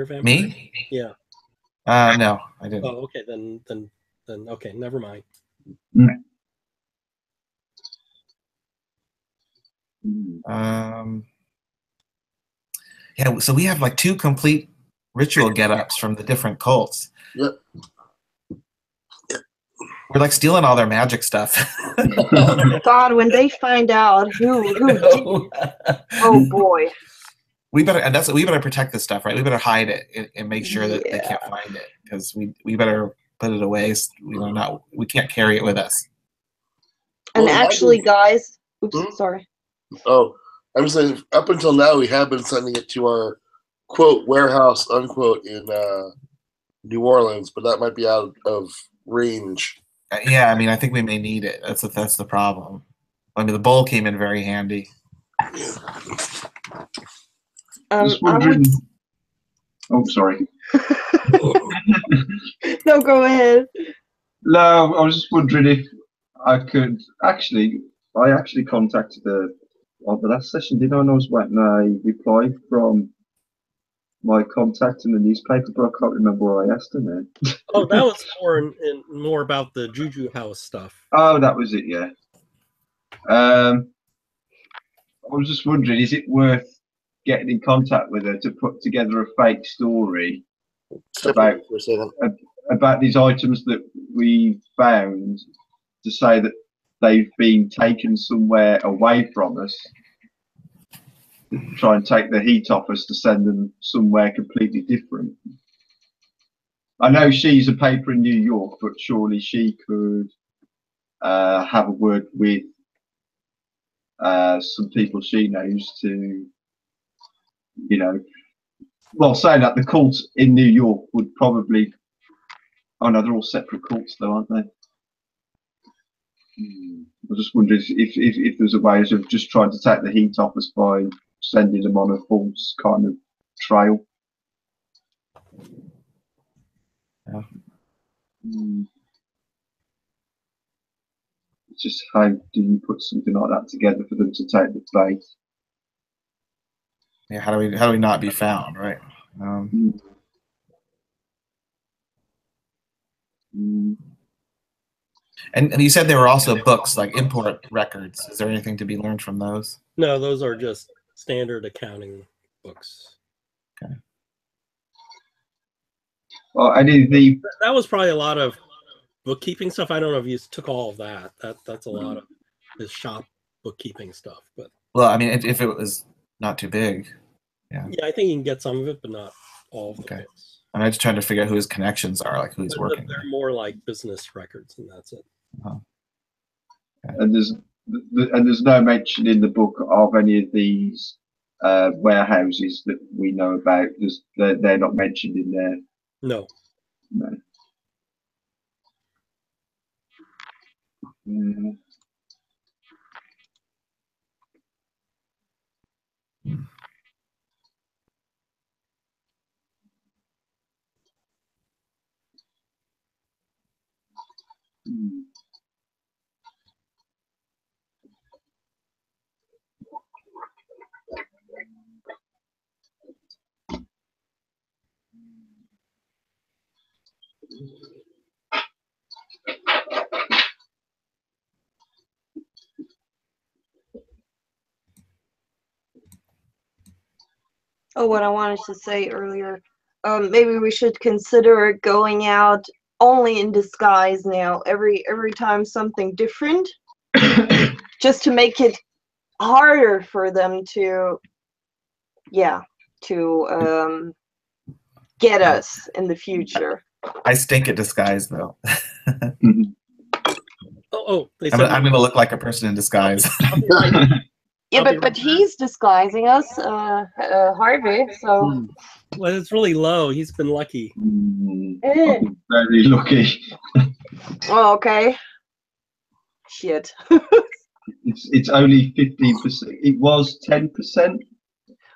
Speaker 1: vampire?
Speaker 2: Me?
Speaker 1: Yeah.
Speaker 2: No, I didn't.
Speaker 1: Oh, okay. Then okay, never mind.
Speaker 2: Yeah, so we have like 2 complete ritual get-ups from the different cults.
Speaker 5: Yep.
Speaker 2: We're like stealing all their magic stuff.
Speaker 3: God, when they find out who oh boy.
Speaker 2: We better protect this stuff, right? We better hide it and make sure that they can't find it, because we better put it away. We can't carry it with us.
Speaker 3: And actually, guys, oops, sorry.
Speaker 5: Oh, I'm saying up until now we have been sending it to our quote warehouse unquote in New Orleans, but that might be out of range.
Speaker 2: Yeah, I mean, I think we may need it. That's the problem. I mean, the bowl came in very handy.
Speaker 4: Oh, sorry.
Speaker 3: No, go ahead.
Speaker 4: No, I was just wondering if I could actually. I actually contacted the last session. Did I know I was waiting a reply from my contact in the newspaper, but I can't remember what I asked her now.
Speaker 1: Oh, that was more about the Juju House stuff.
Speaker 4: Oh, that was it. Yeah. I was just wondering, is it worth getting in contact with her to put together a fake story about these items that we found, to say that they've been taken somewhere away from us, try and take the heat off us to send them somewhere completely different? I know she's a paper in New York, but surely she could have a word with some people she knows to, well, saying that the cults in New York would probably, oh no, they're all separate cults though, aren't they? I was just wondering if there's a way of just trying to take the heat off us by sending them on a false kind of trail. Mm. It's just how do you put something like that together for them to take the bait?
Speaker 2: Yeah, how do we not be found, right?
Speaker 4: Mm. Mm.
Speaker 2: And you said there were also books like import records. Is there anything to be learned from those?
Speaker 1: No, those are just standard accounting books.
Speaker 2: Okay.
Speaker 4: Well, any of the
Speaker 1: That was probably a lot of bookkeeping stuff. I don't know if you took all of that. That's a lot of his shop bookkeeping stuff. But
Speaker 2: Well, I mean, if it was not too big,
Speaker 1: yeah, I think you can get some of it, but not all of the
Speaker 2: Okay.
Speaker 1: books.
Speaker 2: I'm just trying to figure out who his connections are, like who he's working
Speaker 1: They're
Speaker 2: with.
Speaker 1: more like business records, and that's it.
Speaker 4: and there's no mention in the book of any of these warehouses that we know about. They're not mentioned in there.
Speaker 1: No.
Speaker 4: No. Mm. Mm.
Speaker 3: Oh, what I wanted to say earlier, maybe we should consider going out only in disguise now. Every time something different, just to make it harder for them to, get us in the future.
Speaker 2: I stink at disguise, though.
Speaker 1: They
Speaker 2: I'm
Speaker 1: said
Speaker 2: going to look like a person in disguise.
Speaker 3: Yeah,
Speaker 1: I'll be
Speaker 3: but he's disguising us, Harvey. So
Speaker 1: well, it's really low. He's been lucky.
Speaker 4: I've been very lucky.
Speaker 3: oh, okay. Shit.
Speaker 4: It's only 15%. It was 10%.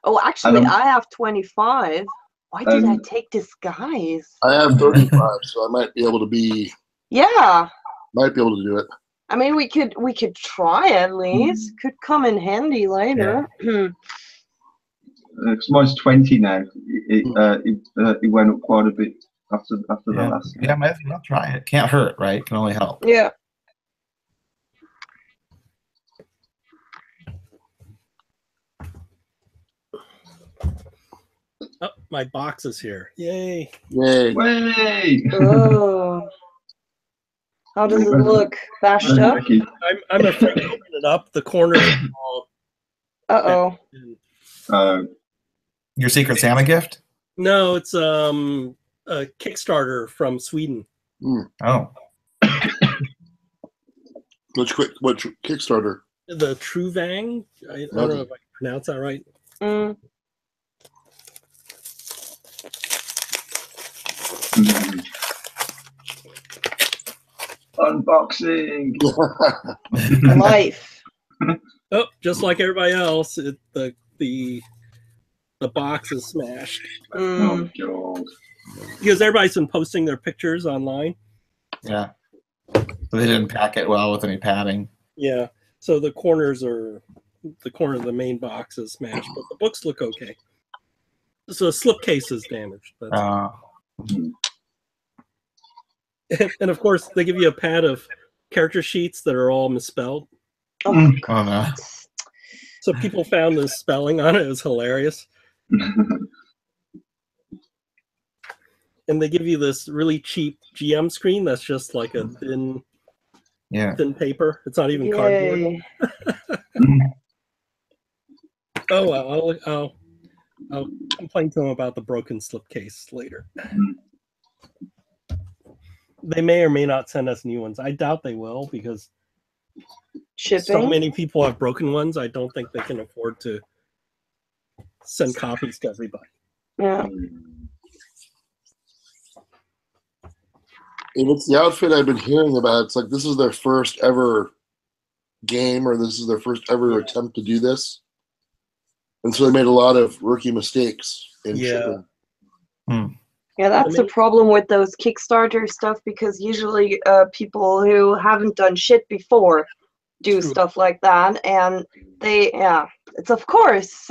Speaker 3: Oh, actually,
Speaker 4: And
Speaker 3: I have 25. Why did I take disguise?
Speaker 5: I have 35, so I might be able to be.
Speaker 3: Yeah.
Speaker 5: Might be able to do it.
Speaker 3: I mean, we could try at least. Could come in handy later.
Speaker 4: Because mine's 20 now. It went up quite a bit after the last.
Speaker 2: Yeah, might as well try it. Can't hurt, right? Can only help.
Speaker 3: Yeah.
Speaker 1: Oh, my box is here. Yay.
Speaker 5: Yay.
Speaker 4: Way!
Speaker 3: Oh. How does it look? Bashed up?
Speaker 1: I'm afraid to open it up. The corners are all.
Speaker 3: Uh-oh.
Speaker 2: Your Secret Santa gift?
Speaker 1: No, it's a Kickstarter from Sweden.
Speaker 2: Oh.
Speaker 5: Which Kickstarter?
Speaker 1: The Truvang. I don't know if I pronounce that right.
Speaker 4: Unboxing.
Speaker 3: Life.
Speaker 1: Oh, just like everybody else, the box is smashed.
Speaker 4: Oh god!
Speaker 1: Because everybody's been posting their pictures online.
Speaker 2: Yeah. So they didn't pack it well with any padding.
Speaker 1: Yeah. So the corner of the main box is smashed, but the books look okay. So the slipcase is damaged. And of course, they give you a pad of character sheets that are all misspelled.
Speaker 2: Oh no!
Speaker 1: So people found the spelling on it. It was hilarious. And they give you this really cheap GM screen that's just like a thin paper. It's not even cardboard. Oh well, I'll complain to them about the broken slipcase later. They may or may not send us new ones. I doubt they will because so many people have broken ones. I don't think they can afford to send copies to everybody.
Speaker 3: Yeah.
Speaker 5: And it's the outfit I've been hearing about. It's like this is their first ever game, or this is their first ever attempt to do this. And so they made a lot of rookie mistakes in shipping.
Speaker 3: Yeah, that's the problem with those Kickstarter stuff, because usually people who haven't done shit before do stuff like that, and it's of course,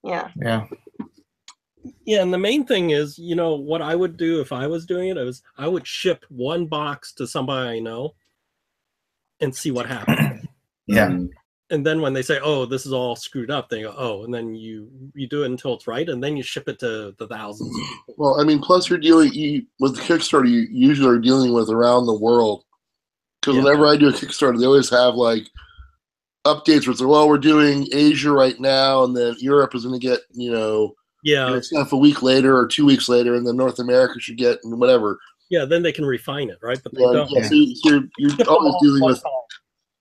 Speaker 2: Yeah.
Speaker 1: Yeah, and the main thing is, what I would do if I was doing it, I would ship one box to somebody I know and see what happens.
Speaker 2: Yeah.
Speaker 1: And then when they say, "Oh, this is all screwed up," they go, "Oh," and then you do it until it's right, and then you ship it to the thousands of people.
Speaker 5: Well, I mean, plus with the Kickstarter, you usually are dealing with around the world. Because whenever I do a Kickstarter, they always have like updates where it's like, well, we're doing Asia right now, and then Europe is going to get stuff a week later or 2 weeks later, and then North America should get and whatever.
Speaker 1: Yeah, then they can refine it, right? But they don't.
Speaker 5: Yeah. So you're always dealing with.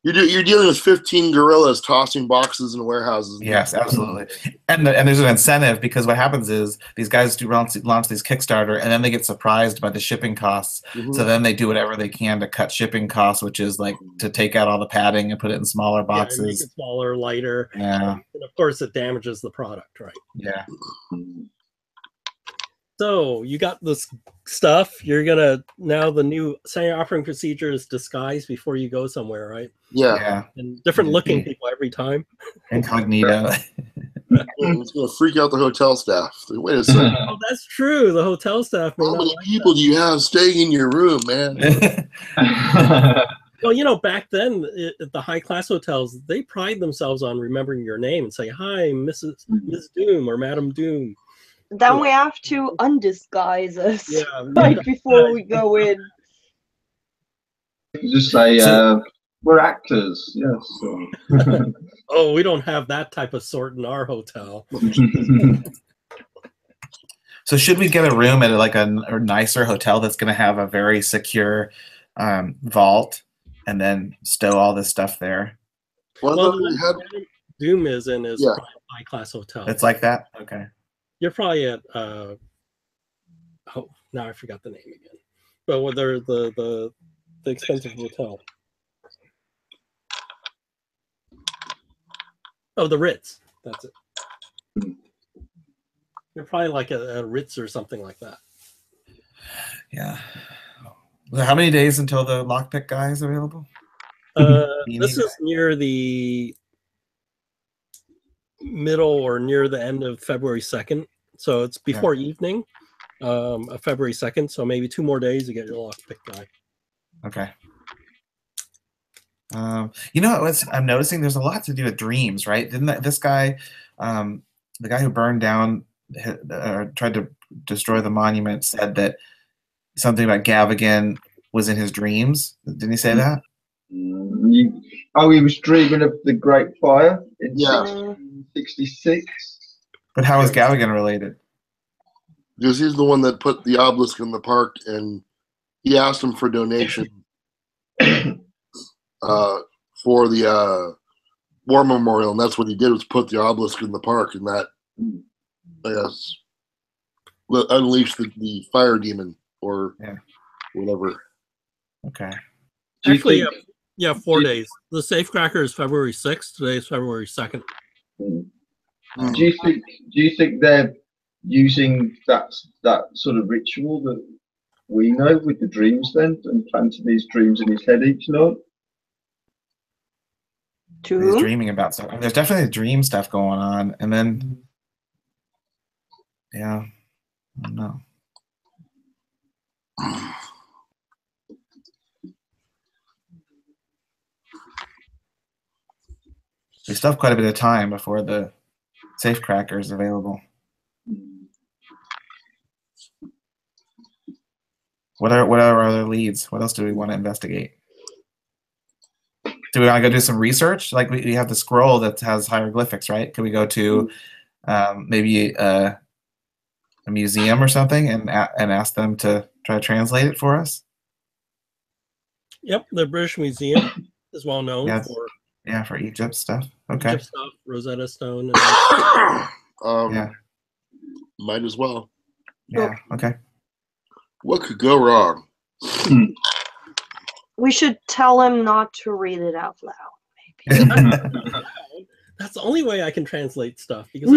Speaker 5: You're dealing with 15 gorillas tossing boxes in warehouses.
Speaker 2: Yes, absolutely. And there's an incentive, because what happens is these guys do launch these Kickstarter, and then they get surprised by the shipping costs. So then they do whatever they can to cut shipping costs, which is like to take out all the padding and put it in smaller boxes.
Speaker 1: Yeah, make it smaller, lighter.
Speaker 2: Yeah.
Speaker 1: And of course, it damages the product, right?
Speaker 2: Yeah.
Speaker 1: So you got this stuff. You're now the new standard operating procedure is disguise before you go somewhere, right?
Speaker 5: Yeah.
Speaker 1: And different looking people every time.
Speaker 2: Incognito.
Speaker 5: It's going to freak out the hotel staff. Wait a second.
Speaker 1: Oh, that's true. The hotel staff.
Speaker 5: How many people do you have staying in your room, man?
Speaker 1: Well, back then at the high class hotels, they pride themselves on remembering your name and say, "Hi, Ms. Doom" or "Madam Doom."
Speaker 3: Then we have to undisguise us
Speaker 1: right
Speaker 3: before we go in.
Speaker 4: Just say, we're actors, yes.
Speaker 1: Oh, we don't have that type of sort in our hotel.
Speaker 2: So should we get a room at like a nicer hotel that's going to have a very secure vault and then stow all this stuff there?
Speaker 1: Well, Doom is in his high class hotel.
Speaker 2: It's like that? Okay.
Speaker 1: You're probably at now I forgot the name again. But whether the expensive hotel. Oh, the Ritz. That's it. You're probably like a Ritz or something like that.
Speaker 2: Yeah. How many days until the lockpick guy is available?
Speaker 1: This is near the middle or near the end of February 2nd. So it's before evening of February 2nd. So maybe 2 more days to get your lockpick guy.
Speaker 2: Okay. You know what I'm noticing? There's a lot to do with dreams, right? Didn't this guy, the guy who burned down, tried to destroy the monument, said that something about Gavigan was in his dreams? Didn't he say that?
Speaker 4: He was dreaming of the Great Fire in 1666.
Speaker 2: But how is Gavigan related?
Speaker 5: Because he's the one that put the obelisk in the park, and he asked him for donation for the war memorial, and that's what he did, was put the obelisk in the park, and that, I guess, unleashed the fire demon or whatever.
Speaker 2: Okay.
Speaker 1: Actually, 4 days. The Safecracker is February 6th. Today is February 2nd.
Speaker 4: Do you think they're using that sort of ritual that we know with the dreams then, and planting these dreams in his head each night?
Speaker 2: He's dreaming about something. There's definitely dream stuff going on, and then I don't know. We still have quite a bit of time before the Safecracker is available. What are our other leads? What else do we want to investigate? Do we want to go do some research? Like we have the scroll that has hieroglyphics, right? Can we go to maybe a museum or something and ask them to try to translate it for us?
Speaker 1: Yep, the British Museum is well known for
Speaker 2: for Egypt stuff. Okay.
Speaker 1: Egypt stuff, Rosetta Stone.
Speaker 5: Might as well.
Speaker 2: Yeah. Okay.
Speaker 5: What could go wrong?
Speaker 3: We should tell him not to read it out loud.
Speaker 1: Maybe. That's the only way I can translate stuff. Because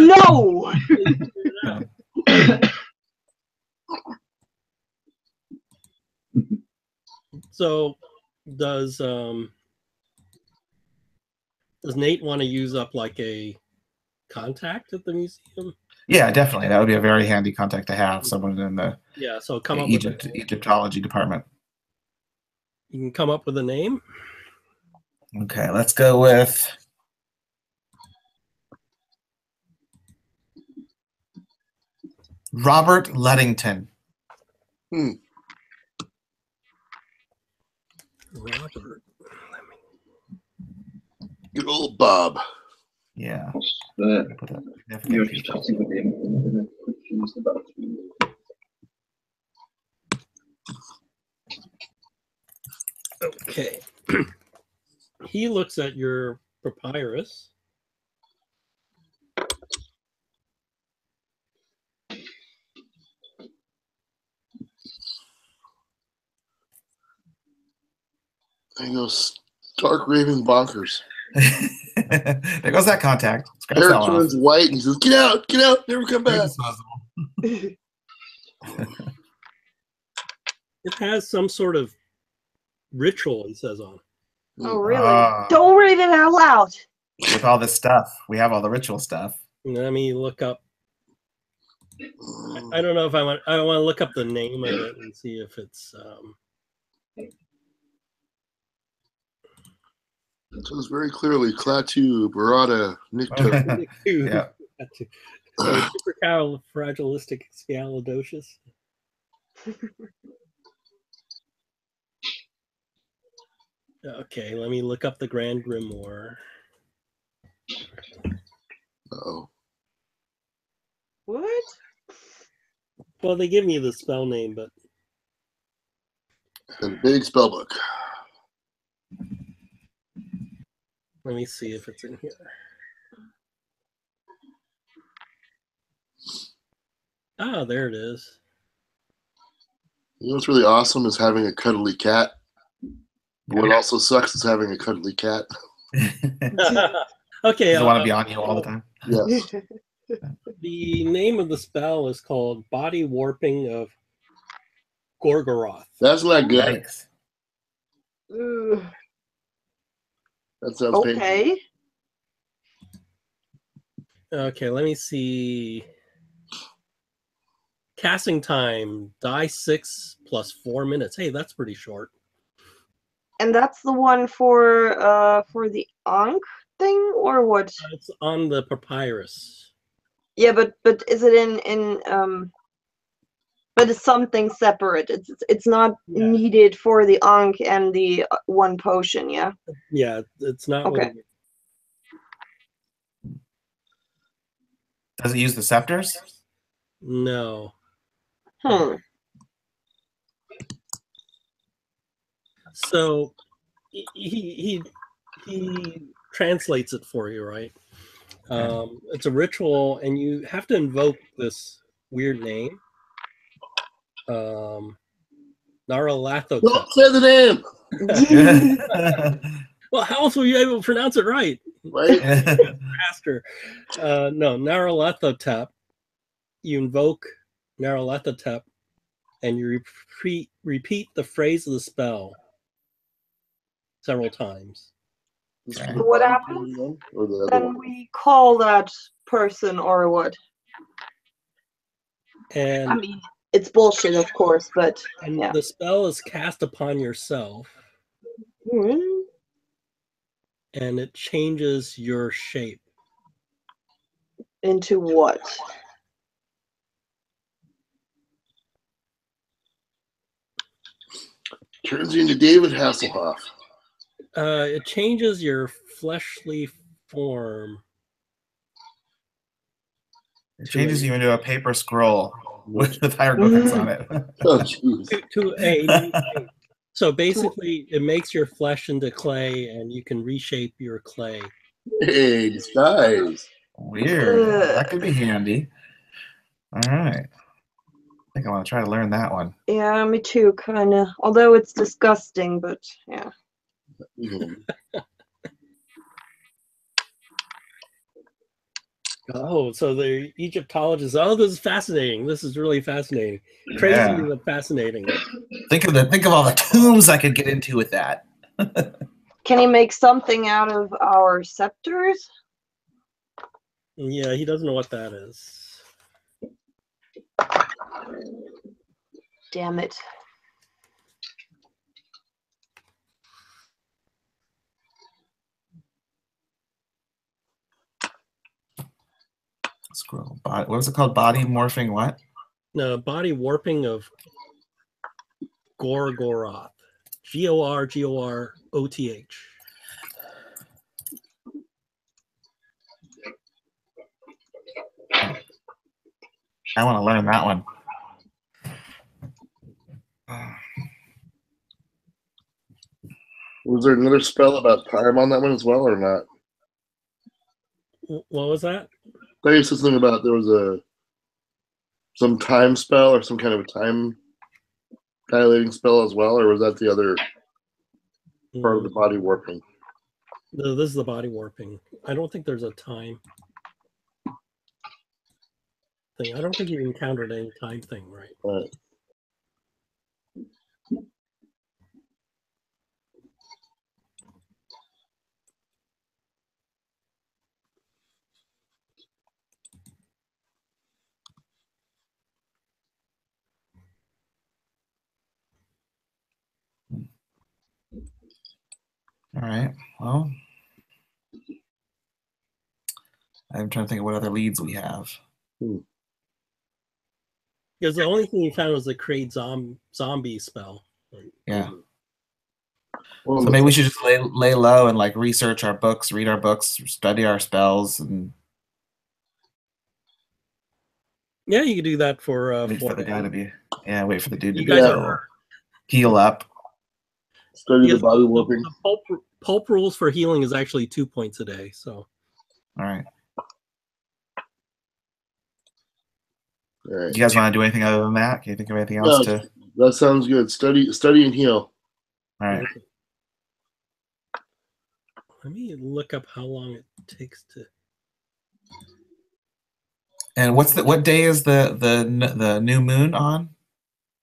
Speaker 1: So, does Nate want to use up like a contact at the museum?
Speaker 2: Yeah, definitely. That would be a very handy contact to have. Someone in the
Speaker 1: Yeah. So come up with
Speaker 2: Egyptology department.
Speaker 1: you can come up with a name.
Speaker 2: Okay, let's go with Robert Ludington.
Speaker 1: Robert.
Speaker 5: Good old Bob.
Speaker 2: Yeah. Put a
Speaker 4: You're
Speaker 2: significant piece.
Speaker 4: chatting with him. I'm confused about you.
Speaker 1: Okay. He looks at your papyrus.
Speaker 5: And he goes stark raving bonkers.
Speaker 2: There goes that contact. Scratch
Speaker 5: Hair
Speaker 2: that one off.
Speaker 5: turns white and he says, get out, never come back.
Speaker 2: Indisposable.
Speaker 1: It has some sort of ritual, he says on it.
Speaker 3: Oh, really?
Speaker 2: Ah.
Speaker 3: Don't read it out loud.
Speaker 2: With all this stuff, we have all the ritual stuff.
Speaker 1: Let me look up. I don't know if I want to look up the name of it and see if it's
Speaker 5: It says very clearly, Klaatu, Barada, Nikto.
Speaker 2: Yeah.
Speaker 1: Supercalifragilisticexpialidocious. Okay, let me look up the Grand Grimoire.
Speaker 5: Uh-oh.
Speaker 3: What?
Speaker 1: Well, they give me the spell name, but
Speaker 5: And a big spell book.
Speaker 1: let me see if it's in here. Ah, there it is.
Speaker 5: You know what's really awesome is having a cuddly cat. What also sucks is having a cuddly cat.
Speaker 1: Okay.
Speaker 2: Does it want to be on you all the time?
Speaker 5: Yes.
Speaker 1: The name of the spell is called Body Warping of Gorgoroth.
Speaker 5: That's not good.
Speaker 2: Yikes.
Speaker 3: Ugh.
Speaker 5: That sounds painful.
Speaker 3: Okay.
Speaker 1: Okay, let me see. Casting time, die 6 plus 4 minutes. Hey, that's pretty short.
Speaker 3: And that's the one for the Ankh thing, or what?
Speaker 1: It's on the papyrus.
Speaker 3: Yeah, but is it in but it's something separate. It's not
Speaker 1: Yeah.
Speaker 3: needed for the Ankh and the one potion, yeah?
Speaker 1: Yeah, it's not.
Speaker 3: Okay.
Speaker 2: Does it use the scepters?
Speaker 1: No. So he translates it for you, right? It's a ritual, and you have to invoke this weird name. Naralathotep.
Speaker 5: Don't say the name.
Speaker 1: Well, how else will you able to pronounce it right?
Speaker 5: Right?
Speaker 1: Faster. No, Naralathotep. You invoke Naralathotep, and you repeat the phrase of the spell several times.
Speaker 3: What happens?
Speaker 5: Or the other
Speaker 3: Then
Speaker 5: one?
Speaker 3: we call that person, or what?
Speaker 1: And
Speaker 3: I mean, it's bullshit, of course, but yeah.
Speaker 1: the spell is cast upon yourself,
Speaker 3: Hmm.
Speaker 1: and it changes your shape.
Speaker 3: Into what?
Speaker 5: Turns you into David Hasselhoff.
Speaker 1: It changes your fleshly form.
Speaker 2: It changes you into a paper scroll with hieroglyphics on it.
Speaker 5: Oh, jeez.
Speaker 1: to a so basically it makes your flesh into clay, and you can reshape your clay.
Speaker 5: Hey, disguise.
Speaker 2: Weird. That could be handy. All right. I think I want to try to learn that one.
Speaker 3: Yeah, me too, kind of. Although it's disgusting, but yeah.
Speaker 5: Mhm.
Speaker 1: Oh, so the Egyptologists. Oh, this is fascinating. This is really fascinating. Crazy
Speaker 2: Yeah.
Speaker 1: but fascinating.
Speaker 2: Think of all the tombs I could get into with that.
Speaker 3: Can he make something out of our scepters?
Speaker 1: Yeah, he doesn't know what that is.
Speaker 3: Damn it.
Speaker 2: Scroll. What was it called? Body morphing what?
Speaker 1: No, body warping of Gorgoroth. Gorgoroth.
Speaker 2: I want to learn that one.
Speaker 5: Was there another spell about time on that one as well, or not?
Speaker 1: What was that?
Speaker 5: I used to think about there was some time spell or some kind of a time dilating spell as well, or was that the other part of the body warping?
Speaker 1: No, this is the body warping. I don't think there's a time thing. I don't think you encountered any time thing, right?
Speaker 5: Right.
Speaker 2: All right. Well, I'm trying to think of what other leads we have.
Speaker 1: Because the only thing you found was the create zombie spell.
Speaker 2: Yeah.
Speaker 5: Well,
Speaker 2: So maybe we should just lay low and like research our books, read our books, study our spells, and
Speaker 1: Yeah, you could do that for
Speaker 2: wait for the guy to be. Yeah, wait for the dude to
Speaker 1: You
Speaker 2: be
Speaker 1: guys
Speaker 2: heal up.
Speaker 5: study the
Speaker 1: because
Speaker 5: body warping.
Speaker 1: the pulp rules for healing is actually 2 points a day. So
Speaker 2: All right.
Speaker 5: All right.
Speaker 2: Do you guys want to do anything other than that? Can you think of anything else
Speaker 5: No,
Speaker 2: to?
Speaker 5: that sounds good. Study and heal.
Speaker 2: All right.
Speaker 1: Let me look up how long it takes to.
Speaker 2: And what day is the new moon on?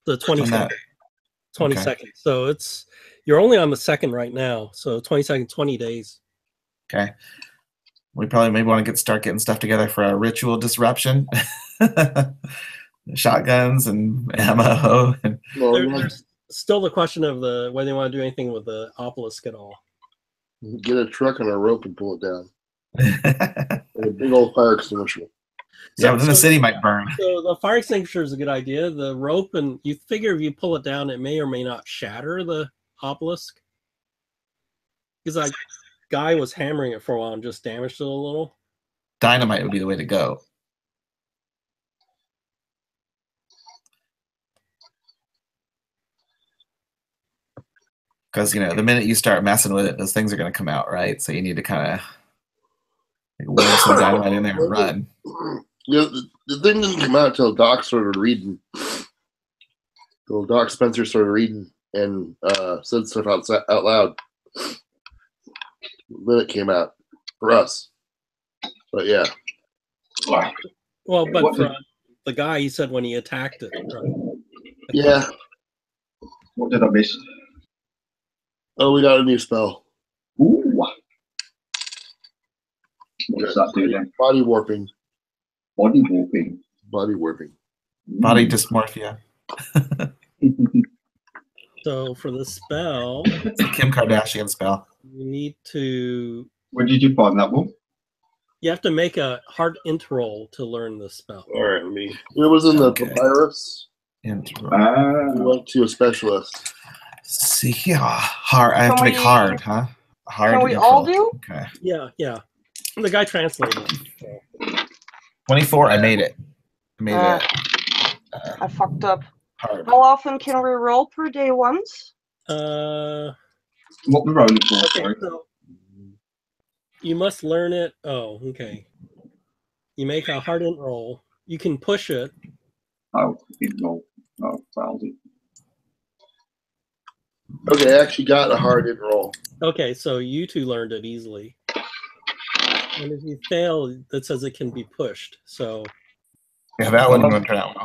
Speaker 1: The 22nd.
Speaker 2: that-
Speaker 1: 22nd.
Speaker 2: Okay.
Speaker 1: So you're only on the 2nd right now. So 22nd, 20 days.
Speaker 2: Okay. We probably maybe want to start getting stuff together for a ritual disruption. Shotguns and ammo. And
Speaker 5: Well,
Speaker 1: There's still the question of whether they want to do anything with the obelisk at all.
Speaker 5: get a truck and a rope and pull it down. And a big old fire extinguisher.
Speaker 2: yeah, but then the city might burn.
Speaker 1: So the fire extinguisher is a good idea. The rope, and you figure if you pull it down, it may or may not shatter the obelisk. Because that guy was hammering it for a while and just damaged it a little.
Speaker 2: Dynamite would be the way to go. Because the minute you start messing with it, those things are going to come out, right? So you need to kind of wheel some dynamite in there and run.
Speaker 5: The thing didn't come out until Doc started reading. Till Doc Spencer started reading and said stuff out loud. Then it came out for us. But yeah.
Speaker 1: Well, but for the guy, he said when he attacked it. Right?
Speaker 5: Yeah.
Speaker 4: What did I miss?
Speaker 5: Oh, we got a new spell.
Speaker 4: Ooh. What does that do then?
Speaker 5: Body warping.
Speaker 4: Body warping.
Speaker 5: Body warping.
Speaker 2: Body dysmorphia.
Speaker 1: So for the spell,
Speaker 2: It's the Kim Kardashian spell.
Speaker 1: you need to.
Speaker 4: Where did you find that one?
Speaker 1: You have to make a hard int roll to learn the spell.
Speaker 5: All right, it was in the
Speaker 2: Okay.
Speaker 5: papyrus. We went to a specialist.
Speaker 2: See, yeah, hard. I have to
Speaker 3: Can
Speaker 2: make
Speaker 3: we-
Speaker 2: hard, huh? Hard.
Speaker 3: Can we
Speaker 2: intro.
Speaker 3: all do?
Speaker 2: Okay.
Speaker 1: Yeah. The guy translated it. So.
Speaker 2: 24. I made it. I made
Speaker 3: Uh,
Speaker 2: it
Speaker 3: I fucked up.
Speaker 2: hard.
Speaker 3: How often can we roll per day once?
Speaker 4: What we're rolling for,
Speaker 1: Okay,
Speaker 4: sorry.
Speaker 1: so you must learn it. Oh, okay. You make a hard int roll. You can push it.
Speaker 4: Oh, didn't roll. Oh, found it.
Speaker 5: Okay, I actually got a hard hit roll.
Speaker 1: Okay, so you two learned it easily. And if you fail, that says it can be pushed. So
Speaker 2: Yeah, that one won't turn out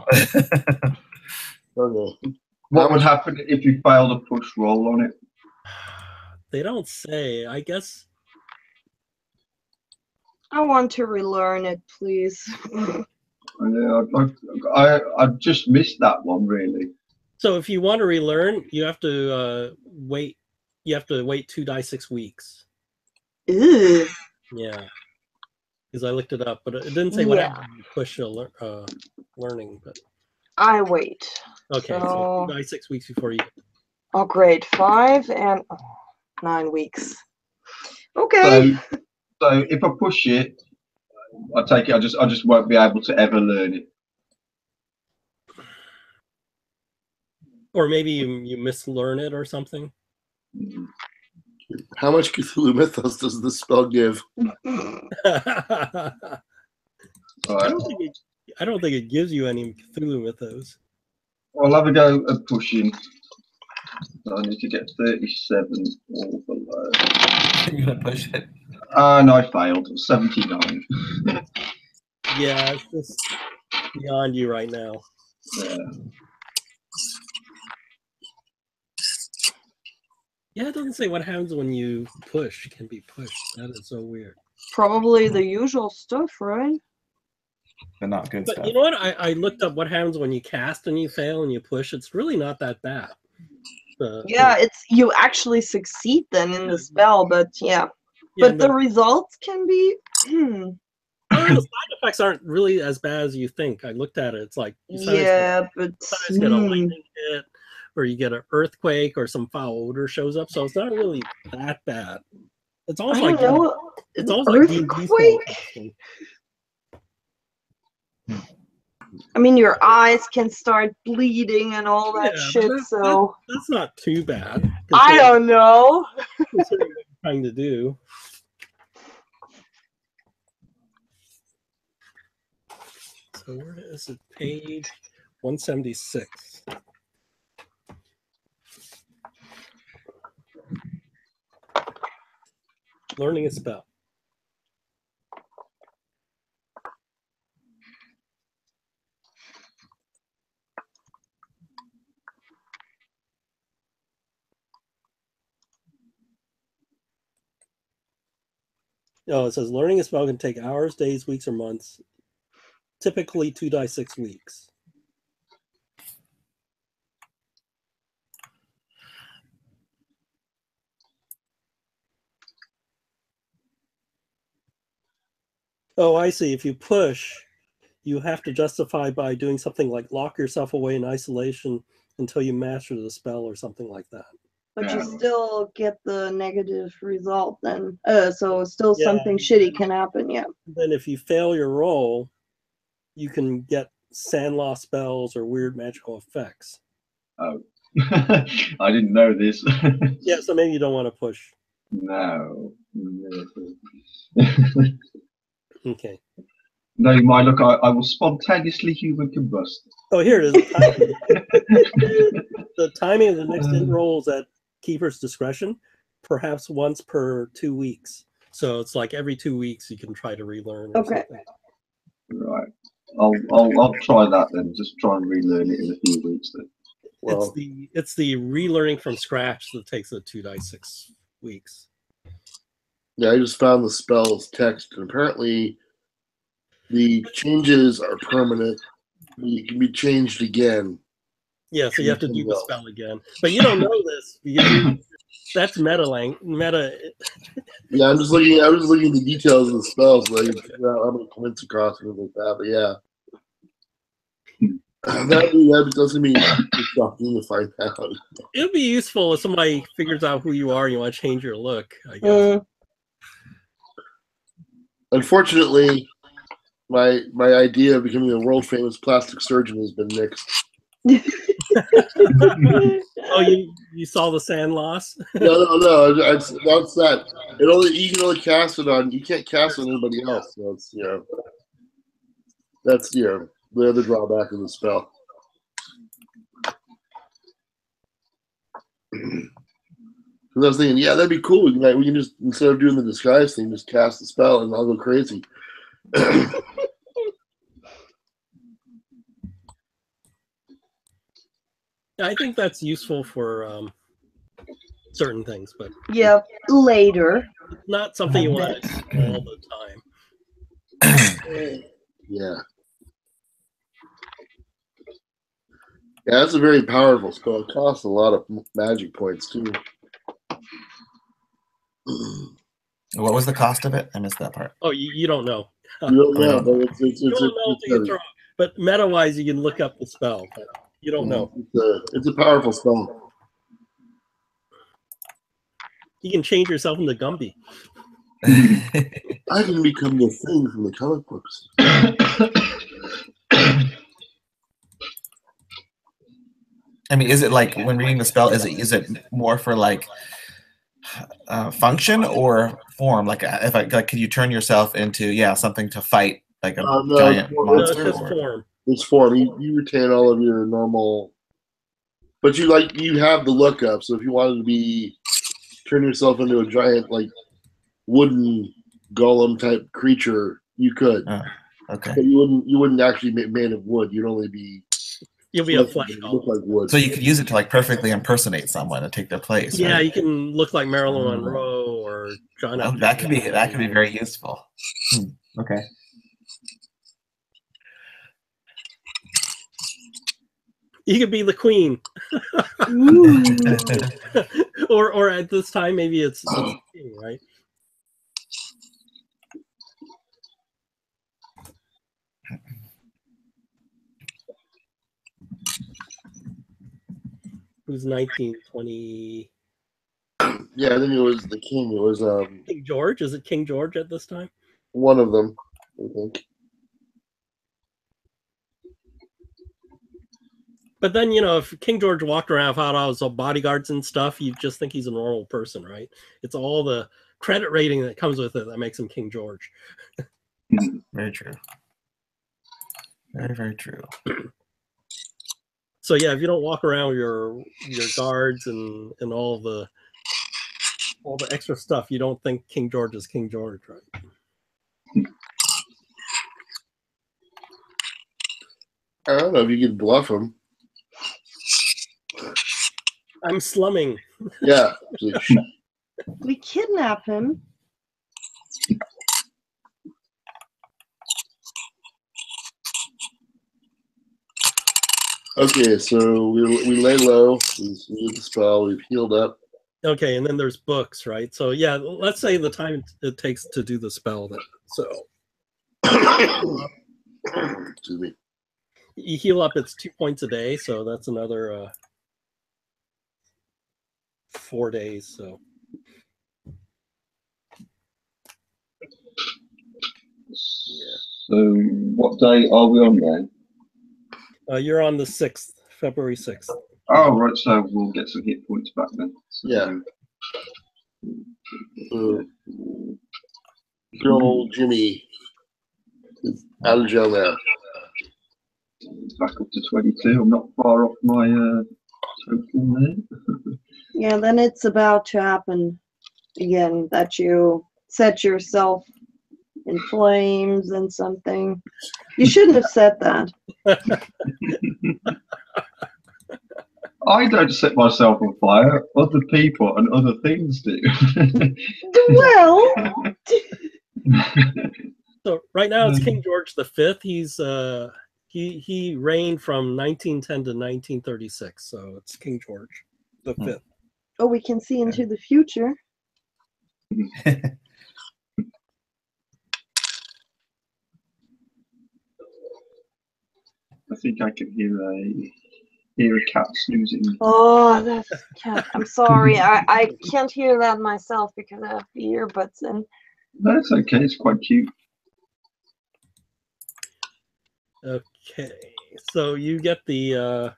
Speaker 2: well.
Speaker 5: Okay.
Speaker 4: What would happen if you failed a push roll on it?
Speaker 1: they don't say. I guess.
Speaker 3: I want to relearn it, please.
Speaker 4: Yeah, I just missed that one really.
Speaker 1: So if you want to relearn, you have to wait. You have to wait 2 die 6 weeks.
Speaker 3: Ew.
Speaker 1: Yeah, because I looked it up, but it didn't say what
Speaker 3: Yeah.
Speaker 1: happens when you push a learning. But
Speaker 3: I wait.
Speaker 1: okay, so 2 die 6 weeks before you.
Speaker 3: Oh, great. 5 and 9 weeks. Okay.
Speaker 4: So if I push it, I take it. I just won't be able to ever learn it.
Speaker 1: Or maybe you mislearn it or something.
Speaker 5: How much Cthulhu Mythos does this spell give?
Speaker 1: I
Speaker 4: Right.
Speaker 1: don't think it gives you any Cthulhu Mythos.
Speaker 4: I'll have a go at pushing. So I need to get 37 or below.
Speaker 2: You're gonna push it.
Speaker 4: And I failed. 79.
Speaker 1: Yeah, it's just beyond you right now.
Speaker 4: Yeah.
Speaker 1: Yeah, it doesn't say what happens when you push. Can be pushed. That is so weird.
Speaker 3: Probably the usual stuff, right?
Speaker 2: But not good
Speaker 1: But
Speaker 2: stuff.
Speaker 1: you know what? I looked up what happens when you cast and you fail and you push. It's really not that bad.
Speaker 3: Yeah, it's you actually succeed then in the spell, but yeah. But the results can be
Speaker 1: the side effects aren't really as bad as you think. I looked at it. It's like you sometimes get a lightning hit, or you get an earthquake, or some foul odor shows up. So it's not really that bad. It's almost like it's almost like
Speaker 3: earthquake. I mean, your eyes can start bleeding and all that shit. So
Speaker 1: that's not too bad.
Speaker 3: I don't know.
Speaker 1: Considering what you're trying to do. So where is it? Page 176. Learning a spell. Oh, it says learning a spell can take hours, days, weeks, or months. Typically 2 die 6 weeks. Oh, I see. If you push, you have to justify by doing something like lock yourself away in isolation until you master the spell or something like that.
Speaker 3: But you still get the negative result then. So still something shitty can happen, yeah.
Speaker 1: Then if you fail your roll, you can get sand loss spells or weird magical effects.
Speaker 4: Oh. I didn't know this.
Speaker 1: Yeah, so maybe you don't want to push.
Speaker 4: No.
Speaker 1: Okay.
Speaker 4: No, my look, I will spontaneously human combust.
Speaker 1: Oh, here it is. The timing of the next end roll is at keeper's discretion, perhaps once per 2 weeks. So it's like every 2 weeks you can try to relearn.
Speaker 3: Okay.
Speaker 4: Right. I'll try that then. Just try and relearn it in a few weeks then.
Speaker 5: Well,
Speaker 1: it's the relearning from scratch that takes the 2 die 6 weeks.
Speaker 5: yeah, I just found the spell's text, and apparently the changes are permanent. It can be changed again.
Speaker 1: Yeah, so you have to do the spell again. But you don't know this because that's meta.
Speaker 5: Yeah, I'm just looking at the details of the spells, like how many points across and things like that. But yeah. That doesn't mean it's shocking to find out.
Speaker 1: It would be useful if somebody figures out who you are and you want to change your look, I guess.
Speaker 5: Unfortunately, my idea of becoming a world famous plastic surgeon has been nixed.
Speaker 1: Oh, you saw the sand loss?
Speaker 5: No. That's that. You can only cast it on. You can't cast it on anybody else. So it's that's the other drawback of the spell. Because I was thinking, yeah, that'd be cool. Like, we can just, instead of doing the disguise thing, just cast the spell and I'll go crazy.
Speaker 1: I think that's useful for certain things, but
Speaker 3: Yeah, later.
Speaker 1: not something you want to do all the time.
Speaker 5: Yeah. Yeah, that's a very powerful spell. It costs a lot of magic points, too.
Speaker 2: What was the cost of it? I missed that part.
Speaker 1: Oh, you don't know.
Speaker 5: You don't
Speaker 2: Oh,
Speaker 5: know, but it's
Speaker 1: You don't know until you throw it. But meta-wise, you can look up the spell, but you don't know.
Speaker 5: It's a powerful spell.
Speaker 1: You can change yourself into Gumby.
Speaker 5: I can become the thing from the comic books.
Speaker 2: I mean, is it like when reading the spell? Is it more for like function or form? Like, can you turn yourself into something to fight like a giant monster?
Speaker 1: No, it's just form.
Speaker 5: It's form. You retain all of your normal, but you have the lookup. So if you wanted to turn yourself into a giant like wooden golem type creature, you could.
Speaker 2: Okay.
Speaker 5: But you wouldn't actually be made of wood. You'd only be.
Speaker 1: You'll be a flesh
Speaker 5: look like wood.
Speaker 2: So you could use it to like perfectly impersonate someone and take their place.
Speaker 1: Yeah,
Speaker 2: right?
Speaker 1: you can look like Marilyn Monroe or John.
Speaker 2: Oh, that could be very useful. Okay.
Speaker 1: You could be the queen. or at this time, maybe it's the king, right? Who's 1920?
Speaker 5: Yeah, I think it was the king. It was
Speaker 1: King George. Is it King George at this time?
Speaker 5: One of them, I think.
Speaker 1: But then, if King George walked around without all his bodyguards and stuff, you'd just think he's a normal person, right? It's all the credit rating that comes with it that makes him King George.
Speaker 2: Very true. Very, very true.
Speaker 1: So yeah, if you don't walk around with your guards and all the extra stuff, you don't think King George is King George, right?
Speaker 5: I don't know if you could bluff him.
Speaker 1: I'm slumming.
Speaker 5: Yeah.
Speaker 3: We kidnap him.
Speaker 5: Okay, so we lay low. We use the spell. We've healed up.
Speaker 1: Okay, and then there's books, right? So yeah, let's say the time it takes to do the spell. Then so
Speaker 5: Excuse me.
Speaker 1: you heal up. It's 2 points a day, so that's another 4 days. So
Speaker 4: So what day are we on then?
Speaker 1: you're on the 6th, February 6th.
Speaker 4: Oh, right. So we'll get some hit points back then. So,
Speaker 5: Yeah. Good old Jimmy is out of jail now.
Speaker 4: Back up to 22. I'm not far off my total there.
Speaker 3: Yeah, then it's about to happen again that you set yourself in flames and something. You shouldn't have said that.
Speaker 4: I don't set myself on fire. Other people and other things do.
Speaker 3: Well,
Speaker 1: So right now it's King George V. He's he reigned from 1910 to 1936. So it's King George V.
Speaker 3: oh, we can see into the future.
Speaker 4: I think I can hear a cat snoozing.
Speaker 3: Oh, that's cat. I'm sorry. I can't hear that myself because I have the earbuds in.
Speaker 4: That's okay. It's quite cute.
Speaker 1: Okay, so you get the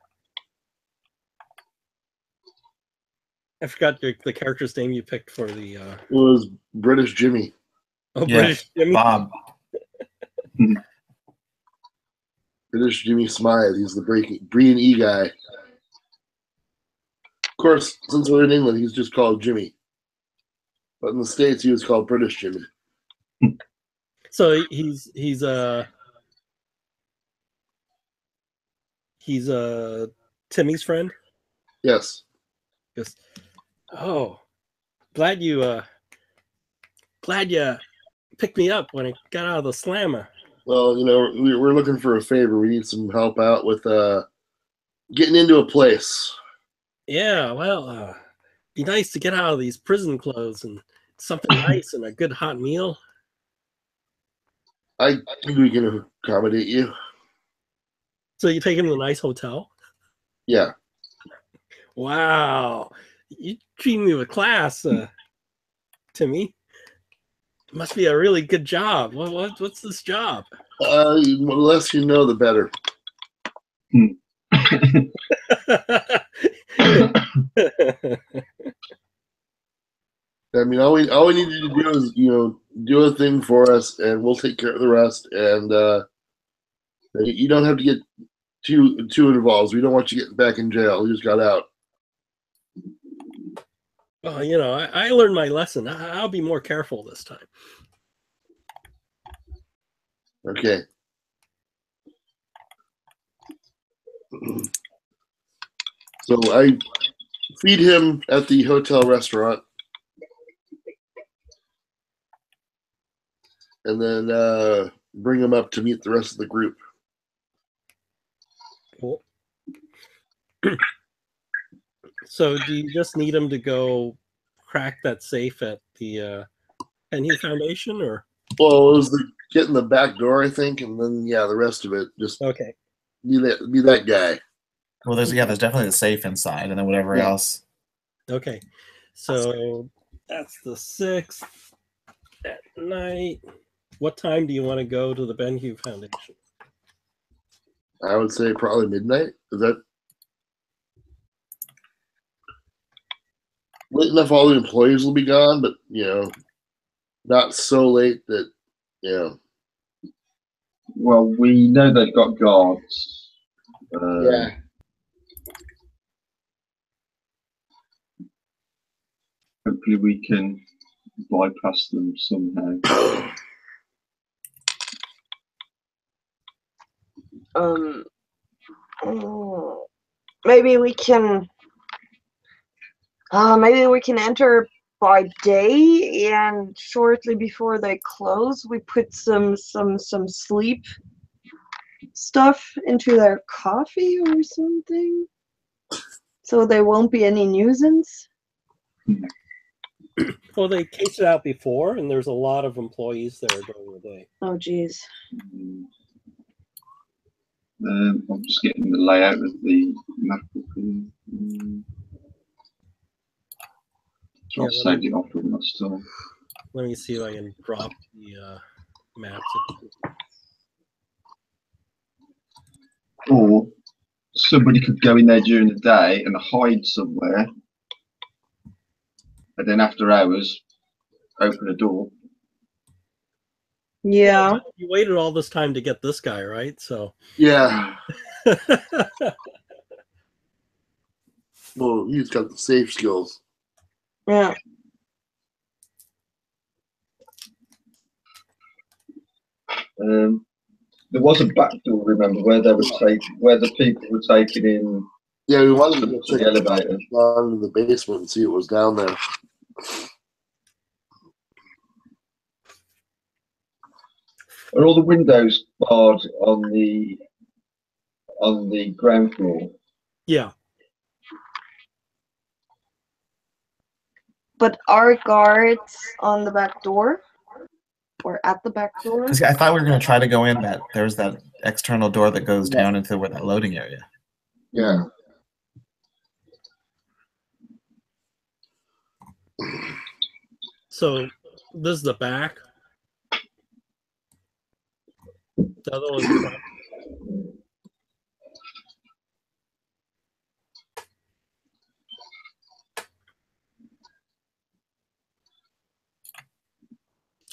Speaker 1: I forgot the character's name you picked for the
Speaker 5: It was British Jimmy.
Speaker 1: oh,
Speaker 2: Yeah,
Speaker 1: British Jimmy.
Speaker 2: Bob.
Speaker 5: British Jimmy Smythe. He's the Brian E guy. course, since we're in England, he's just called Jimmy. But in the States, he was called British Jimmy.
Speaker 1: So he's Timmy's friend.
Speaker 5: Yes.
Speaker 1: Yes. Oh, glad you picked me up when I got out of the slammer.
Speaker 5: Well, we're looking for a favor. We need some help out with getting into a place.
Speaker 1: Yeah, well, be nice to get out of these prison clothes and something nice and a good hot meal.
Speaker 5: I think we can accommodate you.
Speaker 1: So you take him to a nice hotel?
Speaker 5: Yeah.
Speaker 1: Wow, you treat me with class, Timmy. It must be a really good job. What's this job?
Speaker 5: The less you know, the better. I mean, all we need you to do is, do a thing for us, and we'll take care of the rest. And you don't have to get too involved. We don't want you getting back in jail. You just got out.
Speaker 1: Well, I learned my lesson. I'll be more careful this time.
Speaker 5: Okay. So I feed him at the hotel restaurant. And then bring him up to meet the rest of the group.
Speaker 1: Cool. So do you just need him to go crack that safe at the Penny Foundation, or?
Speaker 5: Well, it was getting the back door, I think, and then the rest of it just
Speaker 1: Okay.
Speaker 5: Be that guy.
Speaker 2: Well, there's definitely a safe inside, and then whatever else.
Speaker 1: Okay, so that's the 6th at night. What time do you want to go to the Benhue Foundation?
Speaker 5: I would say probably midnight. Is that late enough? All the employees will be gone, but not so late that
Speaker 4: Well, we know they've got guards.
Speaker 5: Yeah.
Speaker 4: Hopefully, we can bypass them somehow.
Speaker 3: Maybe we can. Maybe we can enter by day, and shortly before they close, we put some sleep stuff into their coffee or something, so there won't be any nuisance.
Speaker 1: Well, they cased it out before, and there's a lot of employees there during the day.
Speaker 3: Oh, geez.
Speaker 4: I'm just getting the layout of the map. So I saved it off with my stuff.
Speaker 1: Let me see if I can drop the maps.
Speaker 4: Or somebody could go in there during the day and hide somewhere, and then after hours, open a door.
Speaker 3: Yeah.
Speaker 1: You waited all this time to get this guy, right? So.
Speaker 5: Yeah. Well, he's got the safe skills.
Speaker 3: Yeah.
Speaker 4: There was a back door, remember, where they were where the people were taken in.
Speaker 5: Yeah, we wanted to
Speaker 4: to
Speaker 5: check
Speaker 4: the elevator.
Speaker 5: down in the basement and see what was down there.
Speaker 4: Are all the windows barred on the ground floor?
Speaker 1: Yeah.
Speaker 3: But are guards on the back door? Or at the back door?
Speaker 2: Because I thought we were going to try to go in there's that external door that goes down into where that loading area.
Speaker 5: Yeah.
Speaker 1: So this is the back. The other one's the front.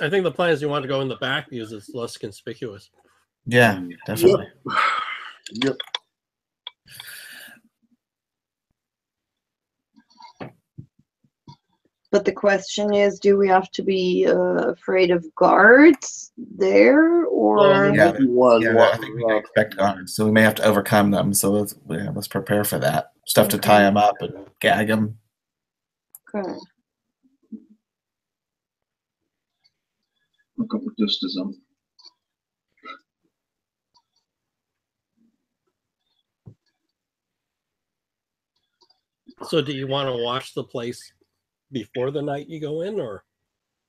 Speaker 1: I think the plan is you want to go in the back because it's less conspicuous.
Speaker 2: Yeah, definitely.
Speaker 5: Yep.
Speaker 3: But the question is, do we have to be afraid of guards there, or
Speaker 2: Yeah,
Speaker 5: One
Speaker 2: yeah, I
Speaker 5: walking
Speaker 2: think we can
Speaker 5: around.
Speaker 2: expect guards, so we may have to overcome them. So let's prepare for that. Stuff to
Speaker 3: Okay.
Speaker 2: tie them up and gag them.
Speaker 3: okay.
Speaker 4: I've got the dusters on.
Speaker 1: So do you want to watch the place before the night you go in, or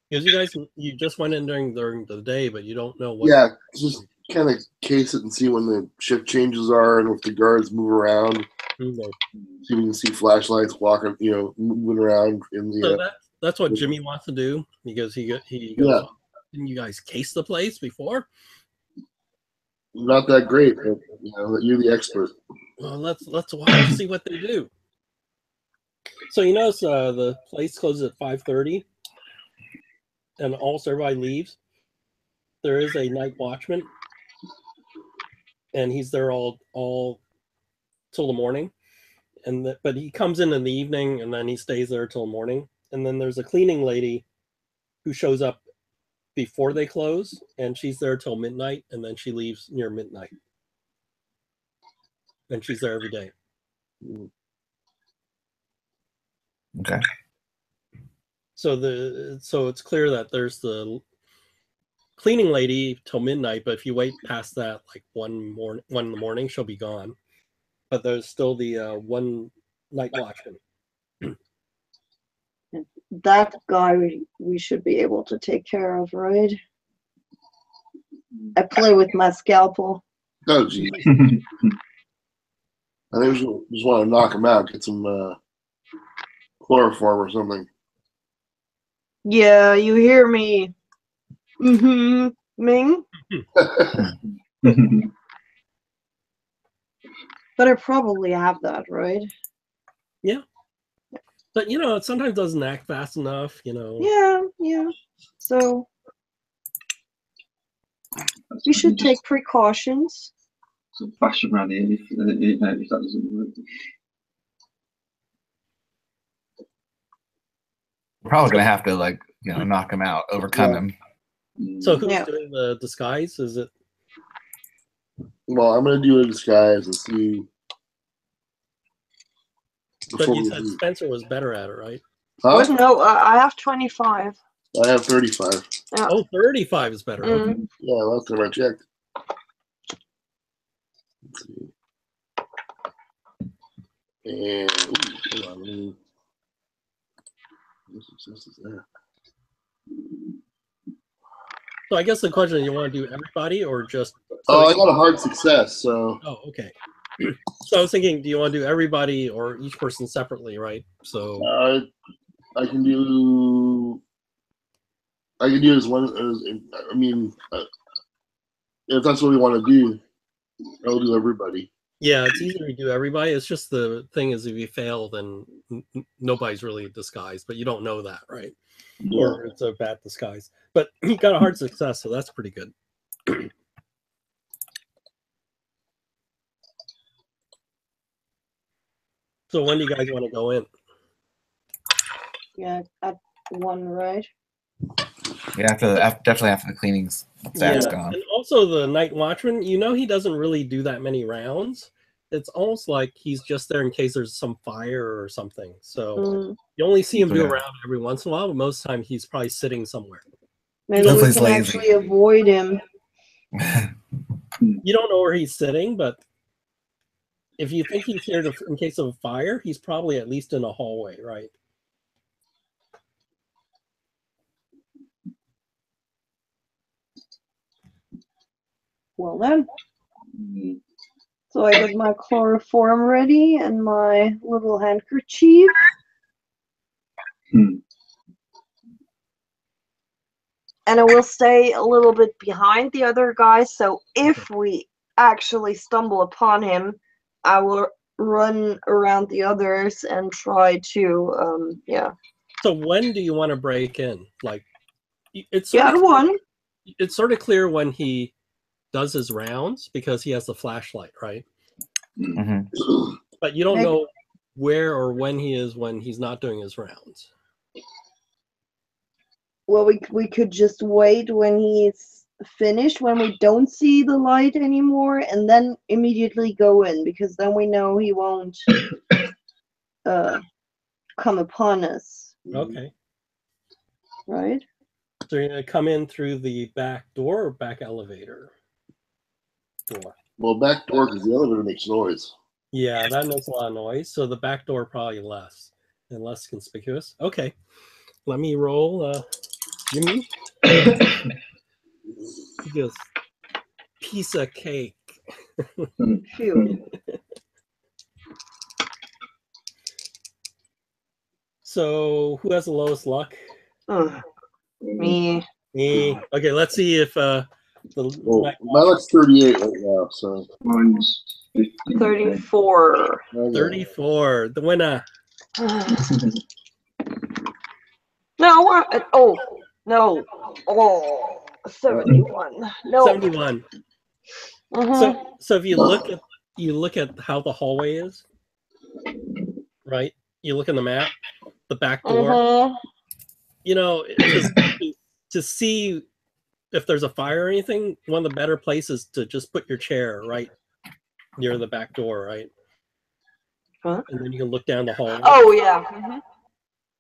Speaker 1: because you just went in during the day, but you don't know what?
Speaker 5: Yeah, just kind of case it and see when the shift changes are and if the guards move around.
Speaker 1: who knows.
Speaker 5: See if we can see flashlights walking, moving around in the.
Speaker 1: So that's what Jimmy wants to do, because he goes,
Speaker 5: Yeah.
Speaker 1: Didn't you guys case the place before?
Speaker 5: Not that great, but you're the expert.
Speaker 1: Well, let's watch see what they do. So you notice the place closes at 5:30, and also everybody leaves. There is a night watchman, and he's there all till the morning, but he comes in the evening, and then he stays there till morning. And then there's a cleaning lady who shows up before they close, and she's there till midnight, and then she leaves near midnight. And she's there every day.
Speaker 2: Okay.
Speaker 1: So it's clear that there's the cleaning lady till midnight, but if you wait past that, like 1 in the morning, she'll be gone. But there's still the one night watchman.
Speaker 3: That guy we should be able to take care of, right? I play with my scalpel.
Speaker 5: Oh, geez. I think we just want to knock him out, get some chloroform or something.
Speaker 3: Yeah, you hear me. Ming? But I probably have that, right?
Speaker 1: But it sometimes doesn't act fast enough.
Speaker 3: Yeah. So we should take precautions.
Speaker 4: Some bash around here if that doesn't work.
Speaker 2: We're probably gonna have to knock him out, overcome him.
Speaker 1: So who's
Speaker 3: Yeah.
Speaker 1: doing the disguise? Is it?
Speaker 5: Well, I'm going to do a disguise and see.
Speaker 1: But
Speaker 5: before
Speaker 1: you
Speaker 5: we
Speaker 1: said
Speaker 5: leave.
Speaker 1: Spencer was better at it, right?
Speaker 5: Huh?
Speaker 3: No, I have 25.
Speaker 5: I have 35.
Speaker 1: Oh, 35 is better. Okay.
Speaker 5: Yeah, last time I checked. Let's see. And hold on, let me. What success is that?
Speaker 1: So I guess the question is, you want to do everybody or just?
Speaker 5: Oh, I got a hard success, so
Speaker 1: Oh, okay. So I was thinking, do you want to do everybody or each person separately, right? So
Speaker 5: I can do as one as if that's what we want to do, I'll do everybody.
Speaker 1: yeah, it's easier to do everybody. It's just the thing is, if you fail, then nobody's really disguised, but you don't know that, right?
Speaker 5: Yeah.
Speaker 1: Or it's a bad disguise. But he got a hard success, so that's pretty good. So when do you guys want to go in?
Speaker 3: Yeah, at 1, right?
Speaker 2: Yeah, definitely after the cleaning's that's gone.
Speaker 1: And also the night watchman, he doesn't really do that many rounds. It's almost like he's just there in case there's some fire or something. So you only see him do a round every once in a while, but most of the time he's probably sitting somewhere.
Speaker 3: Maybe we can actually avoid him.
Speaker 1: You don't know where he's sitting, but if you think he's here in case of a fire, he's probably at least in a hallway, right?
Speaker 3: Well then. So I get my chloroform ready and my little handkerchief. And I will stay a little bit behind the other guys, so if we actually stumble upon him, I will run around the others and try to,
Speaker 1: So when do you want to break in? Like, it's
Speaker 3: it's
Speaker 1: sort of clear when he does his rounds because he has the flashlight, right?
Speaker 2: Mm-hmm.
Speaker 1: But you don't know where or when he is when he's not doing his rounds.
Speaker 3: Well, we could just wait when he's finished, when we don't see the light anymore, and then immediately go in, because then we know he won't come upon us,
Speaker 1: Okay.
Speaker 3: right?
Speaker 1: So you're gonna come in through the back door or back elevator door?
Speaker 5: Well, back door because the elevator makes noise.
Speaker 1: Yeah, that makes a lot of noise. So the back door probably less and less conspicuous. Okay. Let me roll Jimmy. He goes, piece of cake.
Speaker 3: Phew.
Speaker 1: So who has the lowest luck?
Speaker 3: Ugh, me.
Speaker 1: Me. Okay, let's see if
Speaker 5: Well, my luck's 38 right now, so.
Speaker 4: Mine's 15.
Speaker 3: 34.
Speaker 5: Okay.
Speaker 1: 34, the winner.
Speaker 3: No, oh, no. Oh, 71. No.
Speaker 1: 71.
Speaker 3: Mhm.
Speaker 1: So if you look at how the hallway is, right? You look in the map, the back door.
Speaker 3: Mhm.
Speaker 1: You know, to see if there's a fire or anything, one of the better places to just put your chair right near the back door, right?
Speaker 3: Huh?
Speaker 1: And then you can look down the hallway.
Speaker 3: Oh, yeah. Mhm.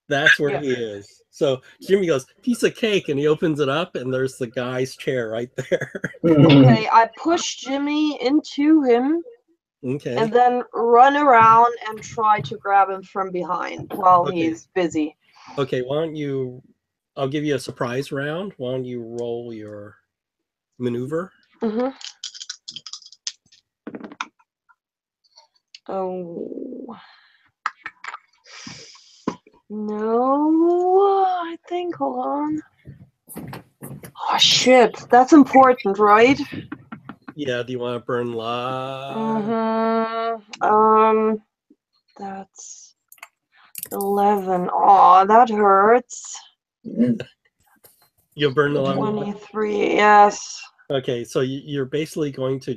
Speaker 1: That's where
Speaker 3: Yeah.
Speaker 1: he is. So Jimmy goes, piece of cake, and he opens it up, and there's the guy's chair right there.
Speaker 3: Okay, I push Jimmy into him
Speaker 1: Okay.
Speaker 3: and then run around and try to grab him from behind while
Speaker 1: Okay.
Speaker 3: he's busy.
Speaker 1: Okay, why don't you, I'll give you a surprise round. Why don't you roll your maneuver?
Speaker 3: Mhm. Oh. No, I think, hold on. Oh, shit. That's important, right?
Speaker 1: Yeah, do you want to burn live?
Speaker 3: That's 11. Oh, that hurts.
Speaker 1: You'll burn the live?
Speaker 3: 23, yes.
Speaker 1: Okay, so you're basically going to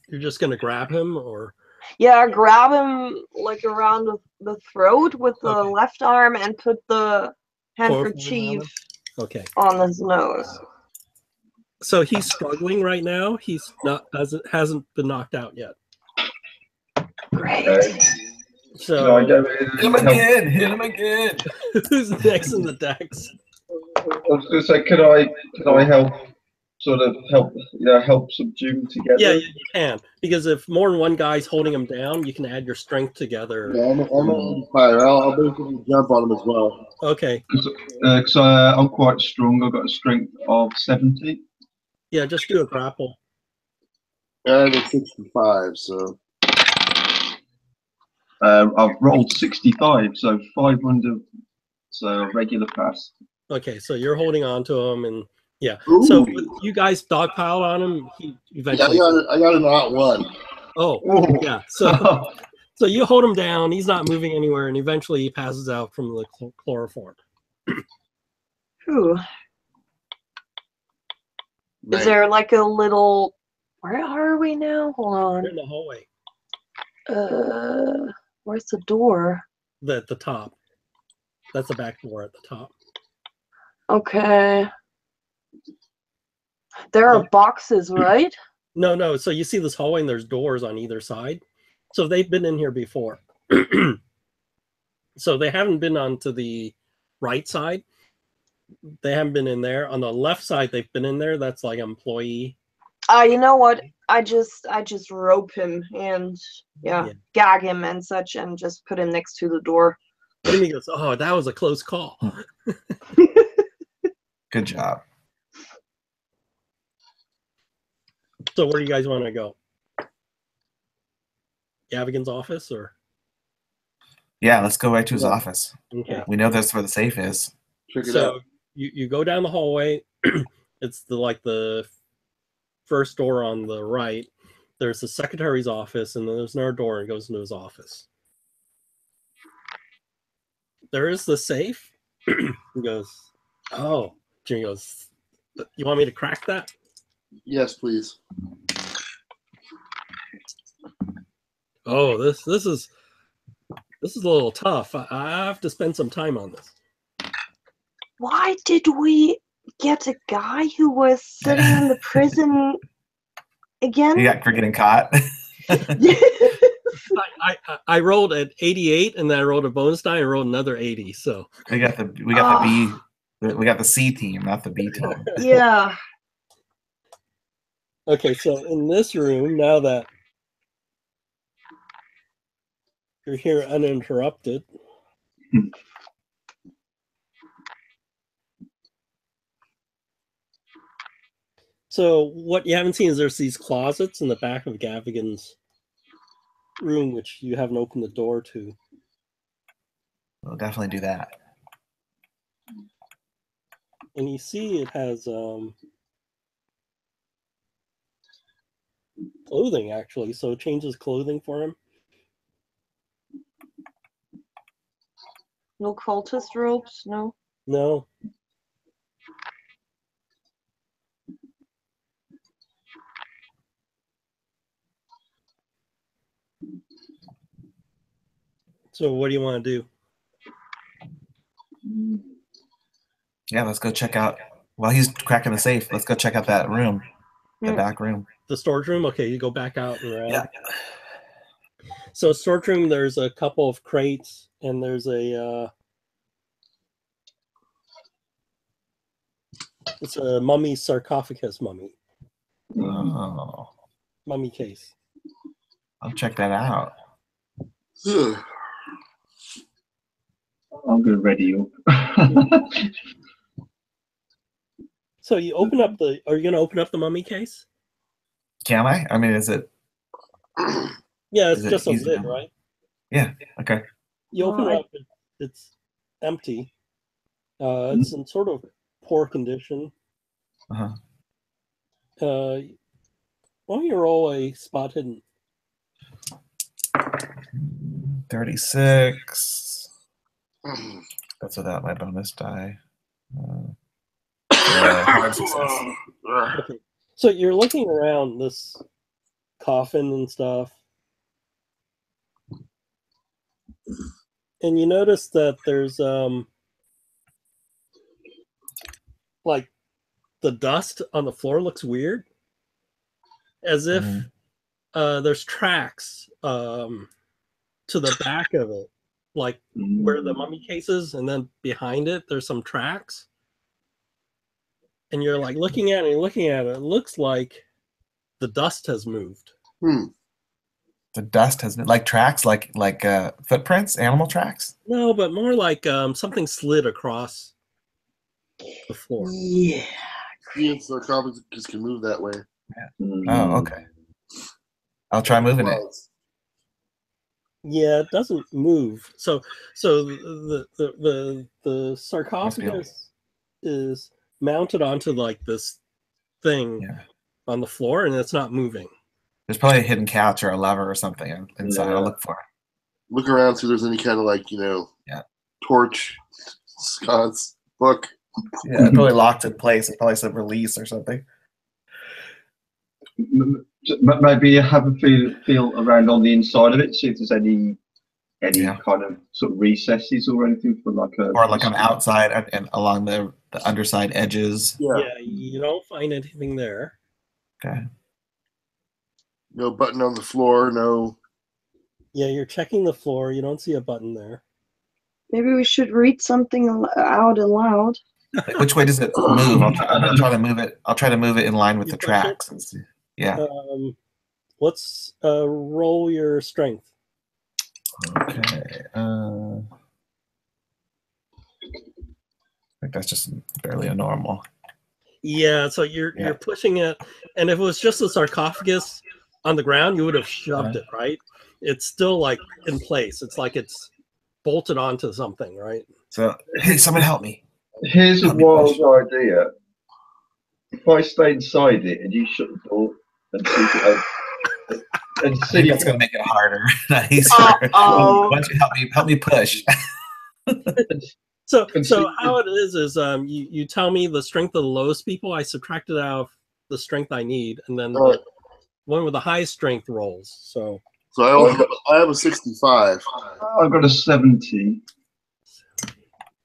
Speaker 1: you're just going to grab him, or?
Speaker 3: Yeah, grab him like around the throat with the
Speaker 1: Okay.
Speaker 3: left arm and put the
Speaker 1: Forward on
Speaker 3: handkerchief
Speaker 1: him? Okay.
Speaker 3: on his nose.
Speaker 1: So he's struggling right now. He's not hasn't been knocked out yet.
Speaker 3: Great.
Speaker 1: So
Speaker 4: I go
Speaker 2: Hit
Speaker 4: in
Speaker 2: him
Speaker 4: and help?
Speaker 2: again! Hit him again!
Speaker 1: who's next in the decks?
Speaker 4: I was going to say, could I help? Sort of help, help subdue them together.
Speaker 1: Yeah, you can, because if more than one guy's holding him down, you can add your strength together.
Speaker 5: Yeah, I'm on fire. I'll basically jump on him as well.
Speaker 1: Okay.
Speaker 4: Because I'm quite strong. I've got a strength of 70.
Speaker 1: Yeah, just do a grapple.
Speaker 5: I have a 65, so.
Speaker 4: I've rolled 65, so 500. So a regular pass.
Speaker 1: Okay, so you're holding on to him, and yeah.
Speaker 5: Ooh.
Speaker 1: So you guys dogpiled on him. He
Speaker 5: Yeah,
Speaker 1: eventually.
Speaker 5: I got an not one.
Speaker 1: Oh, yeah. So you hold him down. He's not moving anywhere, and eventually he passes out from the chloroform.
Speaker 3: Whew. Is there like a little? Where are we now? Hold
Speaker 1: We're in the hallway.
Speaker 3: on. Where's the door?
Speaker 1: At the top. That's the back door at the top.
Speaker 3: Okay. There are boxes, right?
Speaker 1: No. So you see this hallway, and there's doors on either side. So they've been in here before. So they haven't been onto the right side. They haven't been in there. On the left side, they've been in there. That's like employee.
Speaker 3: You know what? I just rope him and gag him and such, and just put him next to the door.
Speaker 1: Jimmy goes, "Oh, that was a close call."
Speaker 2: Good job.
Speaker 1: So where do you guys want to go? Gavigan's office, or?
Speaker 2: Yeah, let's go right to his office.
Speaker 1: Okay.
Speaker 2: We know that's where the safe is.
Speaker 5: Check it
Speaker 1: So
Speaker 5: out.
Speaker 1: you go down the hallway. It's the first door on the right. There's the secretary's office, and then there's another door, and it goes into his office. There is the safe. He goes, "Oh." Jimmy goes, "You want me to crack that?"
Speaker 5: Yes, please.
Speaker 1: Oh, this is a little tough. I have to spend some time on this.
Speaker 3: why did we get a guy who was sitting in the prison again?
Speaker 2: You got for getting caught.
Speaker 1: I rolled at 88, and then I rolled a bonus die and rolled another 80. So
Speaker 2: we got the B. We got the C team, not the B team.
Speaker 3: Yeah.
Speaker 1: okay, so in this room, now that you're here uninterrupted, so what you haven't seen is there's these closets in the back of Gavigan's room, which you haven't opened the door to.
Speaker 2: We'll definitely do that.
Speaker 1: And you see it has clothing, actually, so it changes clothing for him.
Speaker 3: No cultist robes, no.
Speaker 1: No. So what do you want to do?
Speaker 2: Yeah, let's go check out. While he's cracking the safe, let's go check out that room, the back room.
Speaker 1: The storage room? Okay, you go back out and around.
Speaker 2: Yeah.
Speaker 1: So storage room, there's a couple of crates, and there's a it's a mummy sarcophagus mummy case.
Speaker 2: I'll check that out.
Speaker 4: I'm going to ready you.
Speaker 1: So you open up the. Are you going to open up the mummy case?
Speaker 2: Can I? I mean, is it?
Speaker 1: Yeah, it's
Speaker 2: Is it
Speaker 1: just a
Speaker 2: easy
Speaker 1: lid,
Speaker 2: now?
Speaker 1: right?
Speaker 2: Yeah. Okay.
Speaker 1: You open it up. It's empty. It's in sort of poor condition.
Speaker 2: Uh-huh.
Speaker 1: Why don't you roll a spot hidden?
Speaker 2: 36. That's without my bonus die. Hard success.
Speaker 1: Okay. So you're looking around this coffin and stuff, and you notice that there's like the dust on the floor looks weird, as if there's tracks to the back of it, like where the mummy case is, and then behind it there's some tracks. And you're like looking at it, it looks like the dust has moved.
Speaker 2: The dust has been like tracks, like footprints, animal tracks.
Speaker 1: No, but more like something slid across the floor.
Speaker 3: Yeah.
Speaker 5: The sarcophagus can move that way.
Speaker 2: Oh, okay. I'll try moving it.
Speaker 1: Yeah, it doesn't move. So the sarcophagus is mounted onto like this thing on the floor, and it's not moving.
Speaker 2: There's probably a hidden couch or a lever or something inside. I'll look for it.
Speaker 5: Look around, see if there's any kind of like, torch, Scott's book.
Speaker 2: Yeah, it's probably locked in place. It probably said release or something.
Speaker 4: Maybe have a feel around on the inside of it, see if there's any kind of sort of recesses or anything for like a
Speaker 2: or like on the outside and along the underside edges.
Speaker 1: Yeah, you don't find anything there.
Speaker 2: Okay.
Speaker 5: No button on the floor, no.
Speaker 1: Yeah, you're checking the floor. You don't see a button there.
Speaker 3: Maybe we should read something out aloud.
Speaker 2: Which way does it move? I'll try to move it. I'll try to move it in line with the tracks. And see. Yeah.
Speaker 1: Let's roll your strength.
Speaker 2: Okay. I think that's just barely a normal.
Speaker 1: Yeah, so you're pushing it, and if it was just a sarcophagus on the ground, you would have shoved it, right? It's still like in place. It's like it's bolted onto something, right?
Speaker 2: So, hey, someone help me.
Speaker 4: Here's a wild idea. If I stay inside it and you shut the door and see if it and
Speaker 2: I think that's gonna make it harder. Nice. Why don't you help me push?
Speaker 1: So how it is you tell me the strength of the lowest people. I subtracted out the strength I need, and then the one with the highest strength rolls. So
Speaker 5: I have a 65.
Speaker 4: I've got a 70.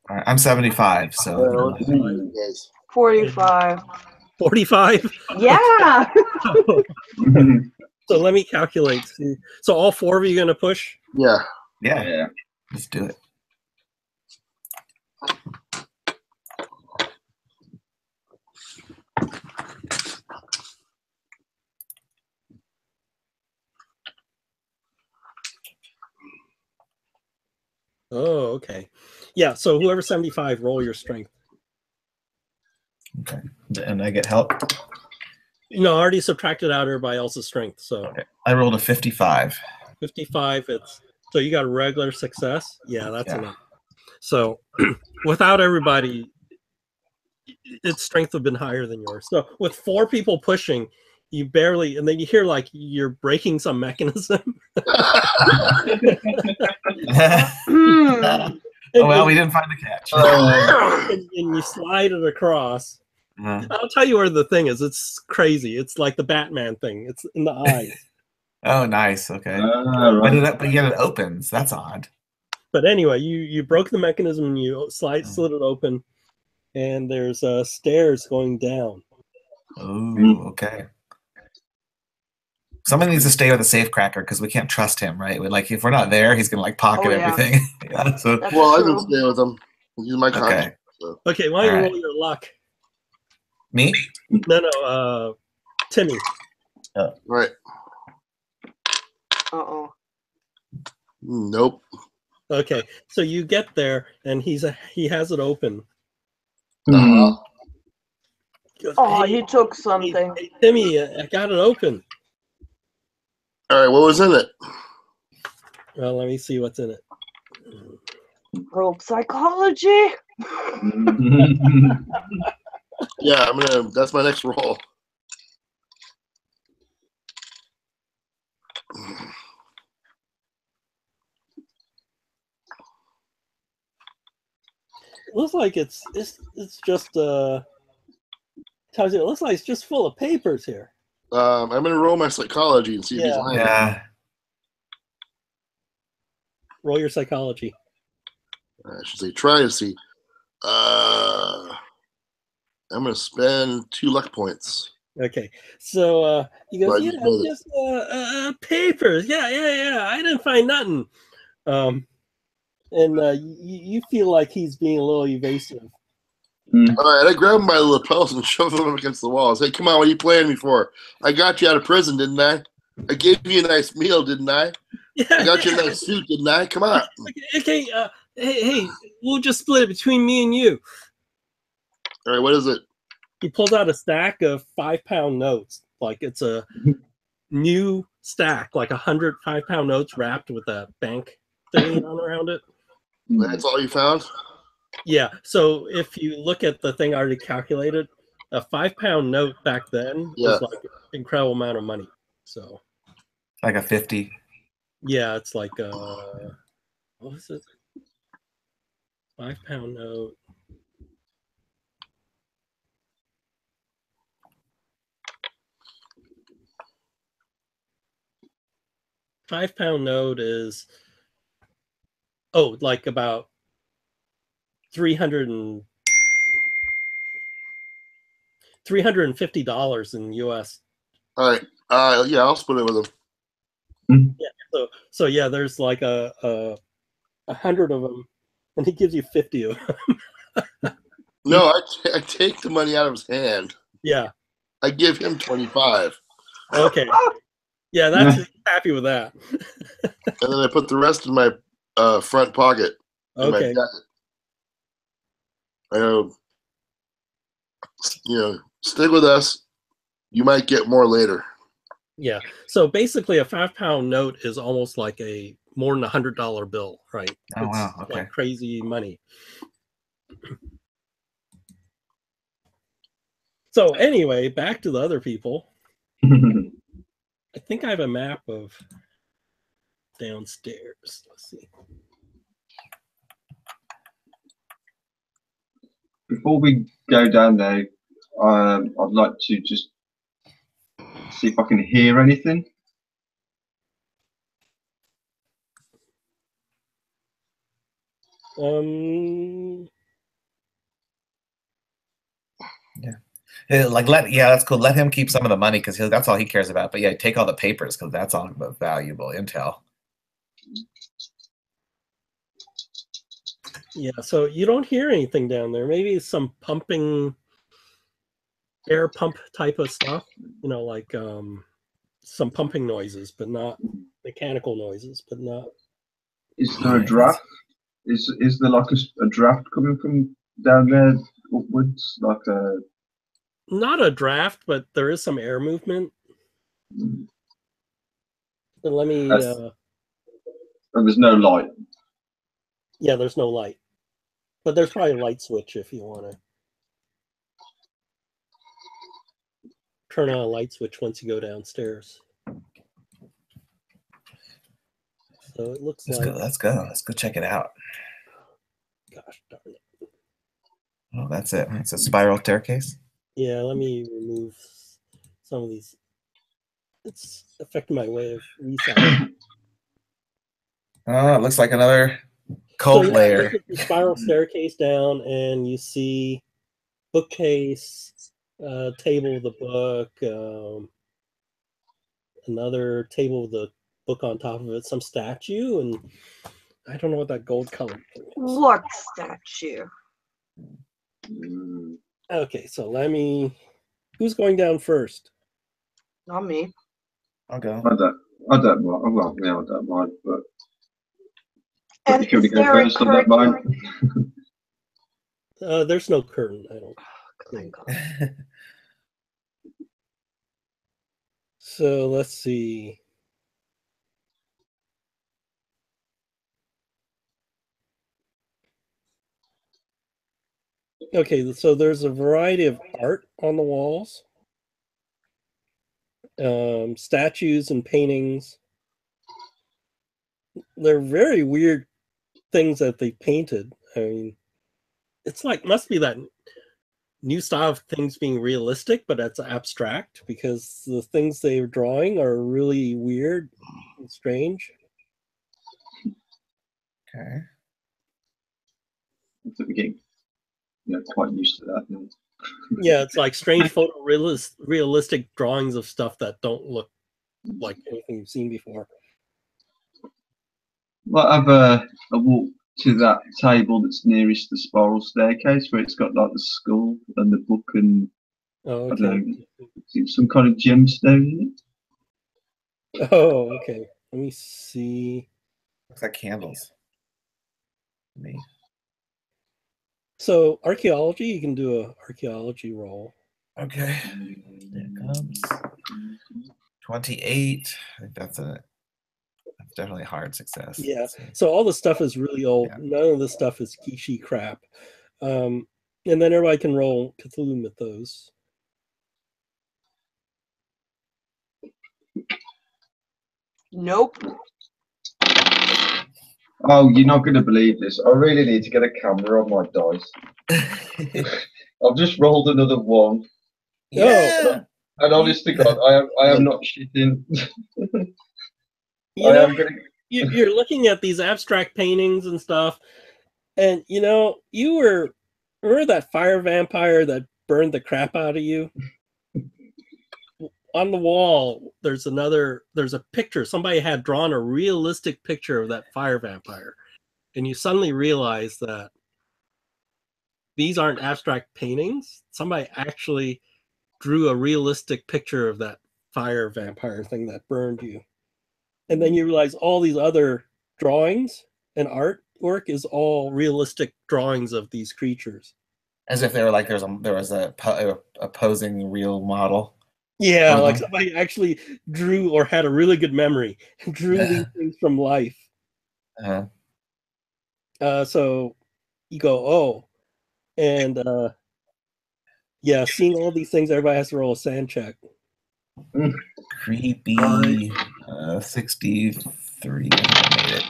Speaker 2: All right, I'm 75,
Speaker 5: Yeah,
Speaker 2: so
Speaker 5: let's see you guys.
Speaker 3: 45.
Speaker 1: 45.
Speaker 3: Yeah.
Speaker 1: So let me calculate. So all four of you going to push?
Speaker 5: Yeah.
Speaker 2: yeah,
Speaker 4: Yeah.
Speaker 2: let's do it.
Speaker 1: Oh, okay. Yeah, so whoever 75, roll your strength.
Speaker 2: Okay, and I get help.
Speaker 1: I already subtracted out everybody else's strength. So
Speaker 2: Okay, I rolled a 55.
Speaker 1: 55, so you got a regular success. Yeah, that's
Speaker 2: Yeah.
Speaker 1: enough. So without everybody, its strength would have been higher than yours. So with four people pushing, you barely, and then you hear like you're breaking some mechanism.
Speaker 3: Hmm.
Speaker 2: Oh, well, we didn't find the catch.
Speaker 1: And you slide it across.
Speaker 2: Uh,
Speaker 1: I'll tell you where the thing is. It's crazy. It's like the Batman thing. It's in the eye.
Speaker 2: oh, nice. Okay.
Speaker 4: Right.
Speaker 2: But yet it opens. That's odd.
Speaker 1: But anyway, you broke the mechanism and you slid it open, and there's stairs going down.
Speaker 2: Oh, okay. Someone needs to stay with the safe cracker because we can't trust him, right? If we're not there, he's gonna like pocket
Speaker 3: Oh, yeah.
Speaker 2: everything. Yeah, so
Speaker 3: That's
Speaker 5: Well, I
Speaker 3: true.
Speaker 5: can stay with them. Use my
Speaker 2: okay,
Speaker 5: contact. So.
Speaker 1: Okay, why don't you
Speaker 2: All right.
Speaker 1: roll your luck?
Speaker 2: me.
Speaker 1: No, Timmy.
Speaker 5: Right.
Speaker 3: Uh-oh.
Speaker 5: Nope.
Speaker 1: Okay, so you get there and he has it open.
Speaker 5: Uh-huh.
Speaker 1: He goes,
Speaker 3: Oh,
Speaker 1: "Hey,
Speaker 3: he took something.
Speaker 1: hey, Timmy, I got it open."
Speaker 5: All right, what was in it?
Speaker 1: Well, let me see what's in it.
Speaker 3: Rope psychology.
Speaker 5: Yeah, that's my next roll.
Speaker 1: It looks like it's just tells you it looks like it's just full of papers here.
Speaker 5: I'm gonna roll my psychology and see if he's
Speaker 1: Yeah.
Speaker 5: lying.
Speaker 2: Yeah.
Speaker 1: Roll your psychology.
Speaker 5: I should say try to see. I'm gonna spend 2 luck points.
Speaker 1: Okay, so he goes,
Speaker 5: Right,
Speaker 1: "Yeah,
Speaker 5: you know
Speaker 1: it's just papers. Yeah. I didn't find nothing." And you feel like he's being a little evasive.
Speaker 5: All right, I grabbed my lapels and shoved them against the walls. Hey, come on, what are you playing me for? I got you out of prison, didn't I? I gave you a nice meal, didn't I?
Speaker 1: Yeah,
Speaker 5: I got you a nice suit, didn't I? Come on.
Speaker 1: Okay, hey, we'll just split it between me and you.
Speaker 5: All right, what is it?
Speaker 1: He pulls out a stack of 5-pound notes. Like it's a new stack, like 100 5-pound notes wrapped with a bank thing on around it.
Speaker 5: That's all you found?
Speaker 1: Yeah. So if you look at the thing I already calculated, a 5-pound note back then was like an incredible amount of money. So
Speaker 2: Like a 50.
Speaker 1: yeah, it's like what was it? 5-pound note. £5 note is like about $350 in US.
Speaker 5: All right. Yeah, I'll split it with him.
Speaker 1: Yeah. So yeah, there's like a 100 of them, and he gives you 50 of them.
Speaker 5: No, I take the money out of his hand.
Speaker 1: Yeah.
Speaker 5: I give him 25.
Speaker 1: Okay. Yeah, that's happy with that.
Speaker 5: And then I put the rest in my front pocket. In my
Speaker 1: Okay.
Speaker 5: jacket. I go, stick with us. You might get more later.
Speaker 1: Yeah. So basically, a 5-pound note is almost like a more than $100 bill, right?
Speaker 2: Oh, wow. Okay.
Speaker 1: Like crazy money. So anyway, back to the other people. I think I have a map of downstairs. Let's see.
Speaker 4: Before we go down there, I'd like to just see if I can hear anything.
Speaker 2: That's cool. Let him keep some of the money because that's all he cares about. But yeah, take all the papers because that's all the valuable intel.
Speaker 1: Yeah, so you don't hear anything down there. Maybe some pumping, air pump type of stuff. You know, like some pumping noises, but not mechanical noises, but not.
Speaker 4: Is there a draft? Is there like a draft coming from down there upwards, like a?
Speaker 1: Not a draft, but there is some air movement. But let me.
Speaker 4: And there's no light.
Speaker 1: Yeah, there's no light, but there's probably a light switch if you want to turn on a light switch once you go downstairs. So it looks like.
Speaker 2: Let's go. Let's go check it out.
Speaker 1: Gosh darn it.
Speaker 2: Oh, that's it. It's a spiral staircase.
Speaker 1: Yeah, let me remove some of these. It's affecting my way of resizing.
Speaker 2: Oh, it looks like another cult layer.
Speaker 1: This is the spiral staircase down, and you see bookcase, table of the book, another table with the book on top of it, some statue, and I don't know what that gold colored thing is.
Speaker 3: What statue?
Speaker 1: Okay, so let me. Who's going down first?
Speaker 3: Not me.
Speaker 2: I'll go.
Speaker 4: I don't mind. Well, yeah, I don't mind, but.
Speaker 3: And
Speaker 4: if you want to go
Speaker 3: there a
Speaker 4: first, I don't mind.
Speaker 1: There's no curtain. I don't.
Speaker 3: Thank God.
Speaker 1: So let's see. Okay, so there's a variety of art on the walls, statues and paintings. They're very weird things that they painted. I mean, it's like must be that new style of things being realistic, but it's abstract because the things they're drawing are really weird and strange.
Speaker 2: Okay.
Speaker 4: I think we're getting quite used to that now.
Speaker 1: Yeah, it's like strange realistic drawings of stuff that don't look like anything you've seen before.
Speaker 4: Well, I've walked to that table that's nearest the spiral staircase where it's got like the skull and the book and
Speaker 1: Oh,
Speaker 4: I
Speaker 1: okay.
Speaker 4: don't know, some kind of gemstone in it.
Speaker 1: Oh, okay. Let me see.
Speaker 2: Looks like candles. Me.
Speaker 1: So archaeology, you can do a archaeology roll.
Speaker 2: Okay. There it comes. 28. I think that's definitely a hard success.
Speaker 1: Yeah. So all the stuff is really old.
Speaker 2: Yeah.
Speaker 1: None of the stuff is Kishi crap. And then everybody can roll Cthulhu Mythos.
Speaker 3: Nope.
Speaker 4: Oh, you're not going to believe this. I really need to get a camera on my dice. I've just rolled another one.
Speaker 2: Yeah.
Speaker 4: And honest to God, I am not shitting.
Speaker 1: You're looking at these abstract paintings and stuff, and you remember that fire vampire that burned the crap out of you? On the wall, there's a picture. Somebody had drawn a realistic picture of that fire vampire. And you suddenly realize that these aren't abstract paintings. Somebody actually drew a realistic picture of that fire vampire thing that burned you. And then you realize all these other drawings and artwork is all realistic drawings of these creatures.
Speaker 2: As if they were like there was a posing real model.
Speaker 1: Yeah, like somebody actually drew or had a really good memory and drew these things from life. So you go, oh, and seeing all these things, everybody has to roll a sand check.
Speaker 2: Creepy. 63. I made it.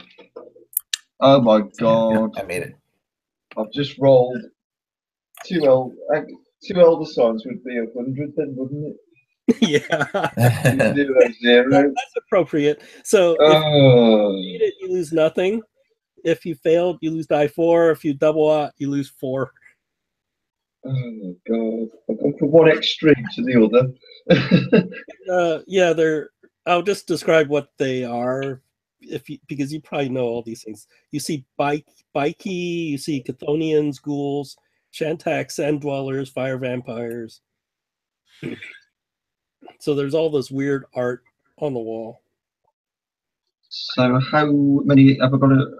Speaker 4: Oh my God!
Speaker 2: I made it.
Speaker 4: I've just rolled two elder sons would be 100 then, wouldn't it?
Speaker 1: Yeah.
Speaker 4: 0.
Speaker 1: That's appropriate. So if you beat it, you lose nothing. If you failed, you lose die 4. If you double out, you lose 4.
Speaker 4: Oh god! I've gone from one extreme to the other.
Speaker 1: Yeah, they're. I'll just describe what they are, because you probably know all these things. You see Bikey, you see Chthonians, ghouls, Shantak, sand dwellers, fire vampires. So there's all this weird art on the wall.
Speaker 4: So how many have I got to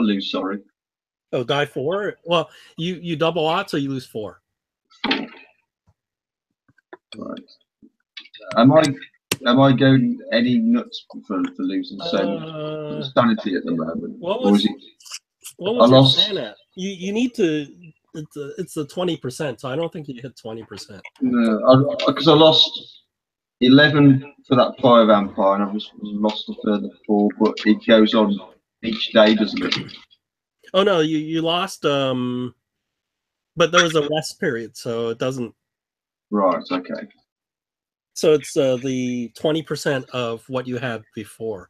Speaker 4: lose? Sorry.
Speaker 1: Oh, die 4. Well, you double out, so you lose 4.
Speaker 4: Right. Am I going any nuts for losing so much sanity at the moment?
Speaker 1: What
Speaker 4: Or
Speaker 1: was
Speaker 4: is it?
Speaker 1: your
Speaker 4: lost.
Speaker 1: stand at? You need to. It's the 20%, so I don't think you hit 20%.
Speaker 4: No, because I lost 11 for that fire vampire, and I've just lost a further 4. But it goes on each day, doesn't it?
Speaker 1: Oh no, you lost. But there was a rest period, so it doesn't.
Speaker 4: Right. Okay.
Speaker 1: So it's the 20% of what you had before.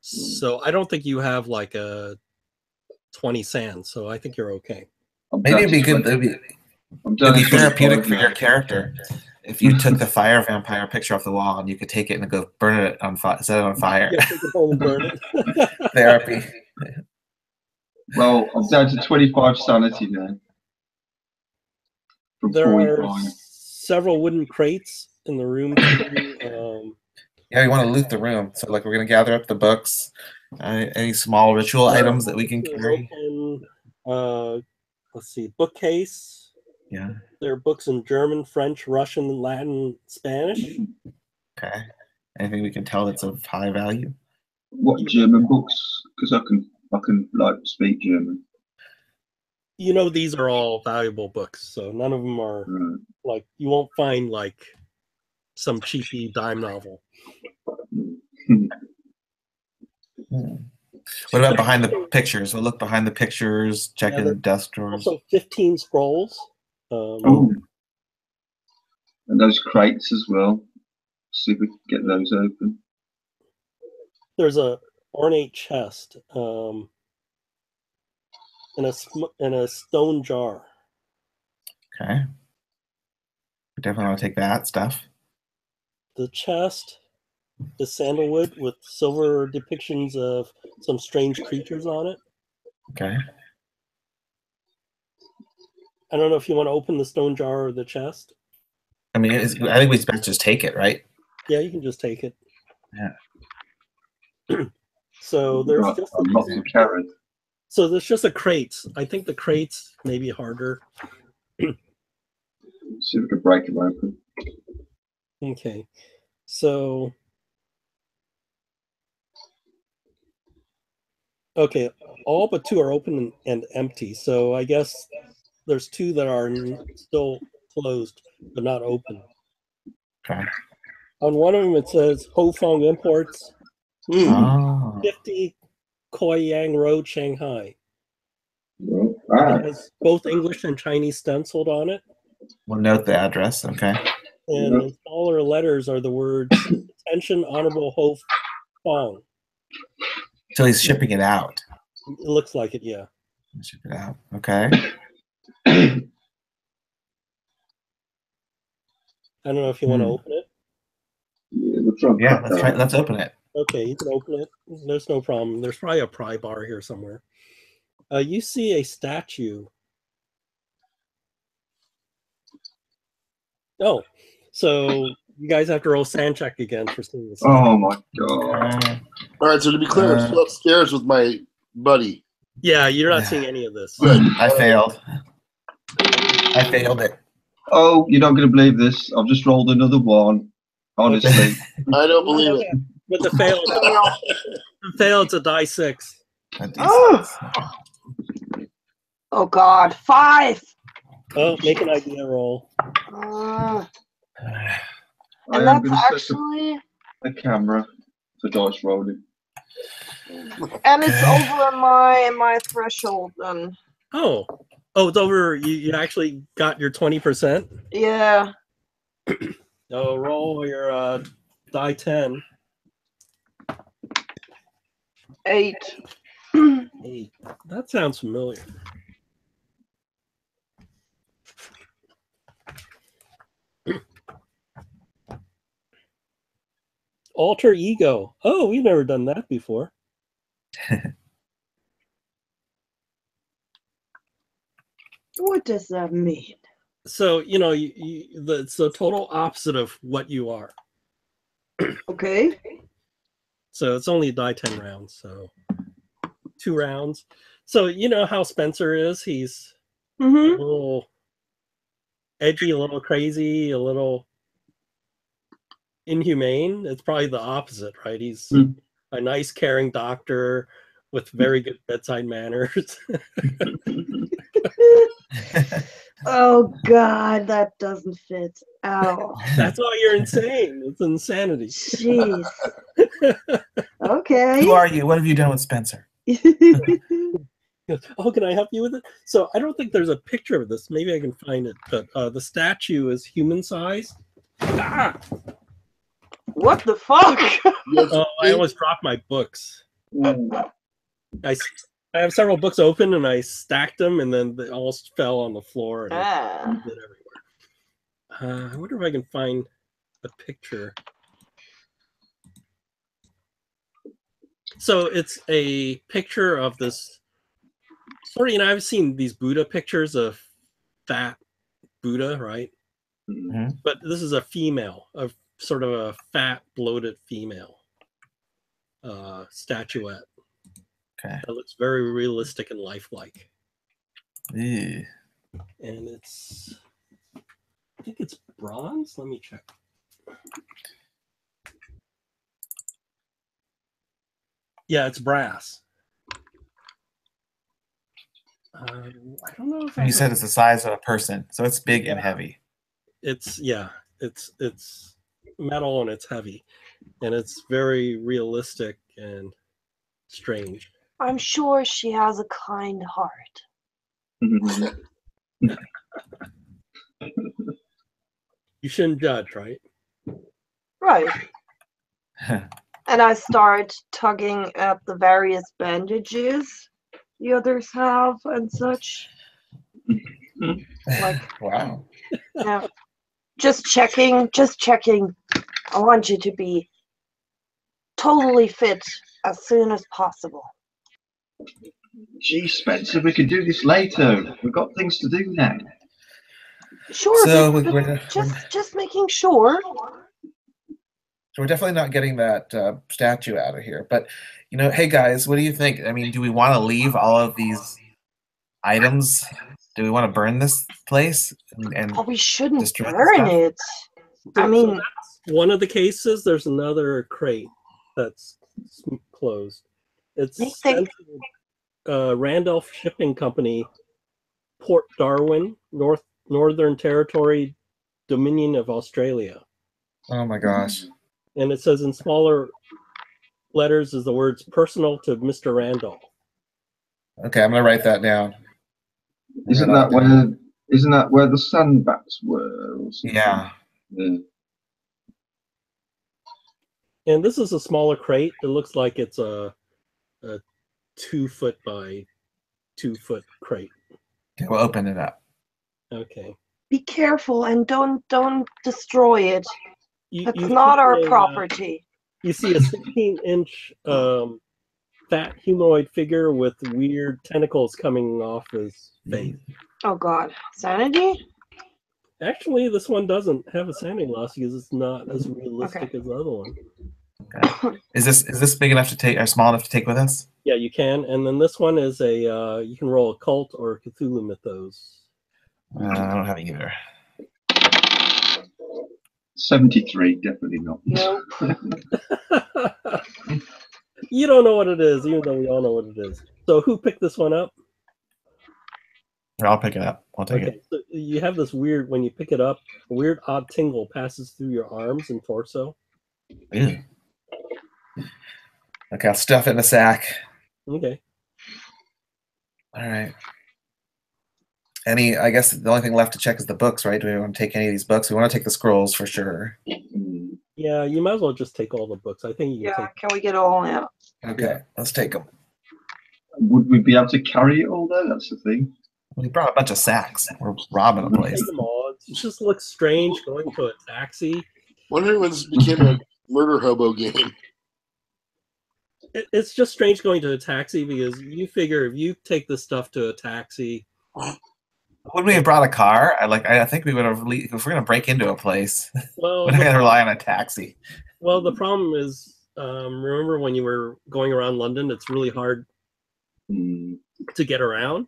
Speaker 1: So I don't think you have like a 20 sand. So I think you're okay.
Speaker 2: Maybe it'd be good. It'd be therapeutic for your character if you took the fire vampire picture off the wall and you could take it and go burn it on fire, set it on fire.
Speaker 1: Yeah, take it home and burn it.
Speaker 2: Therapy.
Speaker 4: Well, I'm down to 25 sanity now.
Speaker 1: There are several wooden crates in the room.
Speaker 2: Yeah, we want to loot the room. So, like, we're going to gather up the books, any small ritual items that we can carry.
Speaker 1: Let's see, bookcase.
Speaker 2: Yeah.
Speaker 1: There are books in German, French, Russian, Latin, Spanish.
Speaker 2: Okay. Anything we can tell that's of high value?
Speaker 4: What German books? Because I can like speak German.
Speaker 1: You know, these are all valuable books, so none of them are like, you won't find like some cheapy dime novel.
Speaker 2: What about behind the pictures? We'll look behind the pictures, check in the desk drawers.
Speaker 1: Also 15 scrolls.
Speaker 4: And those crates as well. See if we can get those open.
Speaker 1: There's a ornate chest in a stone jar.
Speaker 2: Okay. We definitely want to take that stuff.
Speaker 1: The chest is sandalwood with silver depictions of some strange creatures on it.
Speaker 2: Okay.
Speaker 1: I don't know if you want to open the stone jar or the chest.
Speaker 2: I mean, I think we best just take it, right?
Speaker 1: Yeah, you can just take it.
Speaker 2: Yeah.
Speaker 1: So there's just
Speaker 4: lots of carrots.
Speaker 1: So there's just a crates. I think the crates may be harder.
Speaker 4: See if we can break them open.
Speaker 1: Okay, so okay, all but 2 are open and empty. So I guess there's 2 that are still closed but not open.
Speaker 2: Okay.
Speaker 1: On one of them it says Ho Fong Imports, 50 Koi Yang Road, Shanghai. It has both English and Chinese stenciled on it.
Speaker 2: We'll note the address. Okay.
Speaker 1: And in smaller letters are the words "Attention, Honorable Ho Fong."
Speaker 2: So he's shipping it out.
Speaker 1: It looks like it, yeah.
Speaker 2: Ship it out. Okay.
Speaker 1: I don't know if you want to open it.
Speaker 2: Yeah, that's right. Let's open it.
Speaker 1: Okay, you can open it. There's no problem. There's probably a pry bar here somewhere. You see a statue. Oh, so you guys have to roll sand check again for seeing this.
Speaker 4: Oh my god!
Speaker 5: All right, so to be clear, I'm still upstairs with my buddy.
Speaker 1: Yeah, you're not seeing any of this.
Speaker 5: Good.
Speaker 2: I failed. I failed it.
Speaker 4: Oh, you're not going to believe this. I've just rolled another 1. Honestly,
Speaker 5: I don't believe it.
Speaker 1: But the fail, it's a die 6.
Speaker 3: Oh God, 5.
Speaker 1: Oh, make an idea roll.
Speaker 3: And
Speaker 4: I am
Speaker 3: that's
Speaker 4: going to set
Speaker 3: actually,
Speaker 4: a camera for dice rolling.
Speaker 3: and it's over my threshold then.
Speaker 1: Oh, it's over. You actually got your 20%.
Speaker 3: Yeah.
Speaker 1: So roll your die 10.
Speaker 3: 8.
Speaker 1: Hey, that sounds familiar. Alter ego. Oh, we've never done that before.
Speaker 3: What does that mean?
Speaker 1: So, it's the total opposite of what you are.
Speaker 3: Okay.
Speaker 1: So it's only die 10 rounds. So 2 rounds. So you know how Spencer is. He's a
Speaker 3: Mm-hmm.
Speaker 1: little edgy, a little crazy, a little inhumane. It's probably the opposite, right? He's a nice, caring doctor with very good bedside manners.
Speaker 3: Oh God, that doesn't fit at all.
Speaker 1: That's why you're insane. It's insanity.
Speaker 3: Jeez. Okay.
Speaker 2: Who are you? What have you done with Spencer?
Speaker 1: Oh, can I help you with it? So I don't think there's a picture of this. Maybe I can find it. But the statue is human sized. Ah!
Speaker 3: What the fuck?
Speaker 1: Oh, I almost dropped my books. I have several books open and I stacked them and then they all fell on the floor and
Speaker 3: Ah.
Speaker 1: did everywhere. I wonder if I can find a picture. So it's a picture of this sort of, I've seen these Buddha pictures of fat Buddha, right?
Speaker 2: Mhm.
Speaker 1: But this is a female, of sort of a fat, bloated female statuette.
Speaker 2: Okay.
Speaker 1: That looks very realistic and lifelike.
Speaker 2: Ew.
Speaker 1: And I think it's bronze. Let me check. Yeah, it's brass. I don't know if
Speaker 2: You said it's the size of a person, so it's big and heavy.
Speaker 1: it's metal and it's heavy, and it's very realistic and strange.
Speaker 3: I'm sure she has a kind heart.
Speaker 1: You shouldn't judge, right?
Speaker 3: Right. And I start tugging at the various bandages the others have and such. Like,
Speaker 2: Wow.
Speaker 3: yeah. Just checking. I want you to be totally fit as soon as possible.
Speaker 4: Gee, Spencer, we can do this later. We've got things to do now.
Speaker 3: Sure,
Speaker 2: So
Speaker 3: but
Speaker 2: we're
Speaker 3: just making sure.
Speaker 2: definitely not getting that statue out of here. But hey guys, what do you think? I mean, do we want to leave all of these items? Do we want to burn this place and
Speaker 3: Oh, we shouldn't
Speaker 2: destroy the
Speaker 3: burn
Speaker 2: stuff?
Speaker 3: it.
Speaker 1: So
Speaker 3: I mean,
Speaker 1: that's one of the cases. There's another crate that's closed. It's
Speaker 3: I think-
Speaker 1: Randolph Shipping Company, Port Darwin, Northern Territory, Dominion of Australia.
Speaker 2: Oh my gosh.
Speaker 1: And it says in smaller letters is the words personal to Mr. Randolph.
Speaker 2: Okay, I'm gonna write that down.
Speaker 4: Isn't that where the sandbats were? Or something?
Speaker 2: Yeah.
Speaker 1: And this is a smaller crate. It looks like it's a 2 foot by 2 foot crate.
Speaker 2: Okay, we'll open it up.
Speaker 1: Okay.
Speaker 3: be careful and don't destroy it.
Speaker 1: You
Speaker 3: It's not
Speaker 1: see
Speaker 3: our
Speaker 1: a,
Speaker 3: property.
Speaker 1: You see a 16-inch fat humanoid figure with weird tentacles coming off his face.
Speaker 3: Oh God, sanity?
Speaker 1: Actually, this one doesn't have a sanity loss because it's not as realistic as the other one.
Speaker 2: Okay. Is this big enough to take or small enough to take with us?
Speaker 1: Yeah, you can. And then this one is a you can roll Occult or Cthulhu Mythos.
Speaker 2: I don't have either.
Speaker 4: 73, definitely not.
Speaker 3: Nope.
Speaker 1: You don't know what it is, even though we all know what it is. So who picked this one up?
Speaker 2: I'll pick it up. I'll take it.
Speaker 1: So you have this weird, when you pick it up, a weird odd tingle passes through your arms and torso.
Speaker 2: Ew. Okay, I'll stuff it in a sack.
Speaker 1: Okay.
Speaker 2: All right. I guess the only thing left to check is the books, right? Do we want to take any of these books? We want to take the scrolls for sure.
Speaker 1: Yeah, you might as well just take all the books. I think you can
Speaker 3: Yeah, can we get all out?
Speaker 2: Okay, let's take them.
Speaker 4: would we be able to carry it all though? That's the thing.
Speaker 2: We brought a bunch of sacks. We're robbing a place.
Speaker 1: Take them all. It just looks strange going to a taxi.
Speaker 5: Wondering when this became a murder hobo game.
Speaker 1: It's just strange going to a taxi because you figure if you take the stuff to a taxi.
Speaker 2: Wouldn't we have brought a car? I think we would have. If we're gonna break into a place,
Speaker 1: Well,
Speaker 2: we're not gonna rely on a taxi.
Speaker 1: well, the problem is, remember when you were going around London? It's really hard to get around.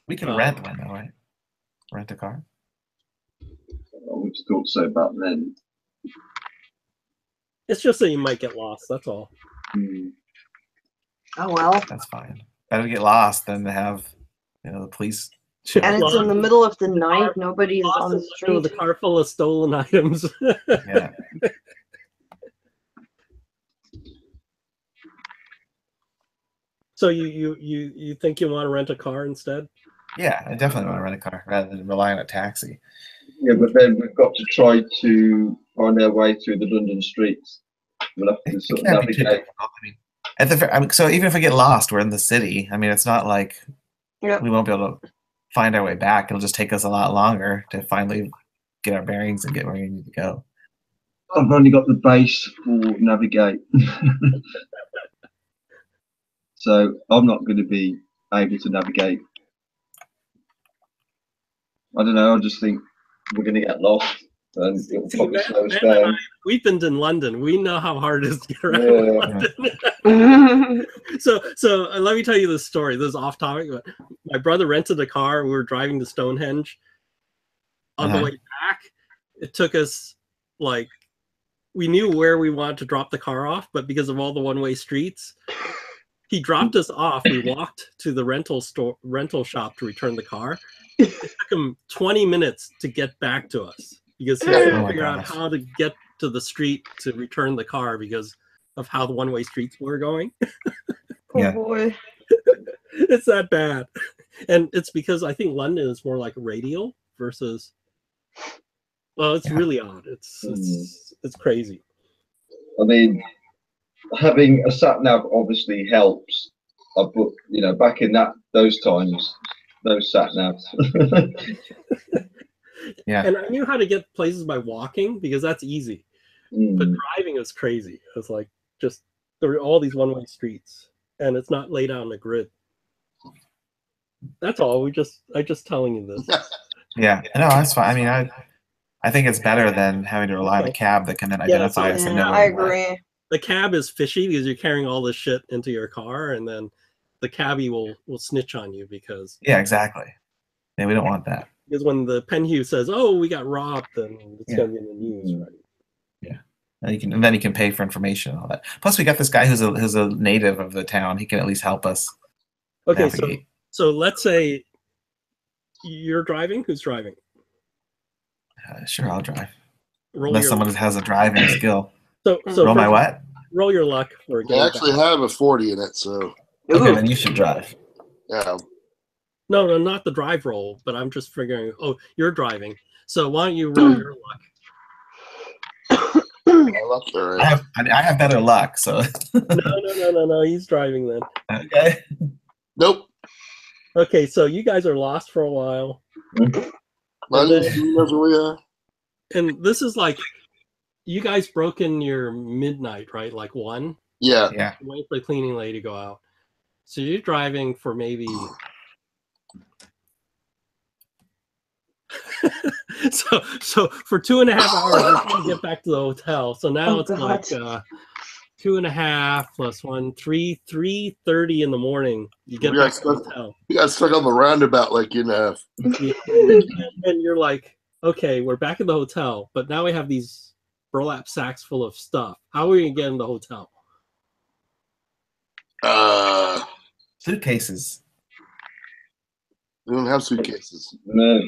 Speaker 2: We can rent one though, right? Rent a car.
Speaker 4: We just thought so back then.
Speaker 1: It's just that you might get lost. That's all.
Speaker 3: Oh well.
Speaker 2: That's fine. Better to get lost than to have, the police.
Speaker 3: And it's in the middle of the night. Nobody's
Speaker 1: Lost
Speaker 3: on the
Speaker 1: in London with
Speaker 3: street.
Speaker 1: a car full of stolen items.
Speaker 2: Yeah.
Speaker 1: So you think you want to rent a car instead?
Speaker 2: Yeah, I definitely want to rent a car rather than rely on a taxi.
Speaker 4: Yeah, but then we've got to try to find our way through the London streets. We'll have to
Speaker 2: It
Speaker 4: sort of
Speaker 2: can't be too
Speaker 4: navigate.
Speaker 2: difficult. So even if we get lost, we're in the city. I mean, it's not like
Speaker 3: Yep.
Speaker 2: we won't be able to find our way back. It'll just take us a lot longer to finally get our bearings and get where we need to go.
Speaker 4: I've only got the base for navigate. So I'm not going to be able to navigate. I don't know, I just think we're going to get lost and it'll
Speaker 1: See,
Speaker 4: probably
Speaker 1: Matt-
Speaker 4: slow us
Speaker 1: Matt and
Speaker 4: down.
Speaker 1: We've been in London. We know how hard it is to get around
Speaker 4: Yeah.
Speaker 1: London. So let me tell you this story. This is off topic, but my brother rented a car. We were driving to Stonehenge. On the
Speaker 2: Uh-huh.
Speaker 1: way back, it took us we knew where we wanted to drop the car off, but because of all the one-way streets, he dropped us off. We walked to the rental shop to return the car. It took him 20 minutes to get back to us because he had
Speaker 2: Oh
Speaker 1: to
Speaker 2: my
Speaker 1: figure out
Speaker 2: gosh.
Speaker 1: how to get to the street to return the car because of how the one-way streets were going.
Speaker 3: Oh
Speaker 2: Yeah.
Speaker 3: boy.
Speaker 1: It's that bad. And it's because I think London is more like radial versus, well, it's
Speaker 2: Yeah.
Speaker 1: really odd. It's crazy.
Speaker 4: I mean, having a sat nav obviously helps. But back in those times, those sat navs.
Speaker 2: Yeah.
Speaker 1: And I knew how to get places by walking because that's easy. But driving is crazy. It's like just there are all these one-way streets and it's not laid out on a grid. That's all. I just telling you this.
Speaker 2: Yeah. No, that's fine. I mean, I think it's better than having to rely on a cab that can then identify us and know
Speaker 3: Yeah,
Speaker 2: where
Speaker 3: I
Speaker 2: we are.
Speaker 3: agree.
Speaker 1: The cab is fishy because you're carrying all this shit into your car and then the cabbie will snitch on you because
Speaker 2: Yeah, exactly. Yeah, we don't want that.
Speaker 1: when the Penhue says, "Oh, we got robbed," then it's
Speaker 2: Yeah.
Speaker 1: gonna be in the news, right?
Speaker 2: And then you can pay for information and all that. Plus, we got this guy who's a native of the town. He can at least help us
Speaker 1: Okay,
Speaker 2: navigate.
Speaker 1: so let's say you're driving. Who's driving?
Speaker 2: Sure, I'll drive.
Speaker 1: Roll
Speaker 2: Unless
Speaker 1: your
Speaker 2: someone
Speaker 1: luck.
Speaker 2: has a driving skill.
Speaker 1: So
Speaker 2: Roll my
Speaker 1: first,
Speaker 2: what?
Speaker 1: roll your luck for
Speaker 5: I
Speaker 1: getting
Speaker 5: actually
Speaker 1: back.
Speaker 5: have a 40 in it, so
Speaker 2: Okay, then you should drive.
Speaker 5: yeah.
Speaker 1: No, not the drive roll, but I'm just figuring. Oh, you're driving. So why don't you roll your luck?
Speaker 5: I left there. Right?
Speaker 2: I have better luck, so
Speaker 1: No. He's driving then.
Speaker 2: okay.
Speaker 5: Nope.
Speaker 1: Okay, so you guys are lost for a while,
Speaker 5: That's where we are.
Speaker 1: and this is like you guys broke in your midnight, right? Like 1.
Speaker 5: Yeah.
Speaker 2: Yeah.
Speaker 1: Wait for the cleaning lady to go out. So you're driving for maybe. so for 2.5 hours you're trying to get back to the hotel. So now
Speaker 3: Oh,
Speaker 1: it's
Speaker 3: God.
Speaker 1: like 2.5 plus 1, 3:30 in the morning. You get
Speaker 5: We
Speaker 1: back
Speaker 5: got
Speaker 1: to the
Speaker 5: stuck.
Speaker 1: hotel.
Speaker 5: We got stuck on the roundabout like you know.
Speaker 1: And you're like, okay, we're back in the hotel, but now we have these burlap sacks full of stuff. How are we gonna get in the hotel?
Speaker 2: Suitcases.
Speaker 5: We don't have suitcases.
Speaker 4: No.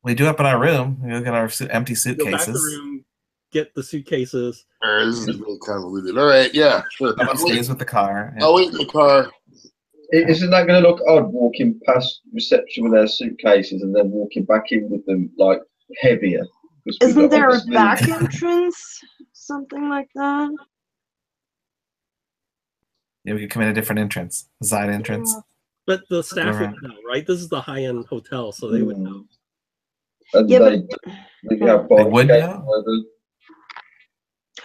Speaker 2: We do up in our room. We look at our empty
Speaker 1: Go back to the
Speaker 2: suitcases.
Speaker 1: room, get the suitcases.
Speaker 5: This is really convoluted. All right, yeah, sure.
Speaker 2: Someone stays with the car.
Speaker 5: I'll wait in the car.
Speaker 4: Isn't that going to look odd walking past reception with their suitcases and then walking back in with them like heavier? 'Cause we've
Speaker 3: Isn't
Speaker 4: got
Speaker 3: there a
Speaker 4: obviously-
Speaker 3: back entrance? Something like that?
Speaker 2: Yeah, we could come in a different entrance, a side entrance.
Speaker 1: But the staff
Speaker 2: Alright.
Speaker 1: would know, right? This is the high-end hotel, so they would know.
Speaker 4: And
Speaker 3: Yeah,
Speaker 4: they have
Speaker 2: They
Speaker 4: bike
Speaker 2: would
Speaker 4: gates,
Speaker 2: know?
Speaker 4: whatever.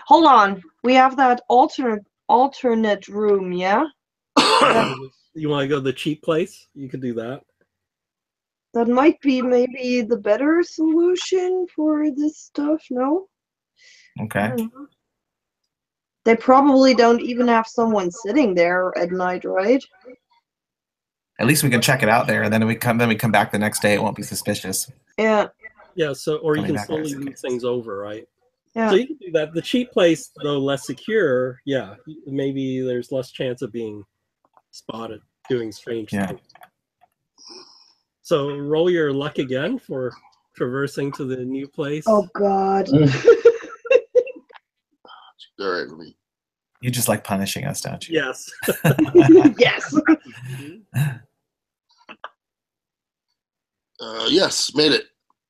Speaker 3: hold on. We have that alternate room, yeah?
Speaker 1: You want to go to the cheap place? You could do that.
Speaker 3: That might be maybe the better solution for this stuff, no?
Speaker 2: Okay.
Speaker 3: I don't know. They probably don't even have someone sitting there at night, right?
Speaker 2: At least we can check it out there, and then we come back the next day. It won't be suspicious.
Speaker 3: Yeah,
Speaker 1: Yeah, so or you
Speaker 2: Coming
Speaker 1: can
Speaker 2: back
Speaker 1: slowly
Speaker 2: as a
Speaker 1: move
Speaker 2: case.
Speaker 1: things over, right?
Speaker 3: yeah.
Speaker 1: So you can do that. The cheap place, though less secure, yeah, maybe there's less chance of being spotted doing strange
Speaker 2: Yeah.
Speaker 1: things. So roll your luck again for traversing to the new place.
Speaker 3: Oh God.
Speaker 5: All right, let me.
Speaker 2: You just like punishing us, don't you?
Speaker 1: Yes.
Speaker 3: Yes.
Speaker 5: Yes, made it.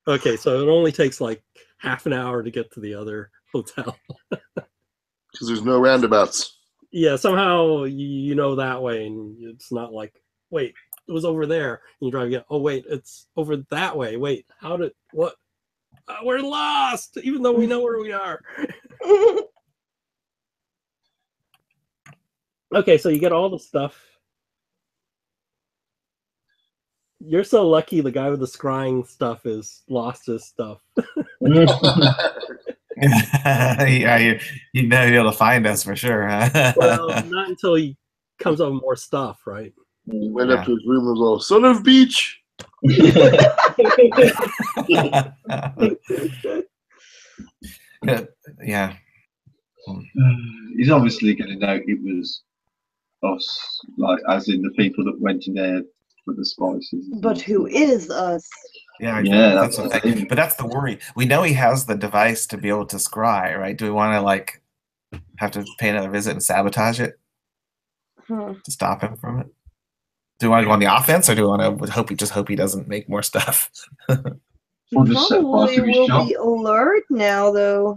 Speaker 1: Okay, so it only takes like half an hour to get to the other hotel.
Speaker 5: Because there's no roundabouts.
Speaker 1: Yeah, somehow you know that way, and it's not like, wait, it was over there. And you drive again. Oh, wait, it's over that way. Wait, what? We're lost, even though we know where we are. Okay, so you get all the stuff. You're so lucky the guy with the scrying stuff is lost his stuff.
Speaker 2: Yeah, you'd be able to find us for sure. Huh?
Speaker 1: Well, not until he comes up with more stuff, right?
Speaker 5: He went up to his room and was all, son of beach.
Speaker 2: Yeah.
Speaker 4: He's obviously going to know it was us, like as in the people that went in there for the spices.
Speaker 3: But who is us?
Speaker 2: Yeah,
Speaker 4: Yeah,
Speaker 2: that's
Speaker 4: that's
Speaker 2: the
Speaker 4: the
Speaker 2: thing.
Speaker 4: thing.
Speaker 2: But that's the worry. We know he has the device to be able to scry, right? Do we want to like have to pay another visit and sabotage it to stop him from it? Do we want to go on the offense, or do we want to hope he doesn't make more stuff?
Speaker 3: He
Speaker 4: Or just set fire
Speaker 3: probably
Speaker 4: to his
Speaker 3: will
Speaker 4: shop.
Speaker 3: be alert now, though.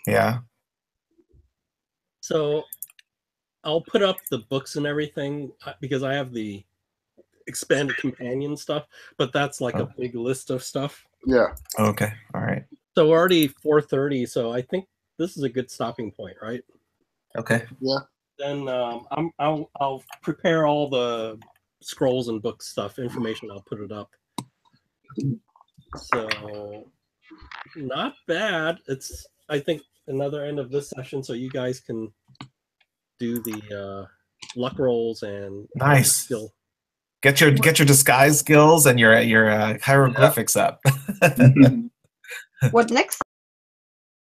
Speaker 2: Yeah.
Speaker 1: So I'll put up the books and everything because I have the expanded companion stuff, but that's like a big list of stuff.
Speaker 5: Yeah.
Speaker 2: Okay. All right.
Speaker 1: So we're already 4:30, so I think this is a good stopping point, right?
Speaker 2: Okay.
Speaker 1: Then I'll prepare all the scrolls and book stuff information. I'll put it up. So not bad. It's I think another end of this session, so you guys can do the luck rolls and
Speaker 2: Nice.
Speaker 1: skill.
Speaker 2: Get your disguise skills and your hieroglyphics up.
Speaker 3: What next